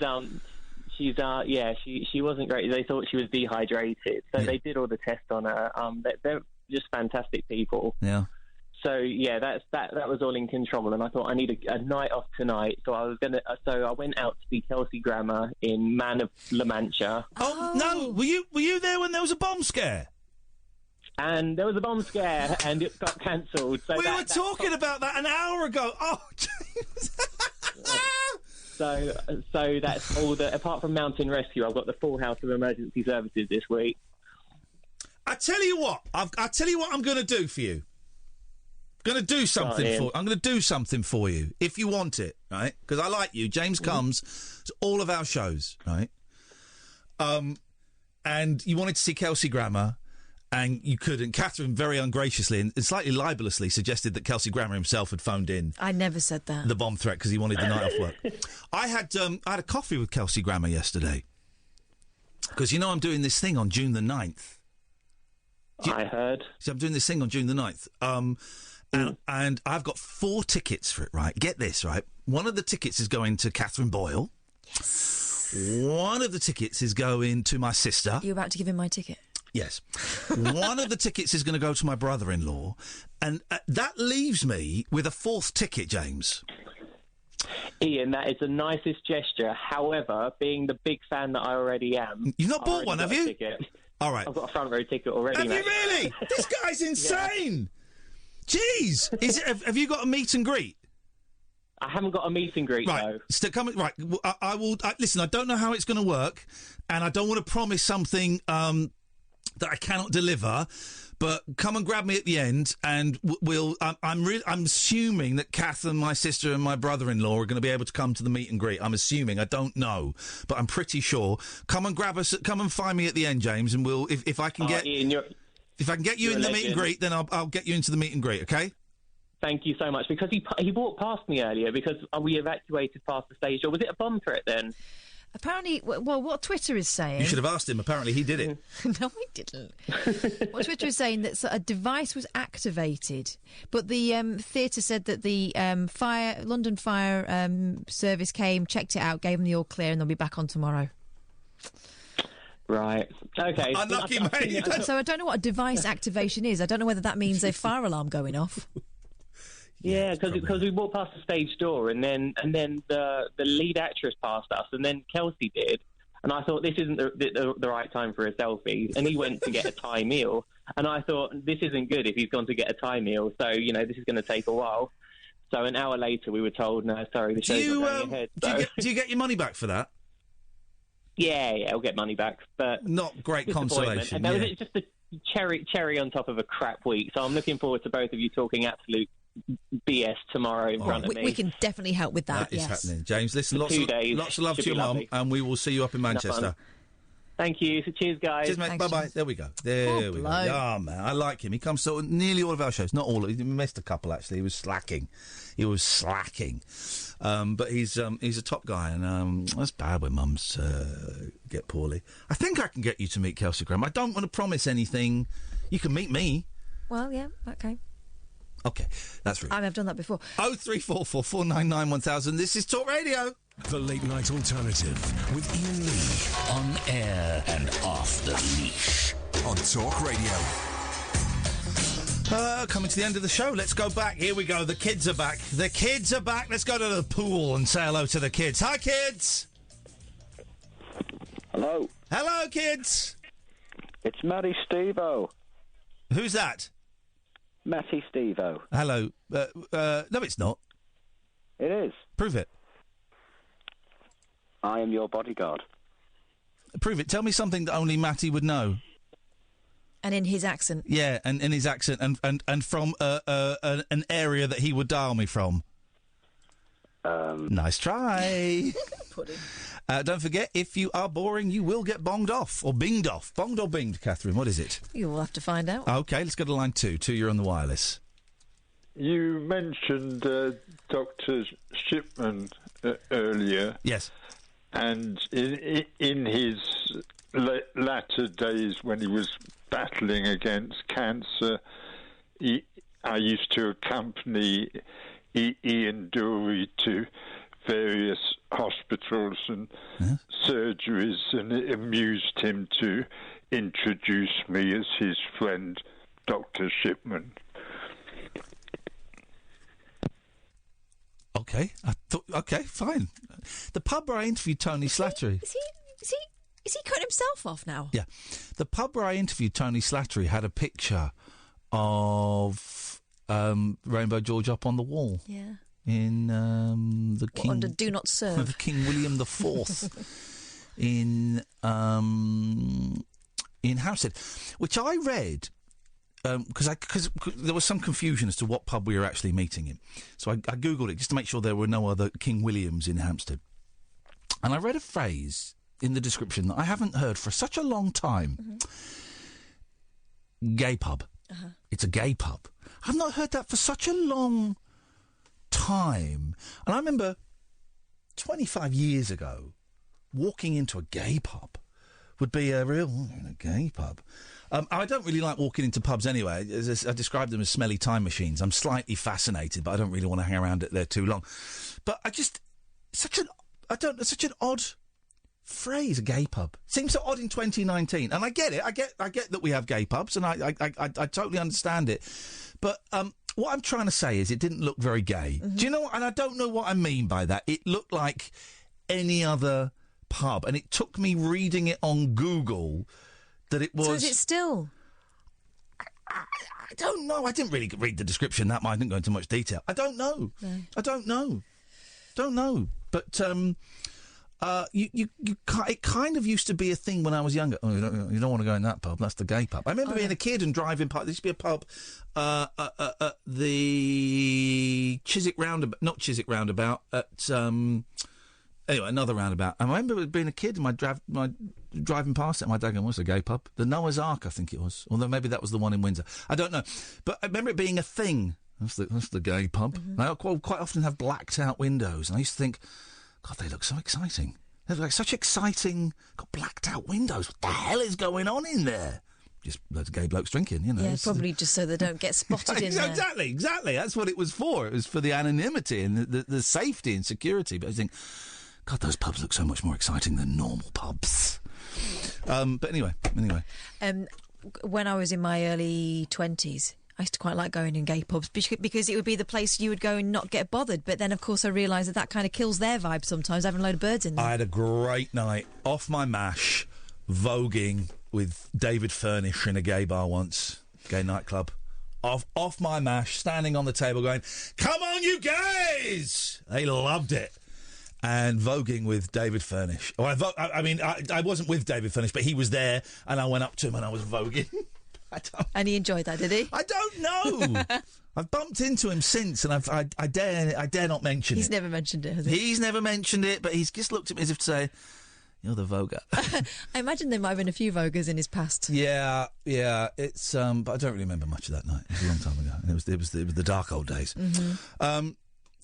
wasn't great. They thought she was dehydrated, so they did all the tests on her. They're just fantastic people. Yeah. So yeah, that was all in control, and I thought I need a night off tonight. So I went out to see Kelsey Grammer in Man of La Mancha. Oh no! Were you there when there was a bomb scare? And there was a bomb scare, and it got cancelled. So we were talking about that an hour ago. Oh, James. So that's all. Apart from Mountain Rescue, I've got the full house of emergency services this week. I tell you what. I tell you what I'm going to do for you. I'm going to do something for you if you want it, right? Because I like you. James comes to all of our shows, right? And you wanted to see Kelsey Grammer, and you couldn't. Katherine very ungraciously and slightly libelously suggested that Kelsey Grammer himself had phoned in. I never said that. The bomb threat because he wanted the night off work. I had a coffee with Kelsey Grammer yesterday because I'm doing this thing on June the 9th. I heard. So I'm doing this thing on June the 9th. And I've got 4 tickets for it, right? Get this, right? One of the tickets is going to Catherine Boyle. Yes. One of the tickets is going to my sister. You're about to give him my ticket? Yes. One of the tickets is going to go to my brother-in-law. And that leaves me with a 4th ticket, James. Ian, that is the nicest gesture. However, being the big fan that I already am... You've not bought one, have you? All right. I've got a front row ticket already, Have mate. you really? This guy's insane! Jeez! Have you got a meet and greet? I haven't got a meet and greet, right. though. I will... listen, I don't know how it's going to work, and I don't want to promise something that I cannot deliver, but come and grab me at the end, and I'm assuming that Kath and my sister and my brother-in-law are going to be able to come to the meet and greet. I'm assuming. I don't know, but I'm pretty sure. Come and grab us. Come and find me at the end, James, and we'll... If I can get... Ian, if I can get you in the meet and greet, then I'll get you into the meet and greet, okay? Thank you so much. Because he walked past me earlier because we evacuated past the stage. Or was it a bomb threat then? Apparently, well, what Twitter is saying... You should have asked him. Apparently, he did it. No, he didn't. What Twitter is saying that a device was activated, but the theatre said that the London Fire Service came, checked it out, gave them the all clear, and they'll be back on tomorrow. Right. Okay. Unlucky, mate. So I don't know what a device activation is. I don't know whether that means a fire alarm going off. Yeah, because we walked past the stage door, and then the lead actress passed us, and then Kelsey did, and I thought this isn't the right time for a selfie, and he went to get a Thai meal, and I thought this isn't good if he's gone to get a Thai meal, so this is going to take a while. So an hour later, we were told, no, sorry, the show's not going ahead. So. Do you get your money back for that? Yeah, I'll get money back, but not great consolation. And that was just a cherry on top of a crap week. So I'm looking forward to both of you talking absolute BS tomorrow in front of me. We can definitely help with that. That is happening, James. Listen, lots of love to your mum, and we will see you up in Manchester. Thank you. So cheers, guys. Cheers, mate. Bye-bye. There we go. There we go. Oh, man, I like him. He comes to nearly all of our shows. Not all. He missed a couple, actually. He was slacking. But he's a top guy, and that's bad when mums get poorly. I think I can get you to meet Kelsey Grammer. I don't want to promise anything. You can meet me. Well, yeah, okay. Okay, that's rude. I've done that before. 0344 499 1000. This is Talk Radio. The Late Night Alternative with Iain Lee. On air and off the leash. On Talk Radio. Coming to the end of the show. Let's go back. Here we go. The kids are back. The kids are back. Let's go to the pool and say hello to the kids. Hi, kids. Hello. Hello, kids. It's Matty Stevo. Who's that? Matty Stevo. Hello. No, it's not. It is. Prove it. I am your bodyguard. Prove it. Tell me something that only Matty would know. And in his accent. Yeah, and in his accent, and from an area that he would dial me from. Nice try. Don't forget, if you are boring, you will get bonged off, or binged off. Bonged or binged, Katherine, what is it? You'll have to find out. OK, let's go to line 2. 2, you're on the wireless. You mentioned Dr. Shipman earlier. Yes. And in his latter days when he was battling against cancer, I used to accompany Ian Dury to various hospitals and surgeries, and it amused him to introduce me as his friend, Dr. Shipman. Okay. I thought. Okay, fine. The pub where I interviewed Tony Slattery. Is he cutting himself off now? Yeah. The pub where I interviewed Tony Slattery had a picture of Rainbow George up on the wall. Yeah. In the King... under Do Not Serve. The King William IV in Hampstead, which I read... Because there was some confusion as to what pub we were actually meeting in. So I Googled it just to make sure there were no other King Williams in Hampstead. And I read a phrase in the description that I haven't heard for such a long time. Mm-hmm. Gay pub. Uh-huh. It's a gay pub. I've not heard that for such a long time. And I remember 25 years ago, walking into a gay pub would be a real gay pub. I don't really like walking into pubs anyway. I describe them as smelly time machines. I'm slightly fascinated, but I don't really want to hang around there too long. But such an odd phrase, a gay pub. Seems so odd in 2019. And I get it. I get that we have gay pubs, and I totally understand it. But what I'm trying to say is it didn't look very gay. Mm-hmm. Do you know what? And I don't know what I mean by that. It looked like any other pub, and it took me reading it on Google that it was... So is it still? I don't know. I didn't really read the description that much. I didn't go into much detail. I don't know. No. I don't know. Don't know. But it kind of used to be a thing when I was younger. Oh, you don't want to go in that pub. That's the gay pub. I remember being a kid and driving past. There used to be a pub at the Chiswick Roundabout. Not Chiswick Roundabout. At... Anyway, another roundabout. I remember being a kid and my driving past it, my dad going, what's a gay pub? The Noah's Ark, I think it was. Although maybe that was the one in Windsor. I don't know. But I remember it being a thing. That's the gay pub. Mm-hmm. I quite often have blacked out windows. And I used to think, God, they look so exciting. They look like such exciting, got blacked out windows. What the hell is going on in there? Just loads of gay blokes drinking, you know. Yeah, probably just so they don't get spotted in there. Exactly. That's what it was for. It was for the anonymity and the safety and security. But I think... God, those pubs look so much more exciting than normal pubs. But anyway. When I was in my early 20s, I used to quite like going in gay pubs because it would be the place you would go and not get bothered. But then, of course, I realised that kind of kills their vibe sometimes, having a load of birds in there. I had a great night off my mash, voguing with David Furnish in a gay bar once, gay nightclub. Off my mash, standing on the table going, come on, you gays! They loved it. And voguing with David Furnish. I wasn't with David Furnish, but he was there, and I went up to him and I was voguing. And he enjoyed that, did he? I don't know. I've bumped into him since, and I dare not mention it. He's never mentioned it, has he? He's never mentioned it, but he's just looked at me as if to say, you're the voguer. I imagine there might have been a few voguers in his past. Yeah. It's but I don't really remember much of that night. It was a long time ago. And it was the dark old days. Mm-hmm.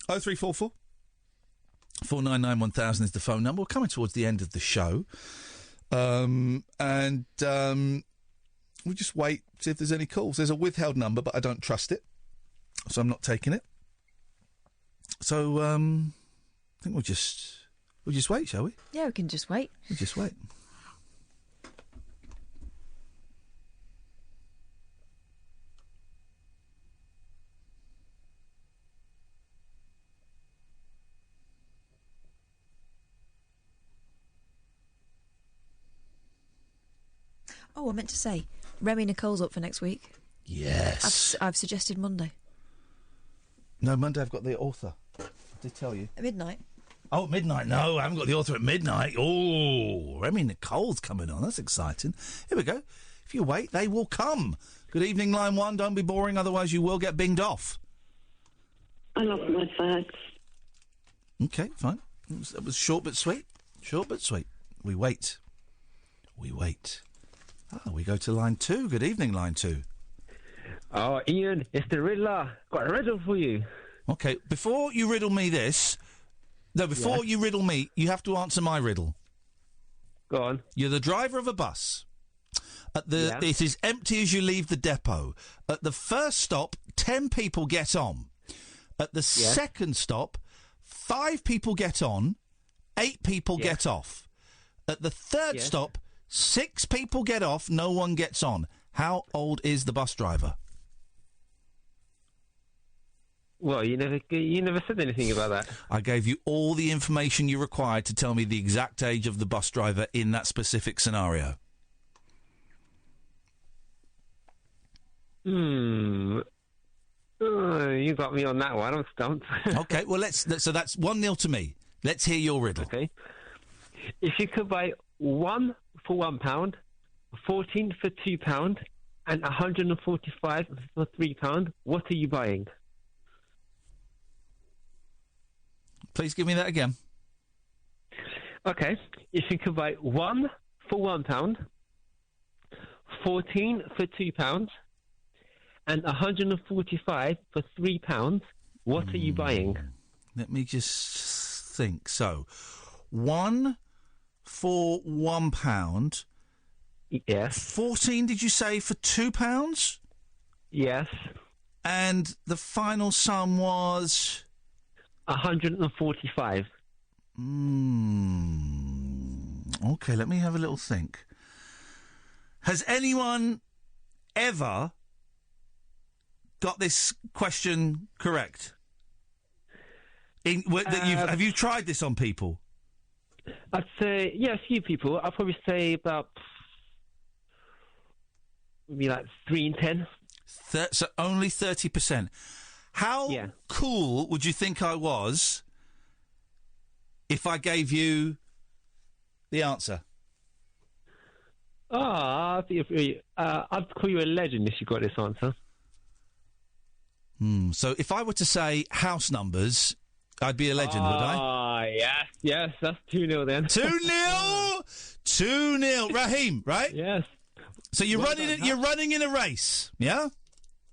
0344 499 1000 is the phone number. We're coming towards the end of the show. We'll just wait, see if there's any calls. There's a withheld number, but I don't trust it, so I'm not taking it. So, I think we'll just wait, shall we? Yeah, we can just wait. We'll just wait. Oh, I meant to say, Remy Nicole's up for next week. Yes. I've suggested Monday. No, Monday I've got the author. I did tell you. At midnight. Oh, midnight. No, I haven't got the author at midnight. Oh, Remy Nicole's coming on. That's exciting. Here we go. If you wait, they will come. Good evening, line one. Don't be boring, otherwise you will get binged off. I love my fags. Okay, fine. It was short but sweet. Short but sweet. We wait. We wait. We go to line two. Good evening, line two. Oh, Ian, it's the Riddler. Got a riddle for you. Okay, before you riddle me this... No, before you riddle me, you have to answer my riddle. Go on. You're the driver of a bus. It is empty as you leave the depot. At the first stop, 10 people get on. At the second stop, 5 people get on, 8 people get off. At the third stop, 6 people get off, no one gets on. How old is the bus driver? Well, you never said anything about that. I gave you all the information you required to tell me the exact age of the bus driver in that specific scenario. You got me on that one. I'm stumped. Okay, well, so that's 1-0 to me. Let's hear your riddle. Okay. If you could buy 1 for £1, 14 for £2, and 145 for £3, what are you buying? Please give me that again. Okay. If you could buy 1 for £1, 14 for £2, and 145 for £3, what are you buying? Let me just think. So, 1 for £1. Yes. 14, did you say, for £2? Yes. And the final sum was 145. Okay, let me have a little think. Has anyone ever got this question correct? Have you tried this on people? I'd say, a few people. I'd probably say about maybe like 3 in 10. So only 30%. How cool would you think I was if I gave you the answer? I'd call you a legend if you got this answer. So if I were to say house numbers, I'd be a legend, would I? Yes, that's 2-0 then. 2-0? 2-0. Raheem, right? Yes. So you're running in a race, yeah?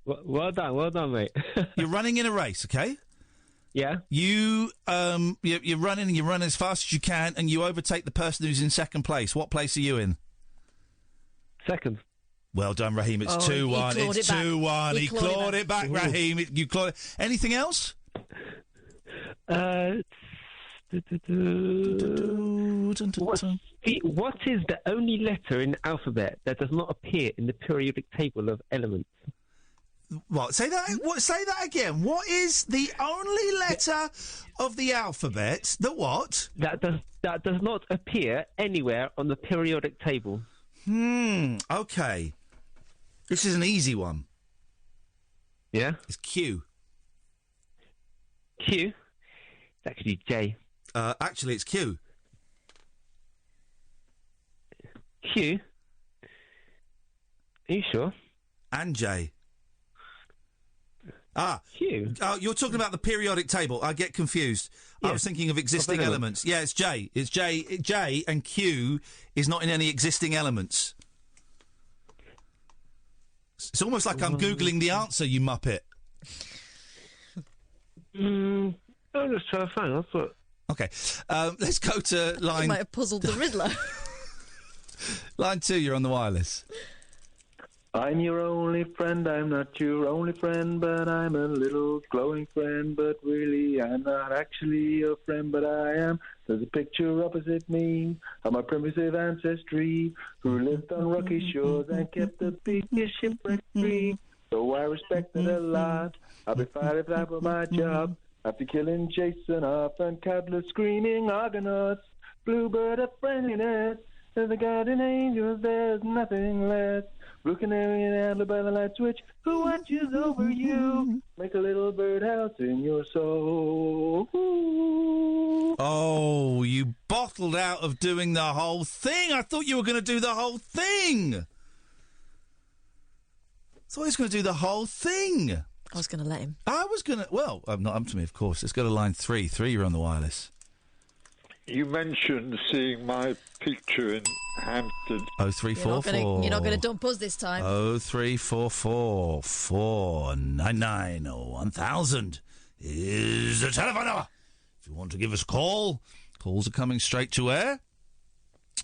Well done, mate. You're running in a race, okay? Yeah. You're running as fast as you can, and you overtake the person who's in second place. What place are you in? Second. Well done, Raheem. It's 2-1. It's 2-1. He clawed it back, Raheem. You clawed it. Anything else? What is the only letter in the alphabet that does not appear in the periodic table of elements? What? Say that again. What is the only letter of the alphabet that what? That does not appear anywhere on the periodic table. Okay. This is an easy one. Yeah? It's Q. Q? It's actually J. Actually, it's Q. Q? Are you sure? And J. Q. Oh, you're talking about the periodic table. I get confused. Yeah. I was thinking of existing elements. Yeah, it's J. It's J. J and Q is not in any existing elements. It's almost like I'm Googling the answer, you muppet. I'm just trying to find. That's what. Okay, let's go to line. You might have puzzled the Riddler. Line 2, you're on the wireless. I'm your only friend, I'm not your only friend, but I'm a little glowing friend, but really I'm not actually your friend, but I am. There's a picture opposite me of my primitive ancestry who lived on rocky shores and kept the biggest shipwreck free. So I respect it a lot. I'll be fine if that were my job. After killing Jason off and countless screaming Argonauts, bluebird of friendliness, there's a guardian angel, there's nothing less. Blue canary and antler by the light switch, who watches over you? Make a little birdhouse in your soul. Oh, you bottled out of doing the whole thing. I thought you were going to do the whole thing. I thought he was going to do the whole thing. I was going to let him. I was going to... Well, not up to me, of course. Let's go to line 3. 3, you're on the wireless. You mentioned seeing my picture in Hampton. 0344. You're not going to dump us this time. 0344 499 1000 is the telephone number. If you want to give us a call, calls are coming straight to air.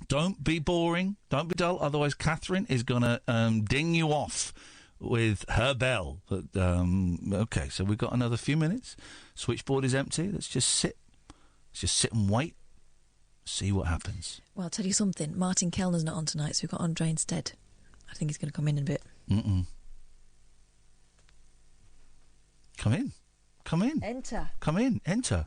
Don't be boring. Don't be dull. Otherwise, Katherine is going to ding you off with her bell. But, okay, so we've got another few minutes. Switchboard is empty. Let's just sit. Let's just sit and wait. See what happens. Well, I'll tell you something. Martin Kellner's not on tonight, so we've got Andre instead. I think he's going to come in a bit. Come in. come in. Enter. Come in, enter.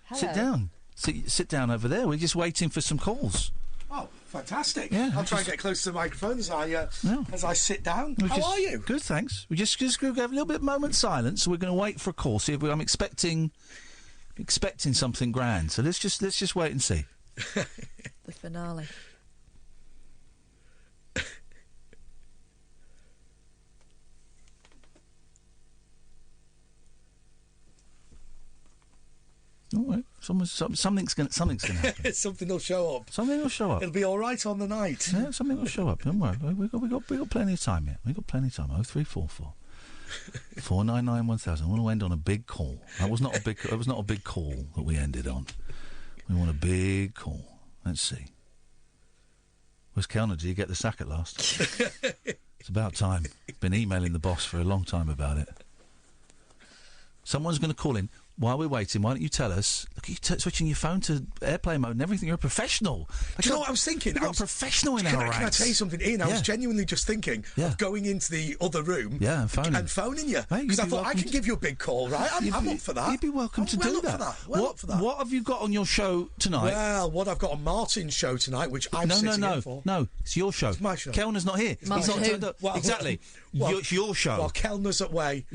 Hello. Sit down. Sit down over there. We're just waiting for some calls. Oh, fantastic. Yeah, I'll try and get close to the microphone as I sit down. We're How just- are you? Good, thanks. We're just going to have a little bit of moment silence. So we're going to wait for a call. See if I'm expecting something grand. So let's just wait and see. The finale. All right. Something's going to happen. Something will show up. Something will show up. It'll be all right on the night. Yeah, something will show up. Don't worry. We got plenty of time here. We got plenty of time. 0344 499 1000. I want to end on a big call. That was not a big call that we ended on. We want a big call. Let's see. Where's Kellner? Did you get the sack at last? It's about time. Been emailing the boss for a long time about it. Someone's going to call in. While we're waiting, why don't you tell us? Look, you're switching your phone to airplane mode and everything. You're a professional. Do you know what I was thinking? You're a professional in our ranks. Can I tell you something, Ian? I was genuinely just thinking of going into the other room and phoning you. Because I thought, I can give you a big call, right? I'm up for that. You'd be welcome to do that. Up for that. What have you got on your show tonight? Well, what I've got on Martin's show tonight, which I'm sitting in for. No, it's your show. It's my show. Kellner's not here. He's not turned up. Exactly. It's your show. Well, Kellner's away.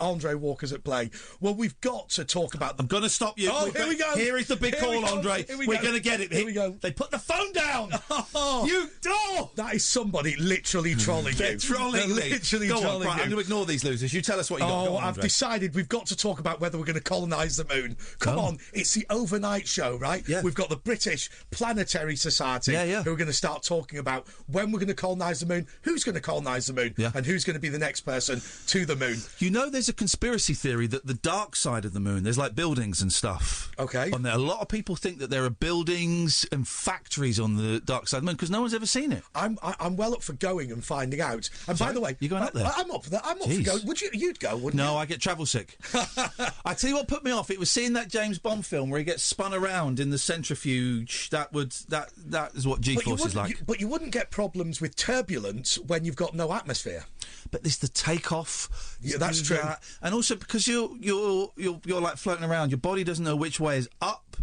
Andre Walker's at play. Well, we've got to talk about I'm going to stop you. Oh, here we go. Here is the big call, Andre. We're going to get it. Here we go. They put the phone down. You that is somebody literally trolling They're you. trolling me. Literally Go on, trolling right, you. I'm going to ignore these losers. You tell us what you got. Go on, I've Andre. decided we've got to talk about whether we're going to colonise the moon. Come on, it's the overnight show, right? Yeah. We've got the British Planetary Society who are going to start talking about when we're going to colonise the moon, who's going to colonise the moon, and who's going to be the next person to the moon. You know, there's a conspiracy theory that the dark side of the moon, there's like buildings and stuff. Okay. On there. A lot of people think that there are buildings and factories on the dark side of the moon because no one's ever seen it. I'm well up for going and finding out. And by the way, you're going up there? I'm up for that. I'm up for going. You'd go, wouldn't you? No, I get travel sick. I tell you what put me off. It was seeing that James Bond film where he gets spun around in the centrifuge. That is what G-force is like. But you wouldn't get problems with turbulence when you've got no atmosphere. But there's the takeoff. Yeah, that's true. And also because you're like floating around, your body doesn't know which way is up.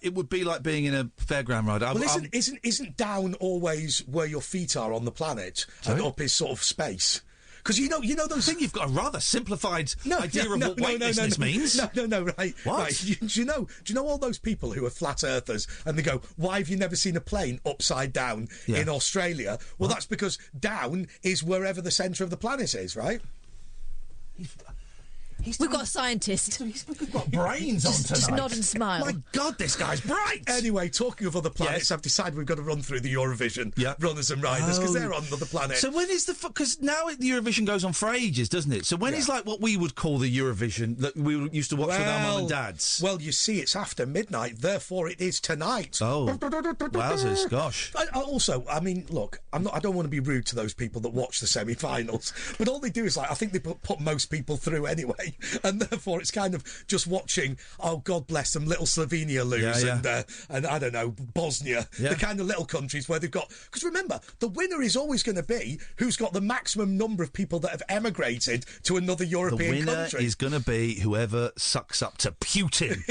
It would be like being in a fairground ride. Well, isn't down always where your feet are on the planet, and up is sort of space? Because you know those. I think you've got a rather simplified idea of what weightlessness means. No, right. What? Right. Do you know all those people who are flat earthers and they go, "Why have you never seen a plane upside down in Australia?" Well, that's because down is wherever the centre of the planet is, right? We've got a scientist. We've got brains on tonight. Just nod and smile. My God, this guy's bright. Anyway, talking of other planets, I've decided we've got to run through the Eurovision runners and riders because they're on another planet. So when is because now the Eurovision goes on for ages, doesn't it? So when is like what we would call the Eurovision that we used to watch with our mum and dads? Well, you see, it's after midnight, therefore it is tonight. Oh, wowzers, gosh. I mean, look, I don't want to be rude to those people that watch the semi-finals, but all they do is I think they put most people through anyway. And therefore, it's kind of just watching. Oh, God bless them, little Slovenia lose, and I don't know, Bosnia, the kind of little countries where they've got. Because remember, the winner is always going to be who's got the maximum number of people that have emigrated to another European country. The winner is going to be whoever sucks up to Putin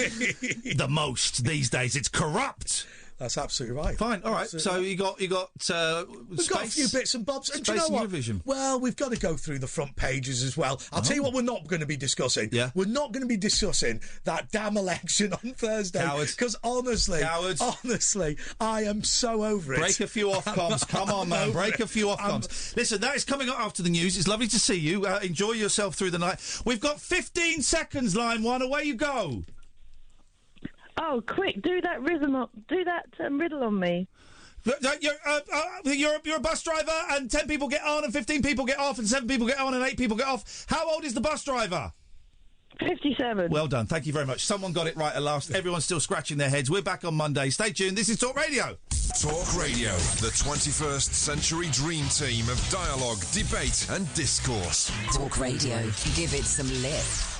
the most these days. It's corrupt. That's absolutely right. Fine, all right. Absolutely so right. you got we've got a few bits and bobs. And do you know what? Eurovision. Well, we've got to go through the front pages as well. I'll tell you what we're not going to be discussing. Yeah. We're not going to be discussing that damn election on Thursday. Cowards. Because honestly, I am so over it. Break a few Ofcoms. Come on, man. Break a few Ofcoms. Listen, that is coming up after the news. It's lovely to see you. Enjoy yourself through the night. We've got 15 seconds, line one. Away you go. Oh, quick! Do that riddle on me. You're a bus driver, and 10 people get on, and 15 people get off, and 7 people get on, and 8 people get off. How old is the bus driver? 57. Well done. Thank you very much. Someone got it right at last. Everyone's still scratching their heads. We're back on Monday. Stay tuned. This is Talk Radio. Talk Radio, the 21st century dream team of dialogue, debate and discourse. Talk Radio. Give it some lip.